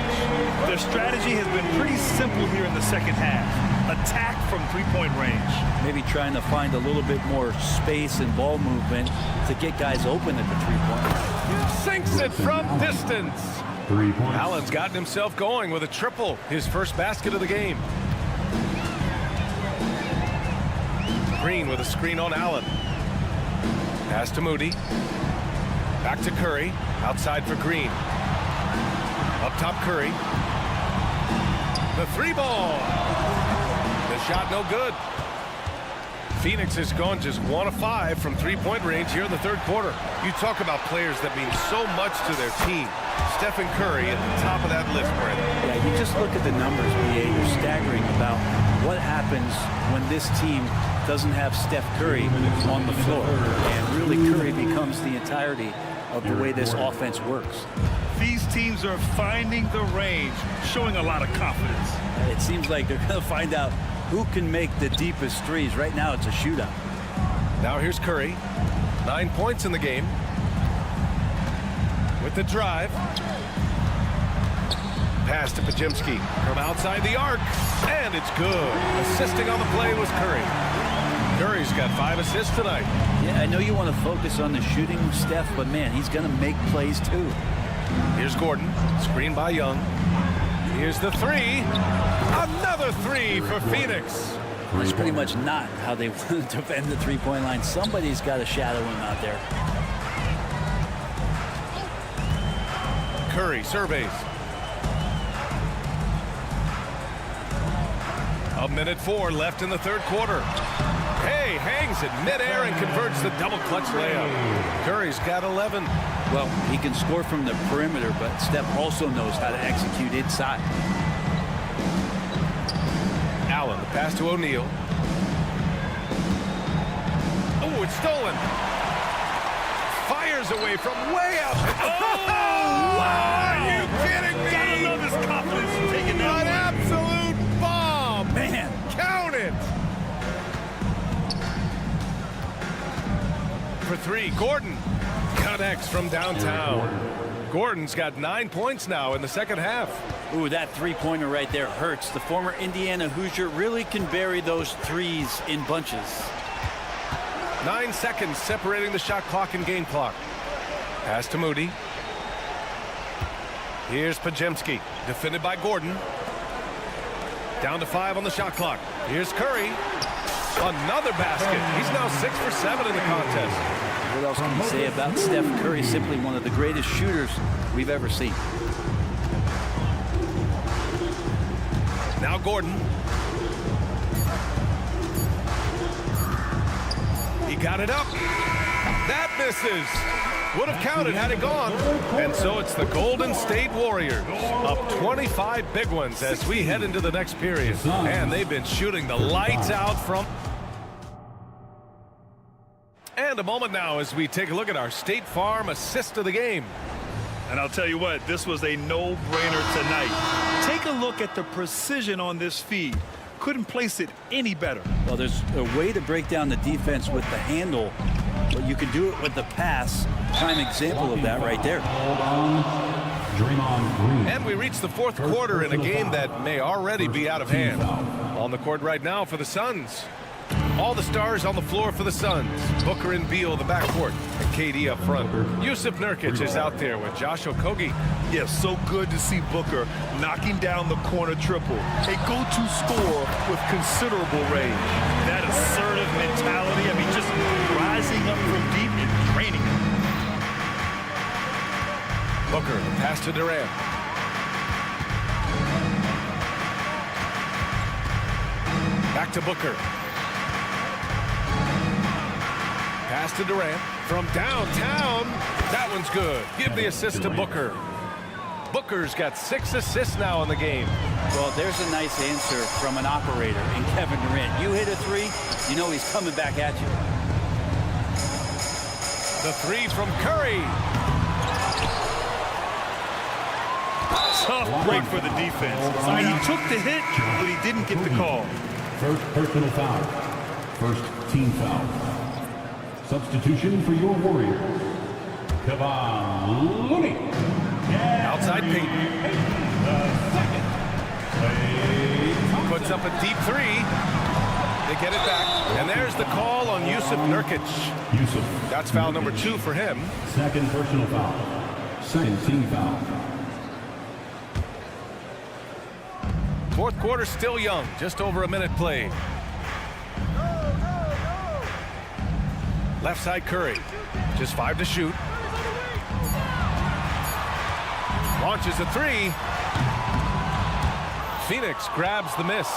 Their strategy has been pretty simple here in the second half. Attack from three-point range. Maybe trying to find a little bit more space and ball movement to get guys open at the three-point line. Sinks it from distance. 3 points. Allen's gotten himself going with a triple, his first basket of the game. Green with a screen on Allen. Pass to Moody. Back to Curry. Outside for Green. Up top, Curry. The three ball. The shot no good. Phoenix has gone just 1 of 5 from three-point range here in the third quarter. You talk about players that mean so much to their team. Stephen Curry at the top of that list, Brent. Yeah, you just look at the numbers, BA. You're staggering about what happens when this team doesn't have Steph Curry on the floor. And really, Curry becomes the entirety of the way this offense works. These teams are finding the range, showing a lot of confidence. It seems like they're going to find out who can make the deepest threes. Right now, it's a shootout. Now here's Curry. 9 points in the game. With the drive. Pass to Pajemski from outside the arc. And it's good. Assisting on the play was Curry. Curry's got 5 assists tonight. Yeah, I know you want to focus on the shooting, Steph, but man, he's going to make plays too. Here's Gordon. Screen by Young. Here's the three. Another three for Phoenix. That's pretty much not how they want to defend the three-point line. Somebody's got to shadow him out there. Curry surveys. A minute 4 left in the third quarter. Hey, hangs it midair and converts the double clutch layup. Curry's got 11. Well, he can score from the perimeter, but Steph also knows how to execute inside. Allen, the pass to O'Neal. Oh, it's stolen. Fires away from way out. Oh, wow! Are you kidding me? Gotta love his confidence taking that An one. absolute bomb. Man, count it. For 3, Gordon connects from downtown. Gordon's got 9 points now in the second half. Ooh, that three-pointer right there hurts. The former Indiana Hoosier really can bury those threes in bunches. 9 seconds separating the shot clock and game clock. Pass to Moody. Here's Pajemski, defended by Gordon. Down to 5 on the shot clock. Here's Curry. Another basket. He's now 6 for 7 in the contest. What else can you say about Steph Curry? Simply one of the greatest shooters we've ever seen. Now Gordon. He got it up. That misses. Would have counted had it gone. And so it's the Golden State Warriors up 25 big ones as we head into the next period. And they've been shooting the lights out from... And a moment now as we take a look at our State Farm assist of the game. And I'll tell you what, this was a no-brainer tonight. Take a look at the precision on this feed. Couldn't place it any better. Well, there's a way to break down the defense with the handle, but you can do it with the pass. Prime example of that right there. And we reach the fourth quarter in a game that may already be out of hand. On the court right now for the Suns. All the stars on the floor for the Suns. Booker and Beal, the backcourt, and KD up front. Yusuf Nurkic is out there with Josh Okogie. Yes, so good to see Booker knocking down the corner triple. A go-to score with considerable range. That assertive mentality, I mean, just rising up from deep and draining it. Booker, the pass to Durant. Back to Booker. Pass to Durant from downtown. That one's good. Give the assist to Booker. Booker's got 6 assists now in the game. Well, there's a nice answer from an operator in Kevin Durant. You hit a three, you know he's coming back at you. The three from Curry. Tough break for the defense. I mean, he took the hit, but he didn't get the call. First personal foul. First team foul. Substitution for your Warriors. Kevon Looney. Outside Payton. Puts up a deep three. They get it back. And there's the call on Yusuf Nurkic. That's foul number 2 for him. Second personal foul. Second team foul. Fourth quarter still young. Just over a minute played. Left side Curry. Just 5 to shoot. Launches a three. Phoenix grabs the miss.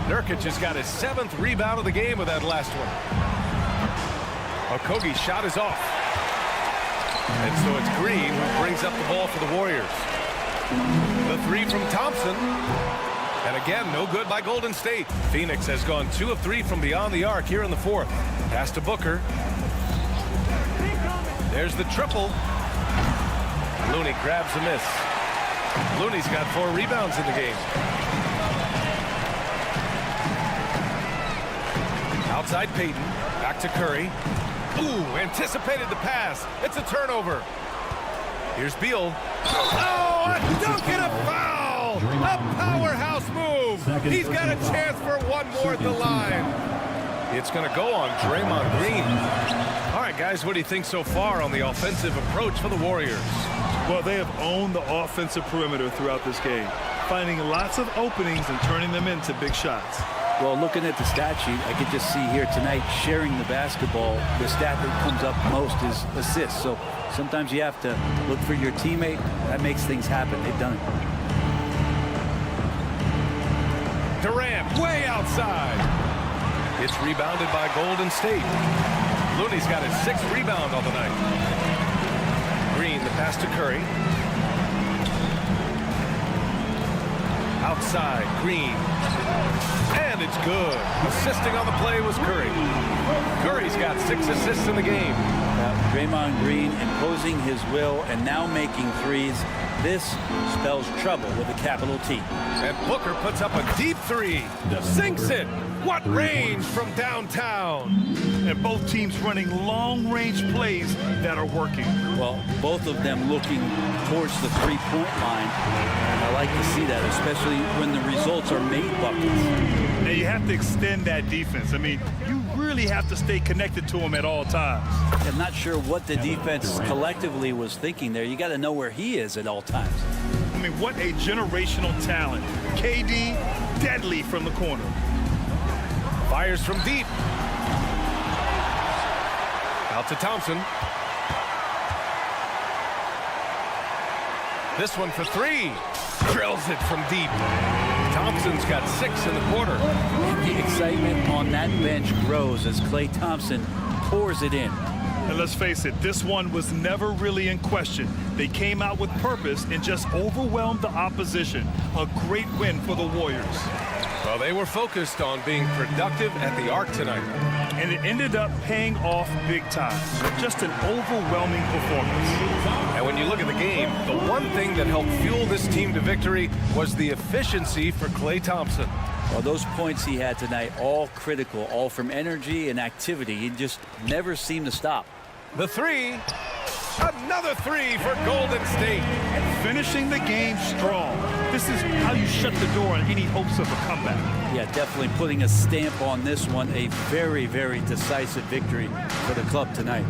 Nurkic has got his 7th rebound of the game with that last one. Okogie's shot is off. And so it's Green who brings up the ball for the Warriors. The three from Thompson. And again, no good by Golden State. Phoenix has gone 2 of 3 from beyond the arc here in the 4th. Pass to Booker. There's the triple. Looney grabs a miss. Looney's got 4 rebounds in the game. Outside Payton. Back to Curry. Ooh, anticipated the pass. It's a turnover. Here's Beal. Oh, a dunk and a foul! A powerhouse move. He's got a chance for one more at the line. It's going to go on Draymond Green. All right, guys, what do you think so far on the offensive approach for the Warriors? Well, they have owned the offensive perimeter throughout this game, finding lots of openings and turning them into big shots. Well, looking at the stat sheet, I could just see here tonight sharing the basketball. The stat that comes up most is assists. So sometimes you have to look for your teammate. That makes things happen. They've done it. Durant way outside. It's rebounded by Golden State. Looney's got his 6th rebound on the night. Green, the pass to Curry. Outside, Green. And it's good. Assisting on the play was Curry. Curry's got 6 assists in the game. Draymond Green imposing his will and now making threes. This spells trouble with a capital T. And Booker puts up a deep three. Sinks it. What range from downtown. And both teams running long-range plays that are working. Well, both of them looking towards the three-point line. And I like to see that, especially when the results are made buckets. Now you have to extend that defense. I mean, you really have to stay connected to him at all times. I'm not sure what the defense collectively was thinking there. You got to know where he is at all times. I mean, what a generational talent. KD, deadly from the corner. Fires from deep. Out to Thompson. This one for 3. Drills it from deep. Thompson's got 6 in the quarter. The excitement on that bench grows as Klay Thompson pours it in. And let's face it, this one was never really in question. They came out with purpose and just overwhelmed the opposition. A great win for the Warriors. Well, they were focused on being productive at the arc tonight. And it ended up paying off big time. Just an overwhelming performance. And when you look at the game, the one thing that helped fuel this team to victory was the efficiency for Klay Thompson. Well, those points he had tonight, all critical, all from energy and activity. He just never seemed to stop. The three. Another 3 for Golden State. Finishing the game strong. This is how you shut the door on any hopes of a comeback. Yeah, definitely putting a stamp on this one. A very, very decisive victory for the club tonight.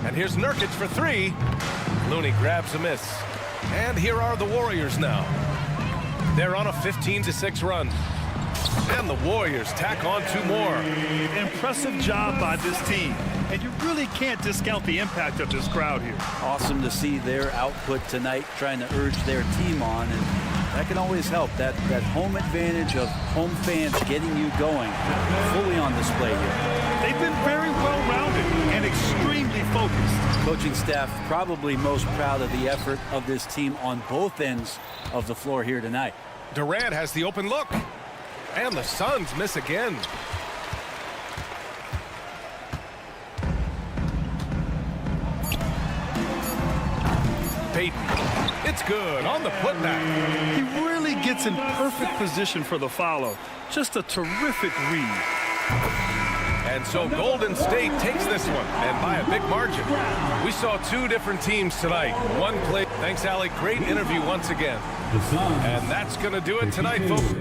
And here's Nurkic for 3. Looney grabs a miss. And here are the Warriors now. They're on a 15-6 run. And the Warriors tack on 2 more. Impressive job by this team. And you really can't discount the impact of this crowd here. Awesome to see their output tonight, trying to urge their team on. And that can always help. That home advantage of home fans getting you going fully on display here. They've been very well-rounded and extremely focused. Coaching staff probably most proud of the effort of this team on both ends of the floor here tonight. Durant has the open look. And the Suns miss again. Payton. It's good on the putback. He really gets in perfect position for the follow. Just a terrific read. And so Golden State takes this one, and by a big margin. We saw two different teams tonight. One play. Thanks, Allie. Great interview once again. And that's going to do it tonight, folks.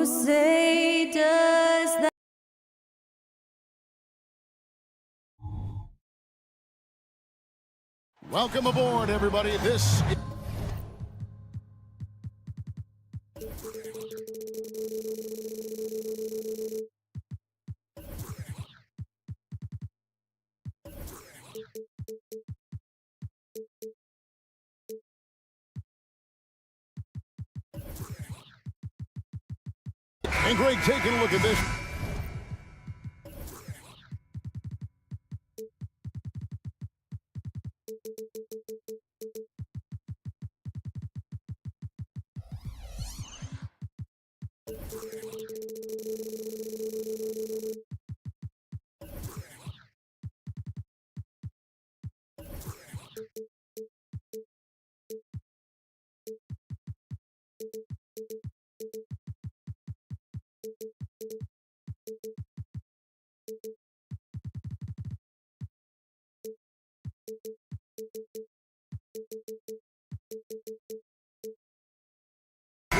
Who say does that? Welcome aboard, everybody. This is and Greg, taking a look at this.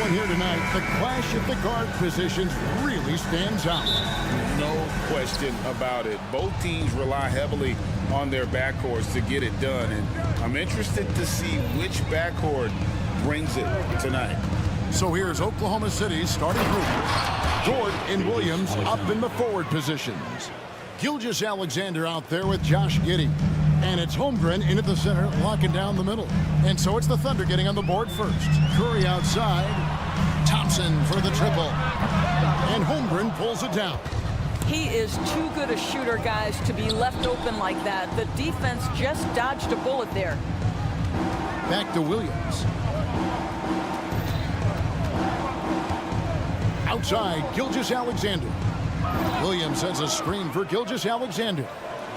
Here tonight, the clash of the guard positions really stands out. No question about it. Both teams rely heavily on their backcourts to get it done, and I'm interested to see which backcourt brings it tonight. So here's Oklahoma City's starting group. Dort and Williams up in the forward positions. Gilgeous-Alexander out there with Josh Giddey. And it's Holmgren in at the center, locking down the middle. And so it's the Thunder getting on the board first. Curry outside. Thompson for the triple. And Holmgren pulls it down. He is too good a shooter, guys, to be left open like that. The defense just dodged a bullet there. Back to Williams. Outside, Gilgeous-Alexander. Williams sends a screen for Gilgeous-Alexander.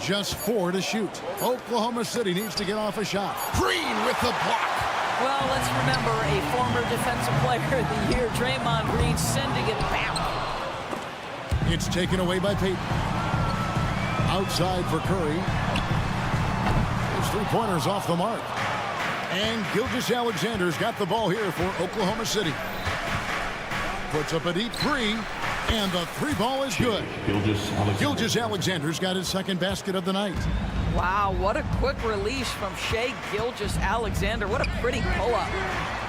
Just 4 to shoot. Oklahoma City needs to get off a shot. Green with the block. Well, let's remember a former defensive player of the year, Draymond Green, sending it back. It's taken away by Payton. Outside for Curry. His three-pointers off the mark. And Gilgeous-Alexander's got the ball here for Oklahoma City. Puts up a deep three. And the three ball is good. Gilgeous-Alexander's got his second basket of the night. Wow, what a quick release from Shai Gilgeous-Alexander. What a pretty pull-up.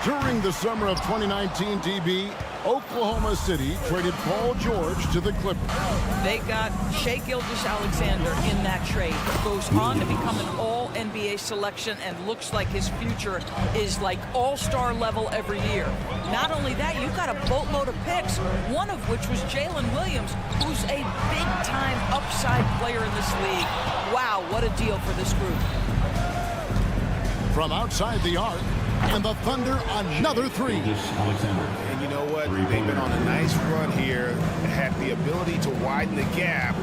During the summer of 2019, DB, Oklahoma City traded Paul George to the Clippers. They got Shai Gilgeous-Alexander in that trade. Goes on to become an all-NBA selection and looks like his future is like all-star level every year. Not only that, you've got a boatload of picks, one of which was Jalen Williams, who's a big-time upside player in this league. Wow, what a deal for this group. From outside the arc, and the Thunder another three. And you know what? They've been on a nice run here, had the ability to widen the gap.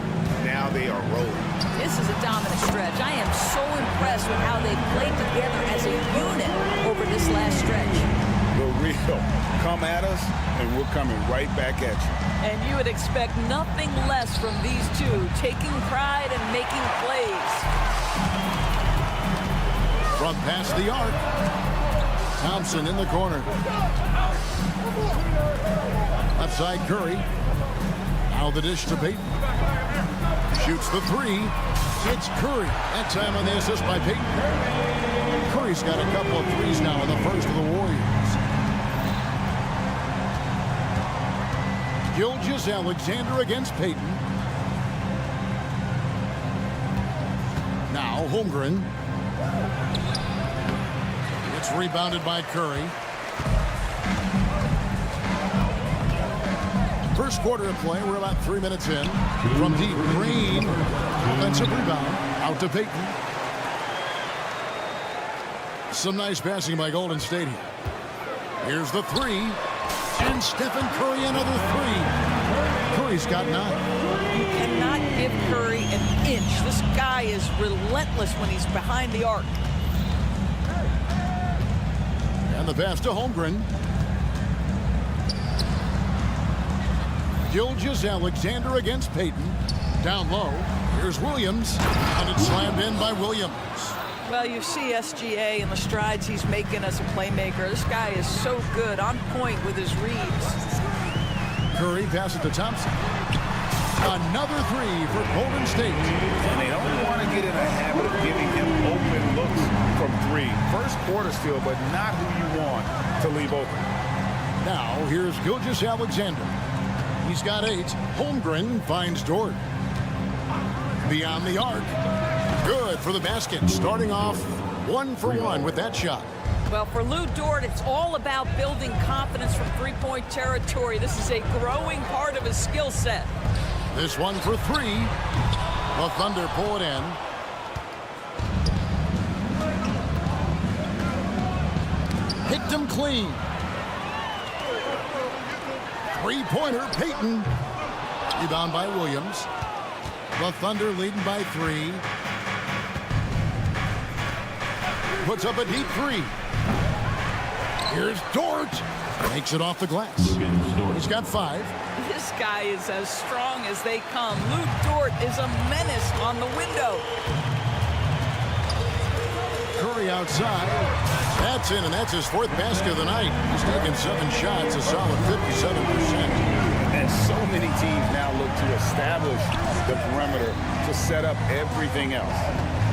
Now they are rolling. This is a dominant stretch. I am so impressed with how they played together as a unit over this last stretch. The real. Come at us, and we're coming right back at you. And you would expect nothing less from these two, taking pride and making plays. From past the arc, Thompson in the corner. Left side Curry. Now the dish to Payton. Shoots the three. It's Curry. That time on the assist by Payton. Curry's got a couple of threes now in the first of the Warriors. Gilgeous-Alexander against Payton. Now Holmgren. It's rebounded by Curry. First quarter of play, we're about 3 minutes in. From deep, Green, offensive rebound, out to Payton. Some nice passing by Golden State here. Here's the three, and Stephen Curry another three. Curry's got 9. You cannot give Curry an inch. This guy is relentless when he's behind the arc. And the pass to Holmgren. Gilgeous-Alexander against Payton. Down low. Here's Williams. And it's slammed in by Williams. Well, you see SGA and the strides he's making as a playmaker. This guy is so good, on point with his reads. Curry passes to Thompson. Another three for Golden State. And they don't want to get in a habit of giving him open looks from three. First quarter still, but not who you want to leave open. Now here's Gilgeous-Alexander. He's got 8. Holmgren finds Dort. Beyond the arc. Good for the basket. Starting off 1 for 1 with that shot. Well, for Lou Dort, it's all about building confidence from three-point territory. This is a growing part of his skill set. This one for 3. The Thunder pull it in. Picked him clean. Three-pointer, Payton. Rebound by Williams. The Thunder leading by 3. Puts up a deep 3. Here's Dort. Makes it off the glass. He's got 5. This guy is as strong as they come. Lou Dort is a menace on the window. Curry outside. That's in, and that's his 4th basket of the night. He's taken 7 shots, a solid 57%. And so many teams now look to establish the perimeter to set up everything else.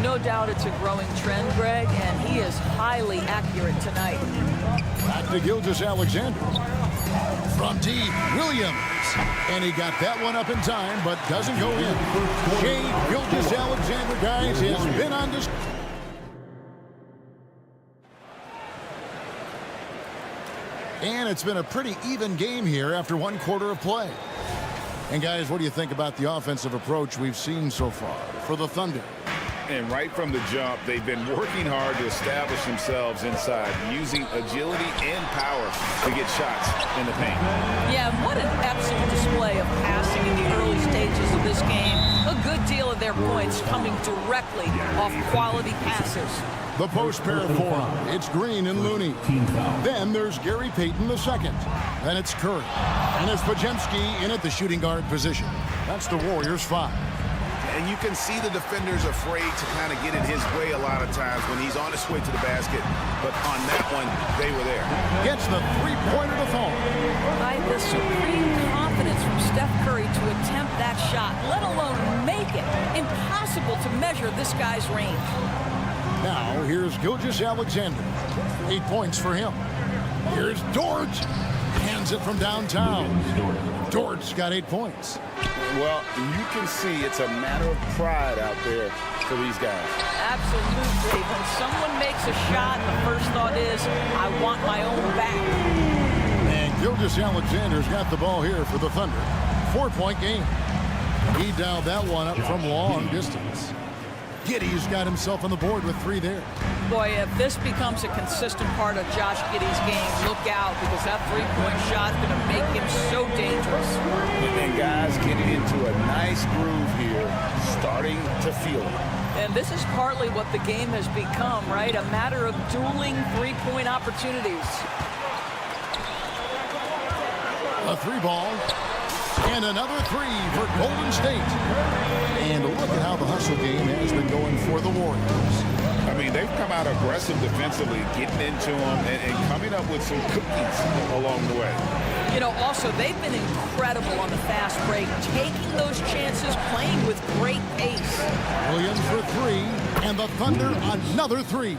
No doubt it's a growing trend, Greg, and he is highly accurate tonight. Back to Gilgeous-Alexander. From deep, Williams. And he got that one up in time, but doesn't go in. Shea Gilgeous-Alexander, guys, has been on this. And it's been a pretty even game here after 1 quarter of play. And guys, what do you think about the offensive approach we've seen so far for the Thunder? And right from the jump, they've been working hard to establish themselves inside, using agility and power to get shots in the paint. Yeah, what an excellent display of passing in the early stages of this game. A good deal of their points coming directly off quality passes. The post pair form. It's Green and Looney. Then there's Gary Payton II. Then it's Curry. And it's Podziemski in at the shooting guard position. That's the Warriors' 5. And you can see the defenders afraid to kind of get in his way a lot of times when he's on his way to the basket. But on that one, they were there. Gets the three-pointer to fall. By the supreme confidence from Steph Curry to attempt that shot, let alone make it. Impossible to measure this guy's range. Now, here's Gilgeous-Alexander. 8 points for him. Here's Dort. Hands it from downtown. Dort's got 8 points. Well, you can see it's a matter of pride out there for these guys. Absolutely. When someone makes a shot, the first thought is, I want my own back. And Gilgeous-Alexander's got the ball here for the Thunder. 4-point game. He dialed that one up from long distance. Giddey's got himself on the board with 3 there. Boy, if this becomes a consistent part of Josh Giddey's game, look out, because that three-point shot is going to make him so dangerous. And guys getting into a nice groove here, starting to feel it. And this is partly what the game has become, right? A matter of dueling three-point opportunities. A 3-ball. And another 3 for Golden State. And look at how the hustle game has been going for the Warriors. I mean, they've come out aggressive defensively, getting into them and coming up with some cookies along the way. You know, also, they've been incredible on the fast break, taking those chances, playing with great pace. Williams for 3, and the Thunder another 3.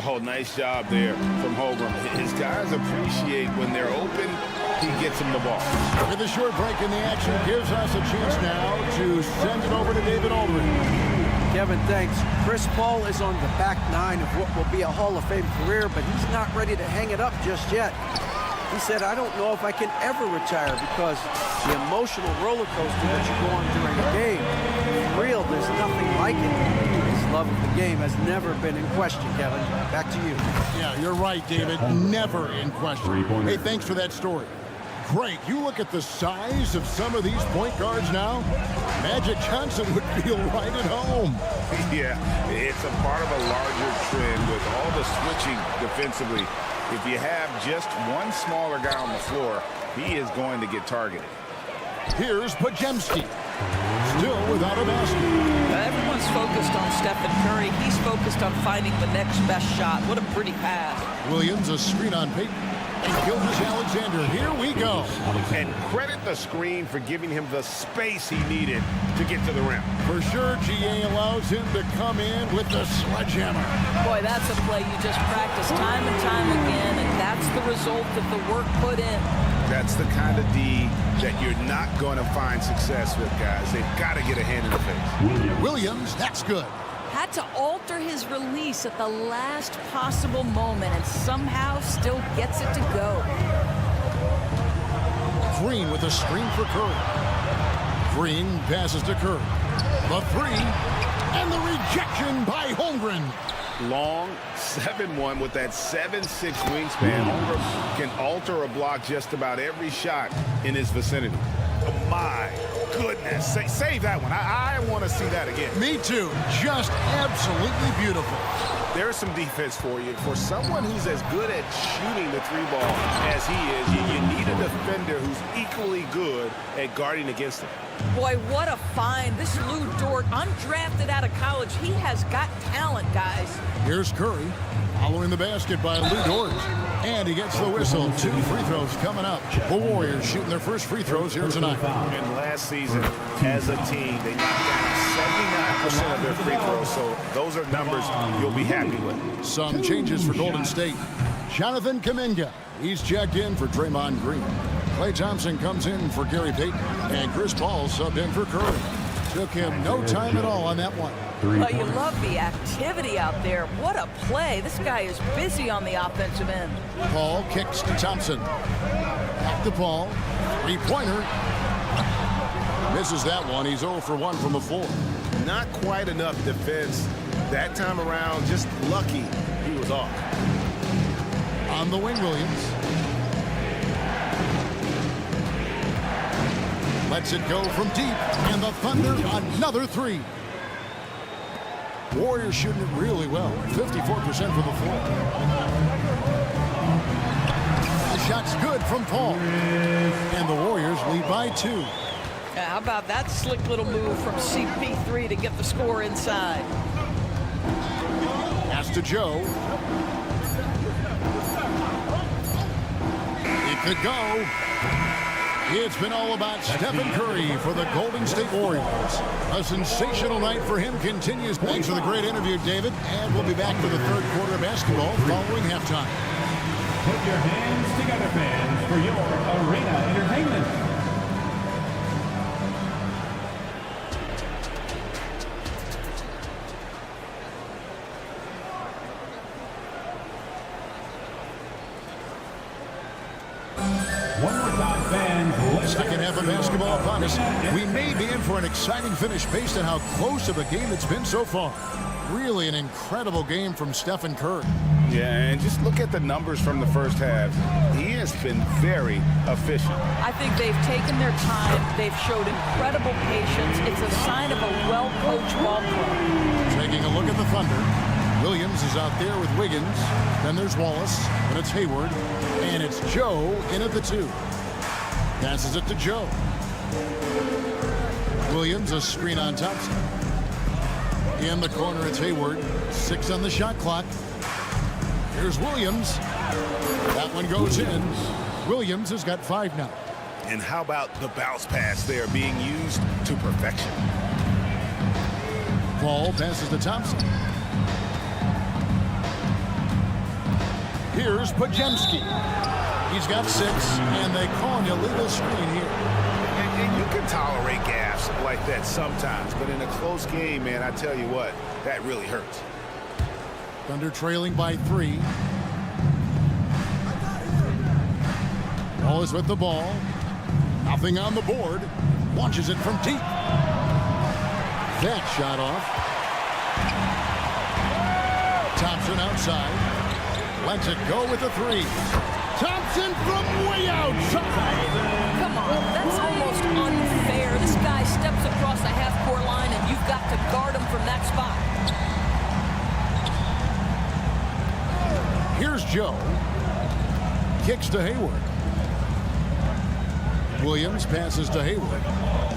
Oh, nice job there from Holmgren. His guys appreciate when they're open, he gets them the ball. With a short break in the action, gives us a chance now to send it over to David Aldridge. Kevin, thanks. Chris Paul is on the back 9 of what will be a Hall of Fame career, but he's not ready to hang it up just yet. He said, I don't know if I can ever retire because the emotional roller coaster that you go on during a game is real. There's nothing like it. His love of the game has never been in question, Kevin. Back to you. Yeah, you're right, David. Never in question. Hey, thanks for that story. Greg, you look at the size of some of these point guards now. Magic Johnson would feel right at home. Yeah, it's a part of a larger trend with all the switching defensively. If you have just one smaller guy on the floor, he is going to get targeted. Here's Podziemski. Still without a basket. Everyone's focused on Stephen Curry. He's focused on finding the next best shot. What a pretty pass. Williams, a screen on Payton. Gilgeous-Alexander, here we go. And credit the screen for giving him the space he needed to get to the rim. For sure, GA allows him to come in with the sledgehammer. Boy, that's a play you just practice time and time again, and that's the result of the work put in. That's the kind of D that you're not going to find success with, guys. They've got to get a hand in the face. Williams, that's good. Had to alter his release at the last possible moment and somehow still gets it to go. Green with a screen for Curry. Green passes to Curry. The three, and the rejection by Holmgren. Long 7-1 with that 7'6" wingspan. Holmgren can alter a block just about every shot in his vicinity. Oh, my goodness. Save that one. I want to see that again. Me too. Just absolutely beautiful. There's some defense for you. For someone who's as good at shooting the three ball as he is, you need a defender who's equally good at guarding against him. Boy, what a find. This Lou Dort, undrafted out of college. He has got talent, guys. Here's Curry following the basket by Lou Dort. And he gets the whistle. 2 free throws coming up. The Warriors shooting their first free throws here tonight. And last season, as a team, they knocked down 79% of their free throws. So those are numbers you'll be happy with. Some changes for Golden State. Jonathan Kuminga. He's checked in for Draymond Green. Klay Thompson comes in for Gary Payton. And Chris Paul subbed in for Curry. Took him no time at all on that one. Well, you love the activity out there. What a play. This guy is busy on the offensive end. Paul kicks to Thompson. Back to Paul. Three-pointer. Misses that one. He's 0 for 1 from the floor. Not quite enough defense that time around. Just lucky he was off. On the wing, Williams. Lets it go from deep. And the Thunder, another three. Warriors shooting it really well. 54% from the floor. The shot's good from Paul. And the Warriors lead by 2. How about that slick little move from CP3 to get the score inside? Pass to Joe. It could go. It's been all about Stephen Curry for the Golden State Warriors. A sensational night for him continues. Thanks for the great interview, David. And we'll be back for the third quarter of basketball following halftime. Put your hands together, fans, for your arena entertainment. Second half of basketball upon us. We may be in for an exciting finish based on how close of a game it's been so far. Really an incredible game from Stephen Curry. Yeah, and just look at the numbers from the first half. He has been very efficient. I think they've taken their time. They've showed incredible patience. It's a sign of a well-coached ball club. Taking a look at the Thunder. Williams is out there with Wiggins. Then there's Wallace. And it's Hayward. And it's Joe in at the 2. Passes it to Joe. Williams, a screen on Thompson. In the corner, it's Hayward. 6 on the shot clock. Here's Williams. That one goes in. Williams has got 5 now. And how about the bounce pass there being used to perfection? Paul passes to Thompson. Here's Podziemski. He's got 6, and they call an illegal screen here. And you can tolerate gaffes like that sometimes, but in a close game, man, I tell you what, that really hurts. Thunder trailing by 3. Wallace with the ball. Nothing on the board. Launches it from deep. That shot off. Thompson outside. Lets it go with the 3. Thompson from way outside. Come on, that's almost unfair. This guy steps across the half-court line, and you've got to guard him from that spot. Here's Joe. Kicks to Hayward. Williams passes to Hayward.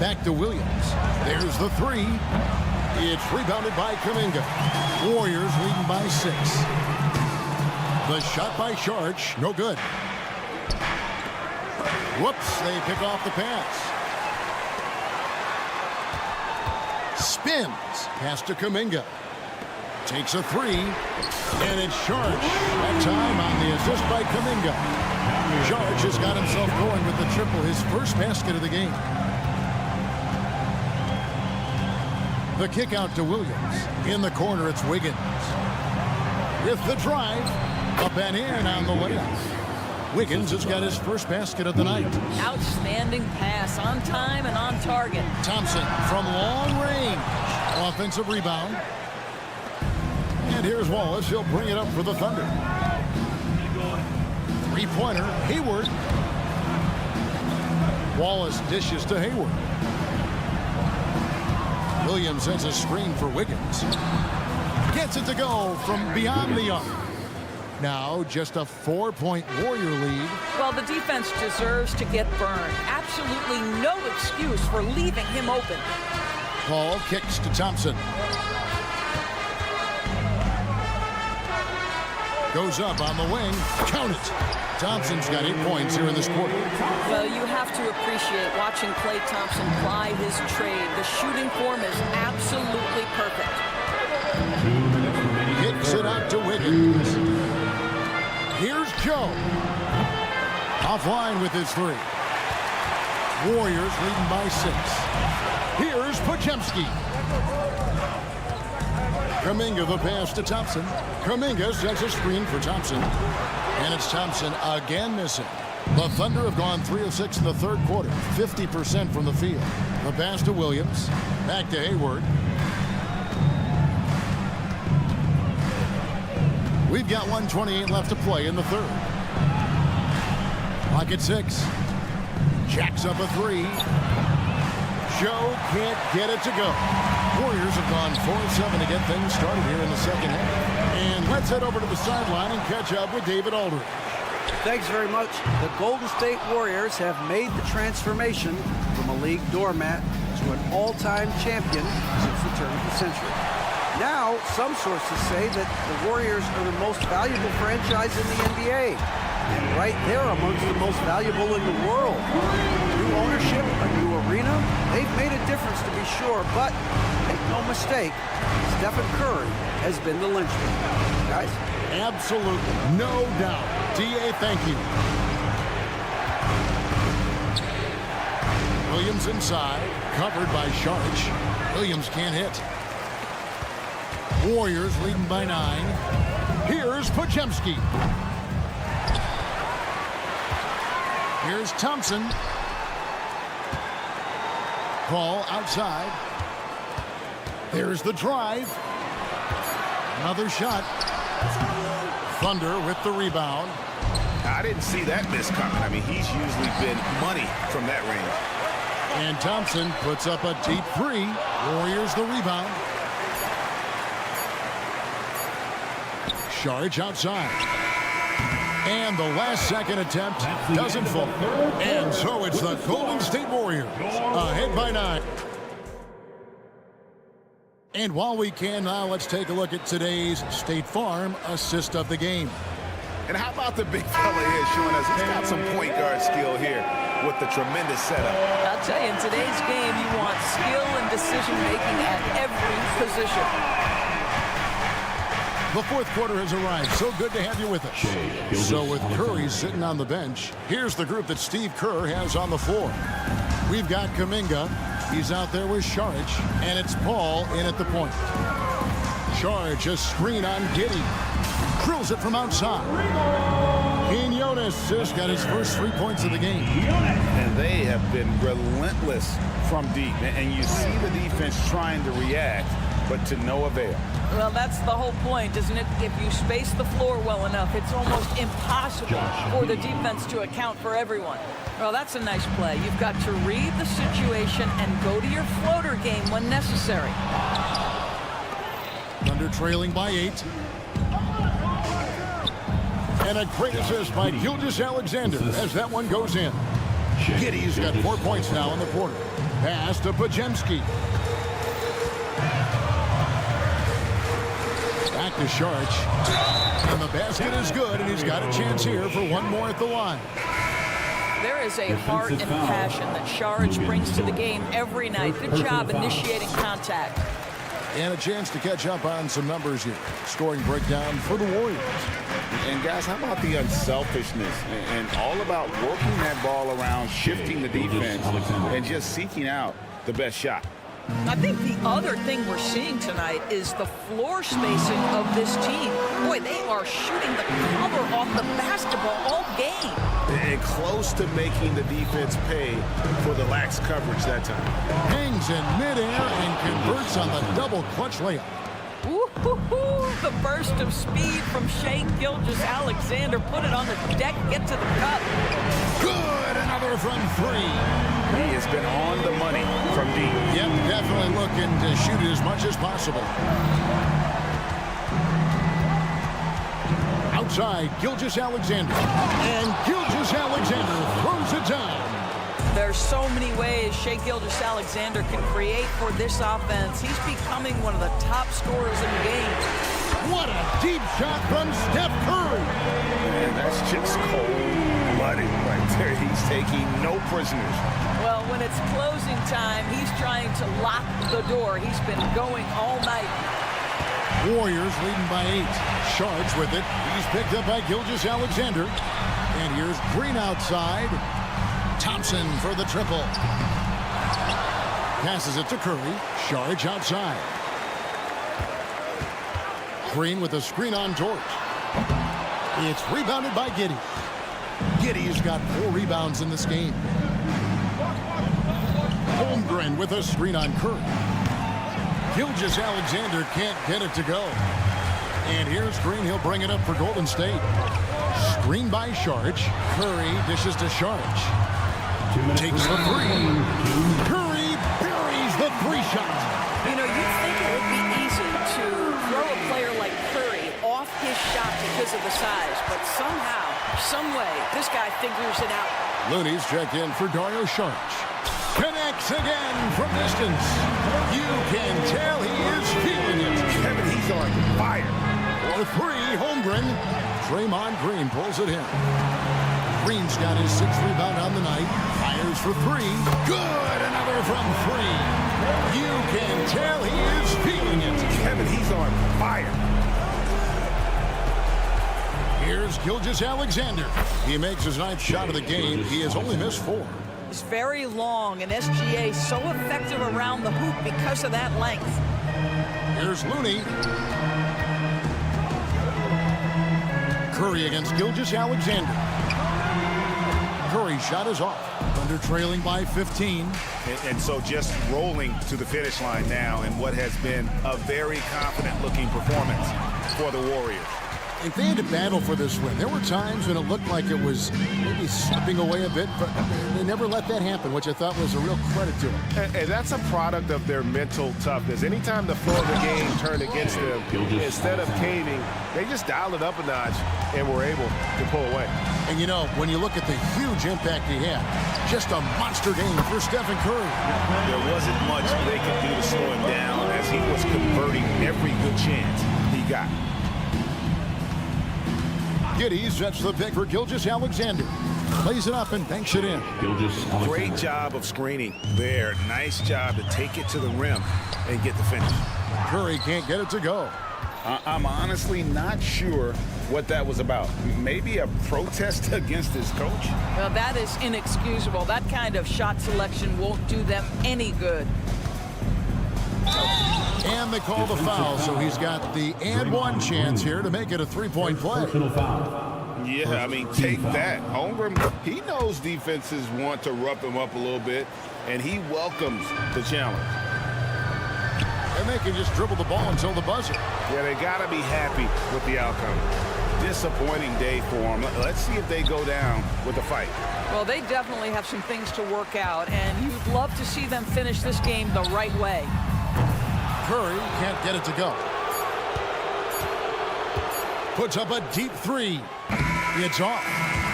Back to Williams. There's the 3. It's rebounded by Kuminga. Warriors leading by 6. The shot by Sharch, no good. Whoops, they pick off the pass. Spins. Pass to Kuminga. Takes a three. And it's Sharch. That time on the assist by Kuminga. Sharch has got himself going with the triple, his first basket of the game. The kick out to Williams. In the corner, it's Wiggins. With the drive, up and in on the layup. Wiggins has got his first basket of the night. Outstanding pass, on time and on target. Thompson from long range. Offensive rebound. And here's Wallace. He'll bring it up for the Thunder. Three-pointer, Hayward. Wallace dishes to Hayward. Williams sends a screen for Wiggins. Gets it to go from beyond the arc. Now just a 4-point Warrior lead. Well, the defense deserves to get burned. Absolutely no excuse for leaving him open. Paul kicks to Thompson. Goes up on the wing. Count it. Thompson's got 8 points here in this quarter. Well, you have to appreciate watching Klay Thompson ply his trade. The shooting form is absolutely perfect. Kicks it out to Wiggins. Here's Joe. Offline with his three. Warriors leading by 6. Here's Podziemski. Kuminga the pass to Thompson. Kuminga sets a screen for Thompson. And it's Thompson again missing. The Thunder have gone 3 of 6 in the third quarter. 50% from the field. The pass to Williams. Back to Hayward. We've got 1:28 left to play in the third. Clock at 6. Jacks up a three. Joe can't get it to go. Warriors have gone 4 of 7 to get things started here in the second half. And let's head over to the sideline and catch up with David Aldridge. Thanks very much. The Golden State Warriors have made the transformation from a league doormat to an all-time champion since the turn of the century. Now, some sources say that the Warriors are the most valuable franchise in the NBA. And right there amongst the most valuable in the world. New ownership, a new arena, they've made a difference to be sure, but make no mistake, Stephen Curry has been the linchpin. Guys? Absolutely, no doubt. D.A., thank you. Williams inside, covered by Sharch. Williams can't hit. Warriors leading by 9. Here's Podziemski. Here's Thompson. Ball outside. There's the drive. Another shot. Thunder with the rebound. I didn't see that miss coming. I mean, he's usually been money from that range. And Thompson puts up a deep three. Warriors the rebound. Sharch outside. And the last second attempt doesn't fall. And so it's the Golden State Warriors ahead by 9. And while we can now, let's take a look at today's State Farm assist of the game. And how about the big fella here showing us he's got some point guard skill here with the tremendous setup. I'll tell you, in today's game, you want skill and decision-making at every position. The fourth quarter has arrived. So good to have you with us. So with Curry sitting on the bench, here's the group that Steve Kerr has on the floor. We've got Kuminga. He's out there with Sharch. And it's Paul in at the point. Sharch, a screen on Giddey. Drills it from outside. Quinones just got his first 3 points of the game. And they have been relentless from deep. And you see the defense trying to react, but to no avail. Well, that's the whole point, isn't it? If you space the floor well enough, it's almost impossible for the defense to account for everyone. Well, that's a nice play. You've got to read the situation and go to your floater game when necessary. Thunder trailing by 8. And a great assist by Gilgeous-Alexander as that one goes in. Giddey's got 4 points now in the quarter. Pass to Podziemski. Back to Sharch. And the basket is good, and he's got a chance here for one more at the line. There is a heart and passion that Saric brings to the game every night. Good job initiating contact. And a chance to catch up on some numbers here. Scoring breakdown for the Warriors. And guys, how about the unselfishness and all about working that ball around, shifting the defense, and just seeking out the best shot. I think the other thing we're seeing tonight is the floor spacing of this team. Boy, they are shooting the cover off the basketball all game. And close to making the defense pay for the lax coverage that time. Hangs in midair and converts on the double clutch layup. Woo-hoo-hoo. The burst of speed from Shai Gilgeous-Alexander. Put it on the deck, get to the cup. Good, another from three. He has been on the money from deep. Yep, definitely looking to shoot it as much as possible. Outside, Gilgeous-Alexander. And Gilgeous-Alexander throws it down. There's so many ways Shai Gilgeous-Alexander can create for this offense. He's becoming one of the top scorers in the game. What a deep shot from Steph Curry. Man, that's just cold-blooded right there. He's taking no prisoners. Well, when it's closing time, he's trying to lock the door. He's been going all night. Warriors leading by 8. Saric with it. He's picked up by Gilgeous-Alexander. And here's Green outside. Thompson for the triple. Passes it to Curry. Saric outside. Green with a screen on George. It's rebounded by Giddey. Giddey's got 4 rebounds in this game. Holmgren with a screen on Curry. Gilgeous-Alexander can't get it to go. And here's Green. He'll bring it up for Golden State. Screen by Saric. Curry dishes to Saric. Takes the 3. Curry buries the 3 shot. You know, you'd think it would be easy to throw a player like Curry off his shot because of the size, but somehow, some way, this guy figures it out. Looney's checked in for Dario Saric. Connects again from distance. You can tell he is feeling it. Kevin, he's on fire. For 3, Holmgren. Draymond Green pulls it in. Green's got his 6th rebound on the night. Fires for 3. Good, another from 3. You can tell he is feeling it. Kevin, he's on fire. Here's Gilgeous-Alexander. He makes his 9th shot of the game. He has only missed 4. He's very long, and SGA so effective around the hoop because of that length. Here's Looney. Curry against Gilgeous-Alexander. Curry's shot is off. Thunder trailing by 15. And so just rolling to the finish line now in what has been a very confident-looking performance for the Warriors. If they had to battle for this win, there were times when it looked like it was maybe slipping away a bit, but they never let that happen, which I thought was a real credit to them. And that's a product of their mental toughness. Anytime the flow of the game turned against them, instead of caving, they just dialed it up a notch and were able to pull away. And you know, when you look at the huge impact he had, just a monster game for Stephen Curry. There wasn't much they could do to slow him down as he was converting every good chance he got. Giddey sets the pick for Gilgeous-Alexander. Plays it up and banks it in. Great job of screening there. Nice job to take it to the rim and get the finish. Curry can't get it to go. I'm honestly not sure what that was about. Maybe a protest against his coach? Well, that is inexcusable. That kind of shot selection won't do them any good. And they call the foul, so he's got the and 1 chance here to make it a 3-point play. Yeah, I mean, take that. Holmgren, he knows defenses want to rough him up a little bit, and he welcomes the challenge. And they can just dribble the ball until the buzzer. Yeah, they got to be happy with the outcome. Disappointing day for them. Let's see if they go down with a fight. Well, they definitely have some things to work out, and you'd love to see them finish this game the right way. Curry can't get it to go. Puts up a deep 3. It's off.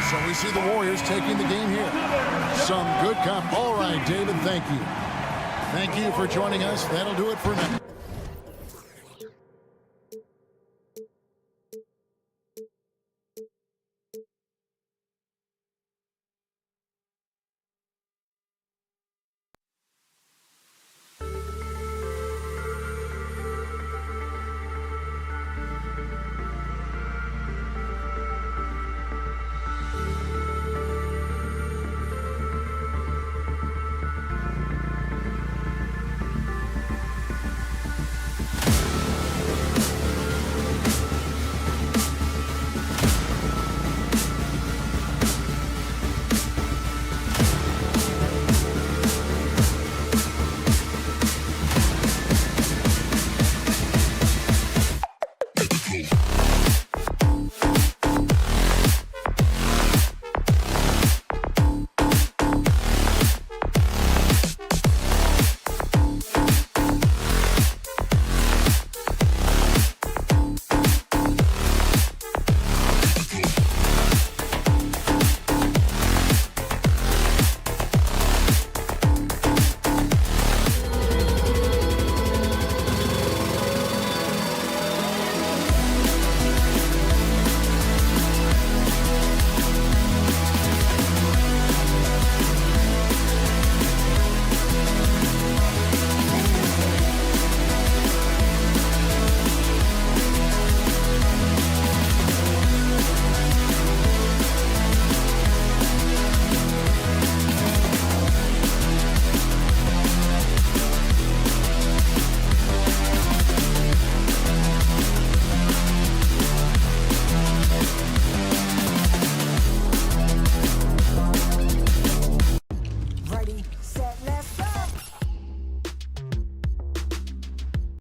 So we see the Warriors taking the game here. Some good comp. All right, David, thank you. Thank you for joining us. That'll do it for now.